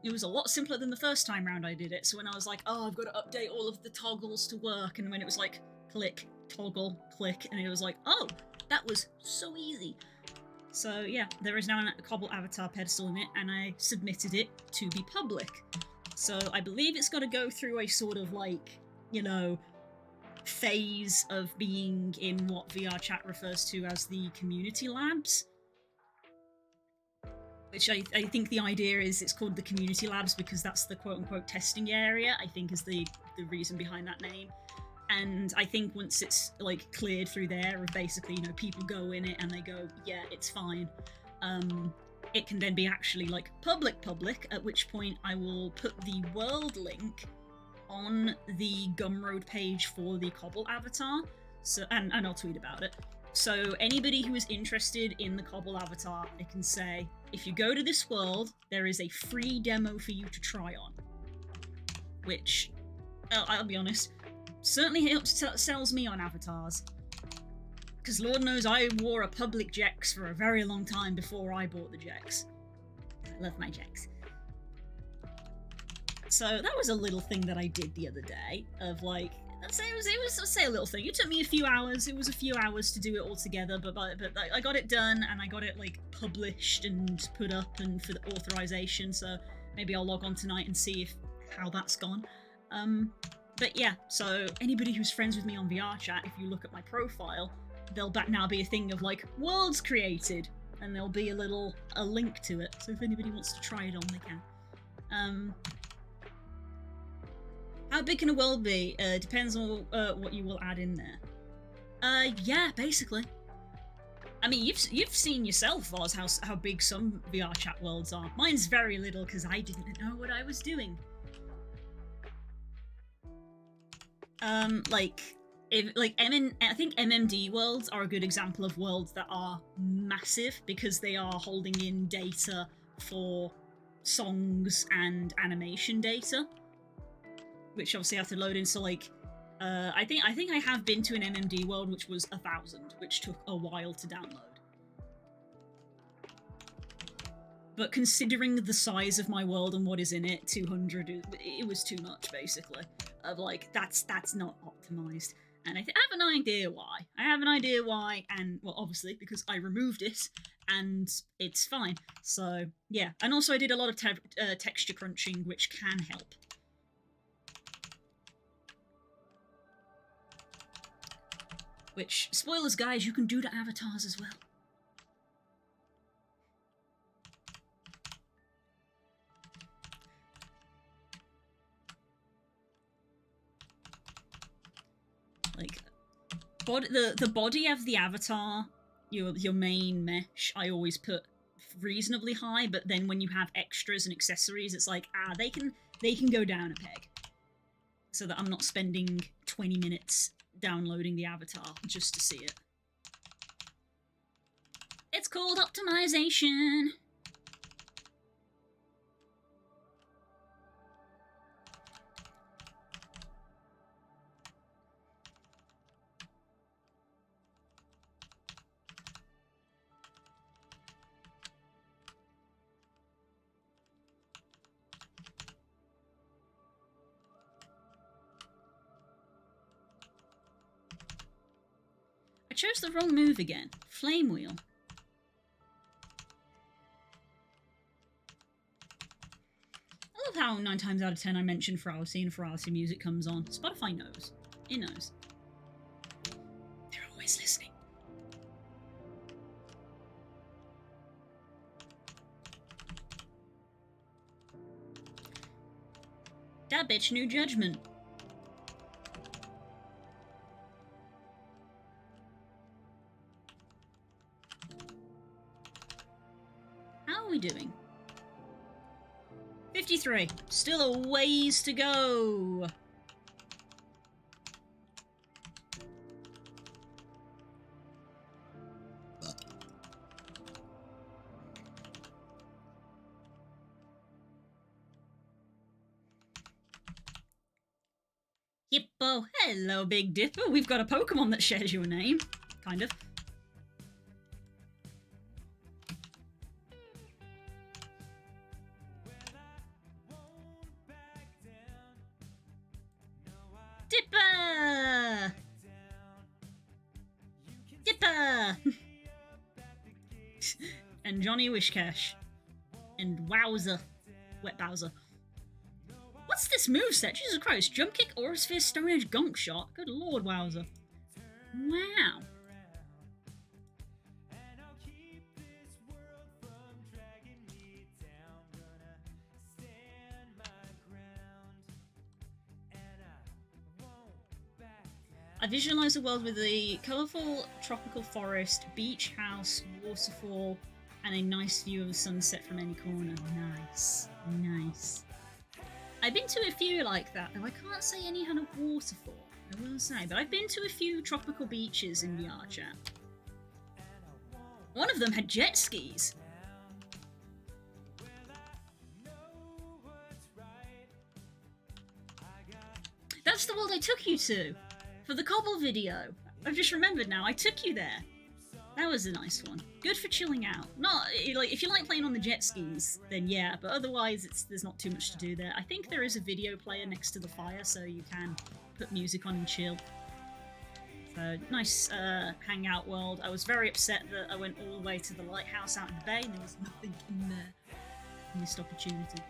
It was a lot simpler than the first time round I did it, so when I was like, oh, I've got to update all of the toggles to work, and when it was like, click, toggle, click, and it was like, oh, that was so easy. So yeah, there is now a Cobble avatar pedestal in it, and I submitted it to be public. So I believe it's got to go through a sort of like, you know, phase of being in what VR chat refers to as the community labs. Which I think the idea is it's called the community labs because that's the quote-unquote testing area, I think is the reason behind that name. And I think once it's like cleared through there, or basically, you know, people go in it and they go, yeah, it's fine, it can then be actually like public, at which point I will put the world link on the Gumroad page for the Cobble avatar, so and I'll tweet about it. So anybody who is interested in the Cobble avatar, I can say, if you go to this world, there is a free demo for you to try on. Which, I'll be honest, certainly sells me on avatars. Because Lord knows I wore a public Jex for a very long time before I bought the Jex. I love my Jex. So that was a little thing that I did the other day, of like, let's say a little thing. It took me a few hours. It was a few hours to do it all together, but I got it done, and I got it like published and put up and for the authorization. So maybe I'll log on tonight and see how that's gone. But yeah, so anybody who's friends with me on VR chat, if you look at my profile, there'll now be a thing of like worlds created, and there'll be a link to it. So if anybody wants to try it on, they can. How big can a world be? Depends on what you will add in there. Yeah, basically. I mean, you've seen yourself, Oz, how big some VR chat worlds are. Mine's very little because I didn't know what I was doing. I think MMD worlds are a good example of worlds that are massive because they are holding in data for songs and animation data, which obviously I have to load in. So like, I think I have been to an MMD world which was 1,000, which took a while to download. But considering the size of my world and what is in it, 200, it was too much, basically. Of like, that's not optimized. And I have an idea why. And, well, obviously, because I removed it, and it's fine. So, yeah. And also I did a lot of texture crunching, which can help. Which, spoilers guys, you can do to avatars as well. Like, the body of the avatar, your main mesh, I always put reasonably high, but then when you have extras and accessories, it's like, they can go down a peg. So that I'm not spending 20 minutes downloading the avatar just to see it. It's called optimization. I chose the wrong move again. Flame wheel. I love how 9 times out of 10 I mention Frosty and Frosty music comes on. Spotify knows. It knows. They're always listening. That bitch knew judgment. How are we doing? 53. Still a ways to go. Hippo. Hello, Big Dipper. We've got a Pokemon that shares your name. Kind of. Bowser! And Johnny Wishcash. And Wowzer. Wet Bowser. What's this moveset? Jesus Christ. Jump kick, Aura Sphere, Stone Edge, Gunk Shot. Good lord, Wowzer. Wow. I visualise the world with a colourful tropical forest, beach house, waterfall, and a nice view of the sunset from any corner. Nice. Nice. I've been to a few like that, though I can't say any had a waterfall, I will say, but I've been to a few tropical beaches in VR chat. One of them had jet skis. That's the world I took you to! For the Cobble video. I've just remembered now, I took you there. That was a nice one. Good for chilling out. Not like if you like playing on the jet skis, then yeah, but otherwise there's not too much to do there. I think there is a video player next to the fire, so you can put music on and chill. So nice hangout world. I was very upset that I went all the way to the lighthouse out in the bay and there was nothing in there. Missed opportunity.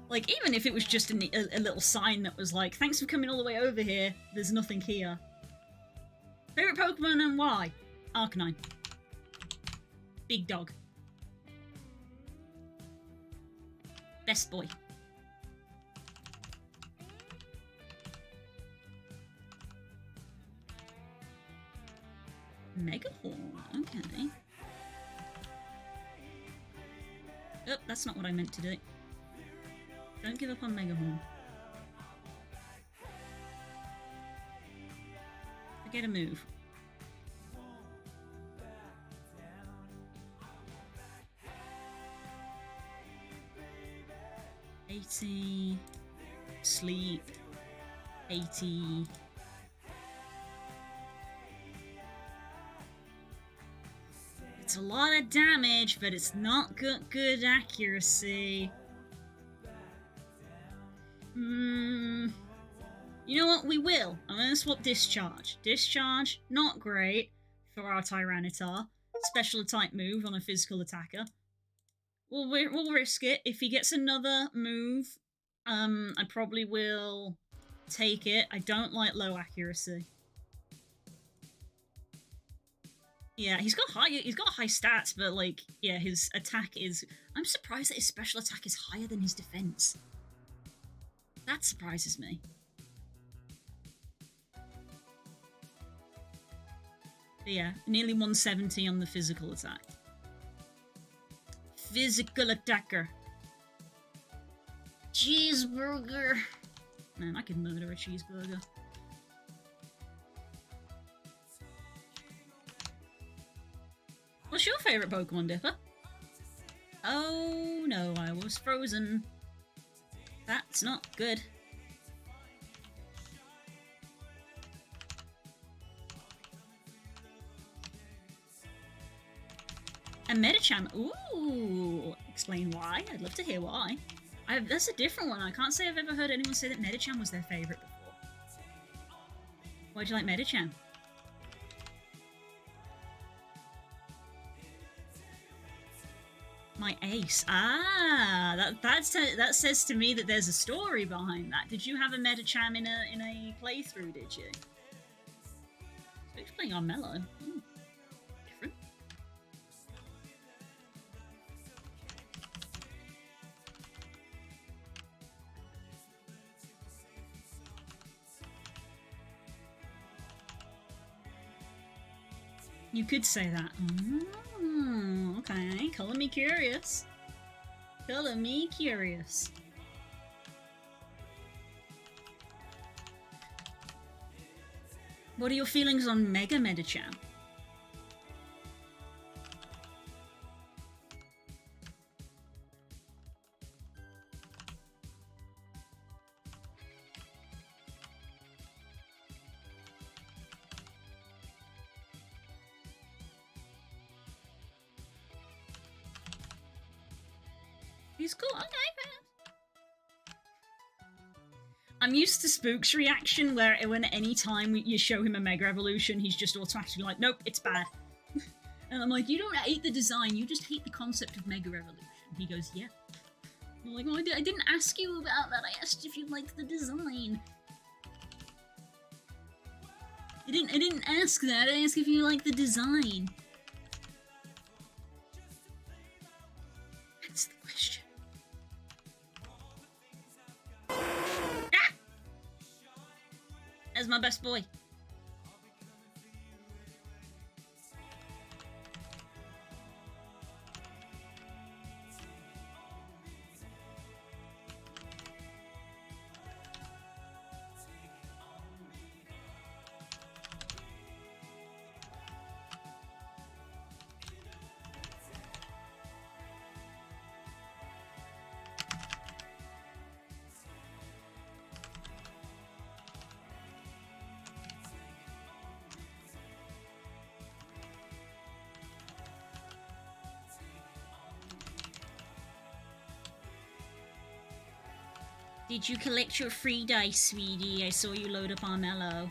Like, even if it was just a little sign that was like, thanks for coming all the way over here, there's nothing here. Favourite Pokemon and why? Arcanine. Big dog. Best boy. Megahorn, okay. Oh, that's not what I meant to do. Don't give up on Megahorn. Forget a move. $80. Sleep. 80. It's a lot of damage, but it's not good accuracy. You know what? We will. I'm going to swap Discharge. Discharge, not great for our Tyranitar. Special type move on a physical attacker. We'll risk it. If he gets another move, I probably will take it. I don't like low accuracy. Yeah, he's got high stats, but like, yeah, his attack is... I'm surprised that his special attack is higher than his defense. That surprises me. But yeah, nearly 170 on the physical attack. Physical attacker. Cheeseburger. Man, I could murder a cheeseburger. What's your favourite Pokemon, Dipper? Oh no, I was frozen. That's not good. A Medicham. Ooh! Explain why. I'd love to hear why. That's a different one. I can't say I've ever heard anyone say that Medicham was their favourite before. Why'd you like Medicham? My ace. Ah, that says to me that there's a story behind that. Did you have a Medicham in a playthrough? Did you? So he's playing on Mellow. Different. You could say that. Okay, color me curious. Color me curious. What are your feelings on Mega Medicham? He's cool. Okay, man. I'm used to Spook's reaction, where when any time you show him a Mega Evolution, he's just automatically like, nope, it's bad. And I'm like, you don't hate the design, you just hate the concept of Mega Evolution. He goes, yeah. I'm like, well, I didn't ask you about that, I asked if you liked the design. I didn't ask that, I asked if you liked the design. That's the question. Ah! That's my best boy. Did you collect your free dice, sweetie? I saw you load up Armello.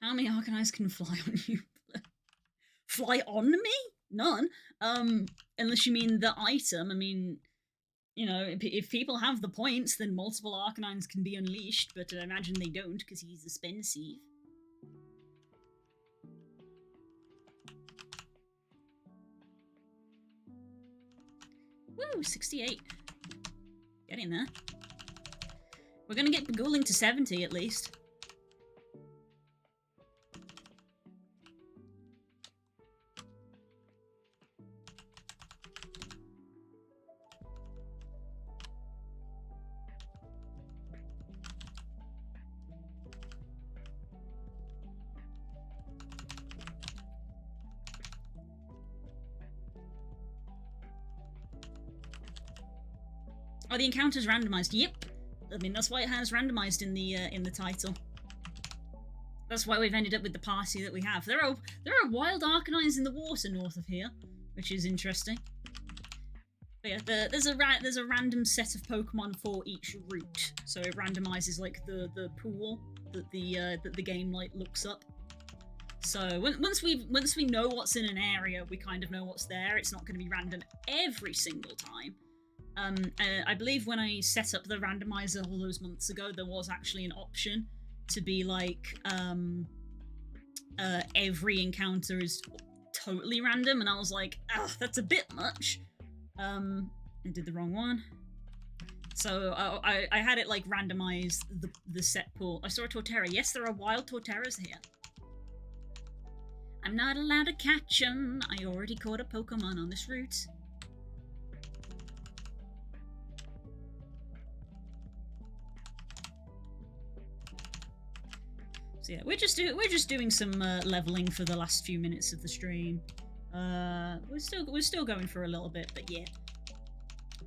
How many Arcanines can fly on you? Fly on me? None. Unless you mean the item. I mean, you know, if people have the points, then multiple Arcanines can be unleashed, but I imagine they don't, because he's expensive. Woo, 68. Getting there. We're gonna get Bagooling to 70, at least. Oh, the encounter's randomized. Yep. I mean, that's why it has randomized in the title. That's why we've ended up with the party that we have. There are wild Arcanines in the water north of here, which is interesting. But yeah, there's a random set of Pokemon for each route, so it randomizes like the pool that the game like looks up. So once we know what's in an area, we kind of know what's there. It's not going to be random every single time. I believe when I set up the randomizer all those months ago, there was actually an option to be like, every encounter is totally random, and I was like, ugh, that's a bit much. I did the wrong one. So I had it like randomize the set pool. I saw a Torterra. Yes, there are wild Torterras here. I'm not allowed to catch them. I already caught a Pokemon on this route. So yeah, we're just doing some leveling for the last few minutes of the stream. We're still going for a little bit, but yeah.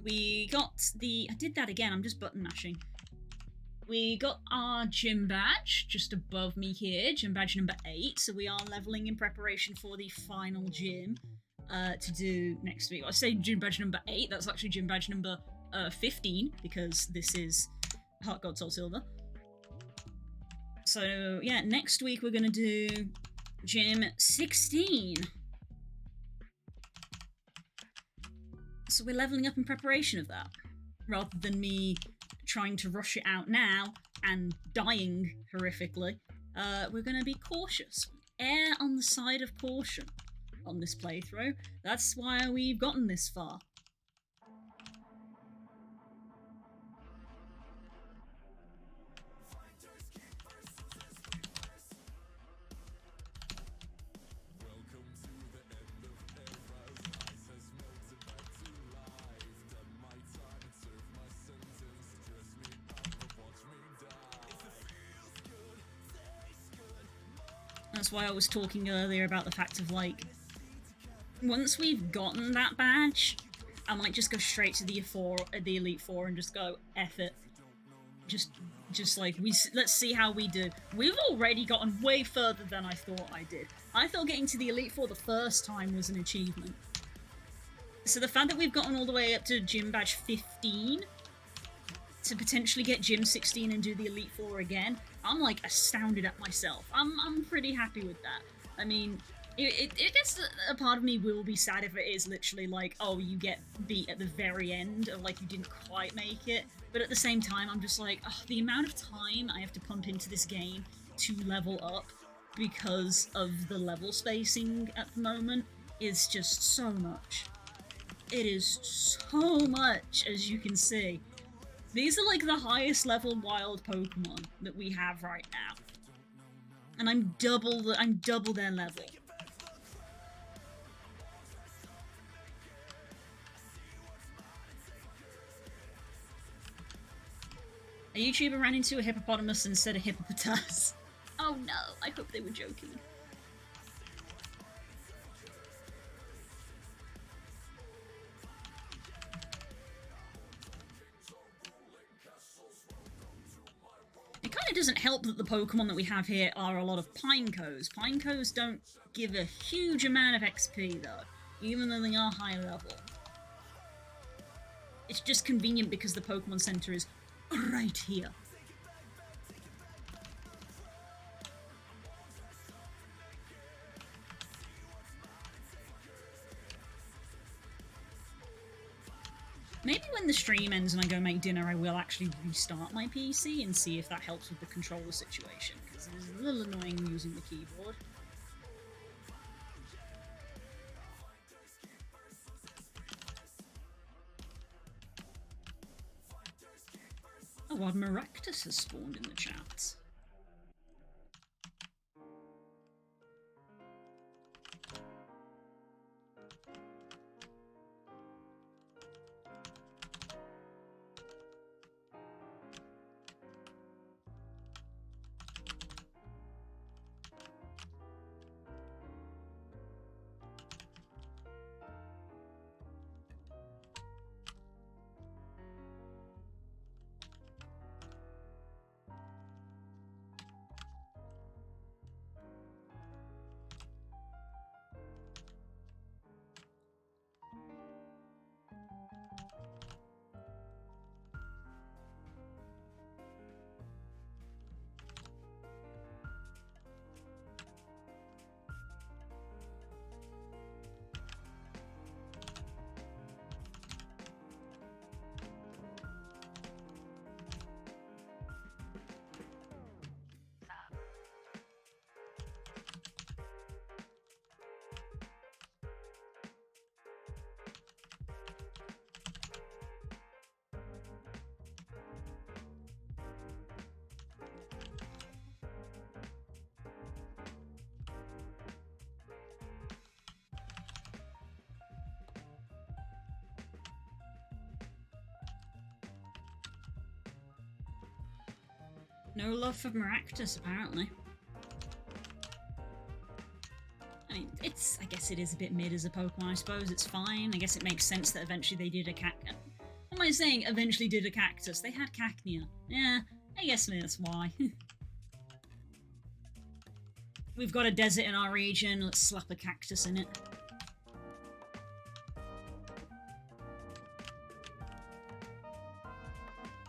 We got the... I did that again, I'm just button mashing. We got our gym badge just above me here, gym badge number 8, so we are leveling in preparation for the final gym to do next week. I say gym badge number 8, that's actually gym badge number 15, because this is Heart Gold Soul Silver. So yeah, next week we're gonna do gym 16. So we're leveling up in preparation of that, rather than me trying to rush it out now and dying horrifically. We're going to be cautious. Err on the side of caution on this playthrough. That's why we've gotten this far. That's why I was talking earlier about the fact of, like, once we've gotten that badge, I might just go straight to the Elite Four and just go, F it. just like let's see how we do. We've already gotten way further than I thought I did. I thought getting to the Elite Four the first time was an achievement. So the fact that we've gotten all the way up to Gym Badge 15 to potentially get Gym 16 and do the Elite Four again, I'm like astounded at myself. I'm pretty happy with that. I mean, it gets a part of me will be sad if it is literally like, oh, you get beat at the very end, or like you didn't quite make it. But at the same time, I'm just like, oh, the amount of time I have to pump into this game to level up because of the level spacing at the moment is just so much. It is so much, as you can see. These are like the highest level wild Pokemon that we have right now. And I'm double their level. A YouTuber ran into a hippopotamus and said a hippopotas. Oh no, I hope they were joking. It kind of doesn't help that the Pokemon that we have here are a lot of Pinecos. Pinecos don't give a huge amount of XP though, even though they are high level. It's just convenient because the Pokemon Center is right here. Maybe when the stream ends and I go make dinner, I will actually restart my PC and see if that helps with the controller situation, because it is a little annoying using the keyboard. Oh, odd Maractus has spawned in the chat. No love for Maractus, apparently. I mean, I guess it is a bit mid as a Pokemon, I suppose. It's fine. I guess it makes sense that eventually they did a cactus. What am I saying, eventually did a cactus? They had Cacnea. Yeah, I guess that's why. We've got a desert in our region, let's slap a cactus in it.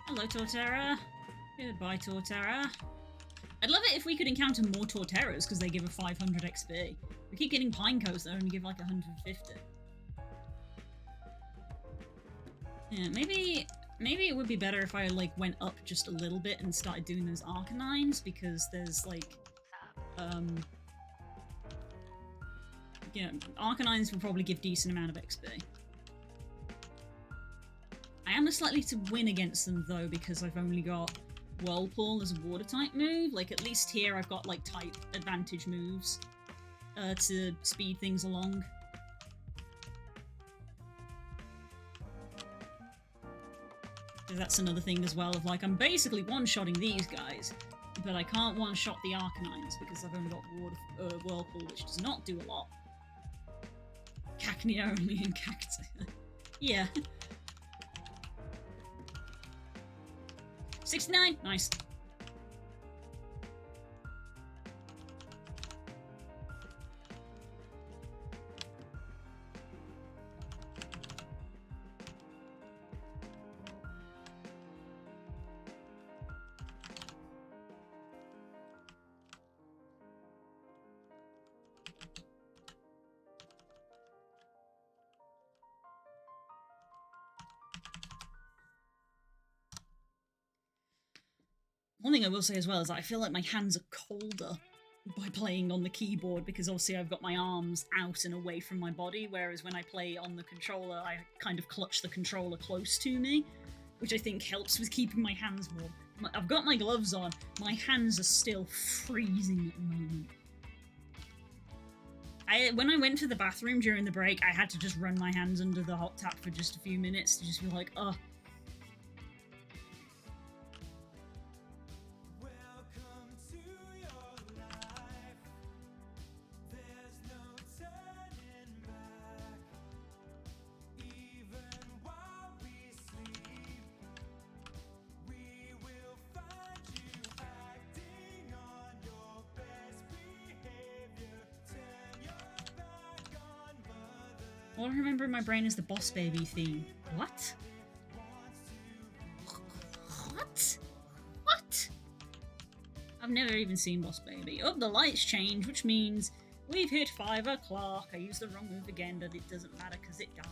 Hello, Torterra. Goodbye, Torterra. I'd love it if we could encounter more Torterras, because they give a 500 XP. We keep getting Pinecos that only give like 150. Yeah, maybe it would be better if I like went up just a little bit and started doing those Arcanines, because there's like, you know, Arcanines will probably give decent amount of XP. I am less likely to win against them though, because I've only got Whirlpool as a water type move. Like, at least here I've got like type advantage moves to speed things along. So that's another thing as well, of like, I'm basically one-shotting these guys, but I can't one-shot the Arcanines because I've only got water, Whirlpool, which does not do a lot. Cacnea only in Cactus. Yeah. 69. Nice. One thing I will say as well is that I feel like my hands are colder by playing on the keyboard because obviously I've got my arms out and away from my body, whereas when I play on the controller, I kind of clutch the controller close to me, which I think helps with keeping my hands warm. I've got my gloves on, my hands are still freezing at the moment. When I went to the bathroom during the break, I had to just run my hands under the hot tap for just a few minutes to just be like, ugh. All I remember in my brain is the Boss Baby theme. What? What? What? I've never even seen Boss Baby. Oh, the lights change, which means we've hit 5 o'clock. I used the wrong move again, but it doesn't matter because it died.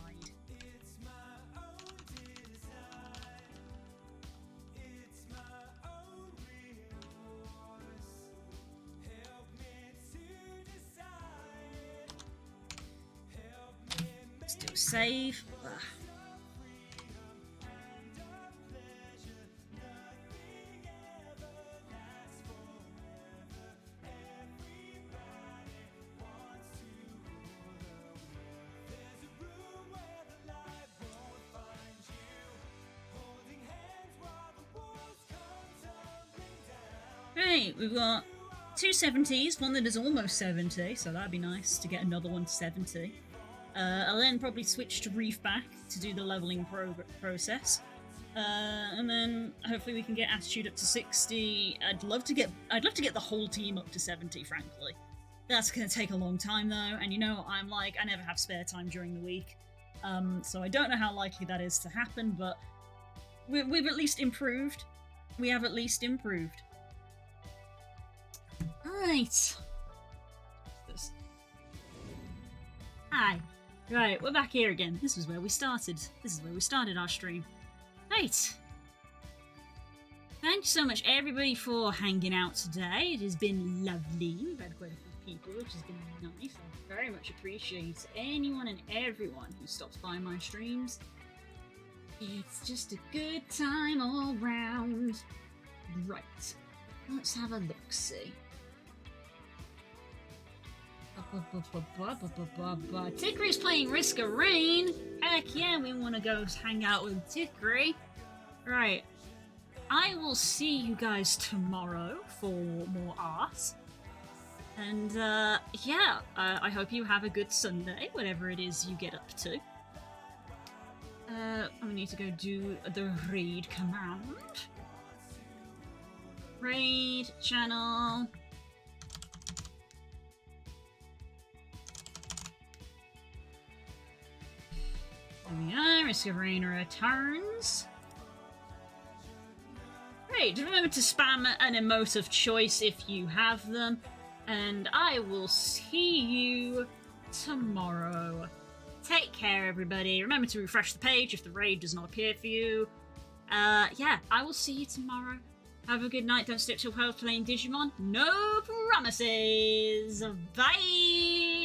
Let's do a save. Ugh. Right, we've got 2 70s, one that is almost 70, so that'd be nice to get another one to 70. I'll then probably switch to Reef back to do the leveling process. And then hopefully we can get Attitude up to 60. I'd love to get the whole team up to 70, frankly. That's gonna take a long time though, and you know, I never have spare time during the week. So I don't know how likely that is to happen, but we've at least improved. We have at least improved. Alright. Hi. Right, we're back here again. This is where we started. This is where we started our stream. Right. Thank you so much, everybody, for hanging out today. It has been lovely. We've had quite a few people, which has been nice. I very much appreciate anyone and everyone who stops by my streams. It's just a good time all round. Right. Let's have a look-see. Tickery's playing Risk of Rain. Heck yeah, we want to go hang out with Tickery. Right. I will see you guys tomorrow for more art. And yeah, I hope you have a good Sunday, whatever it is you get up to. I need to go do the raid command. Raid channel. There we are, Risk of Rain returns. Great, remember to spam an emote of choice if you have them. And I will see you tomorrow. Take care, everybody. Remember to refresh the page if the raid does not appear for you. Yeah, I will see you tomorrow. Have a good night. Don't stick to playing Digimon. No promises. Bye!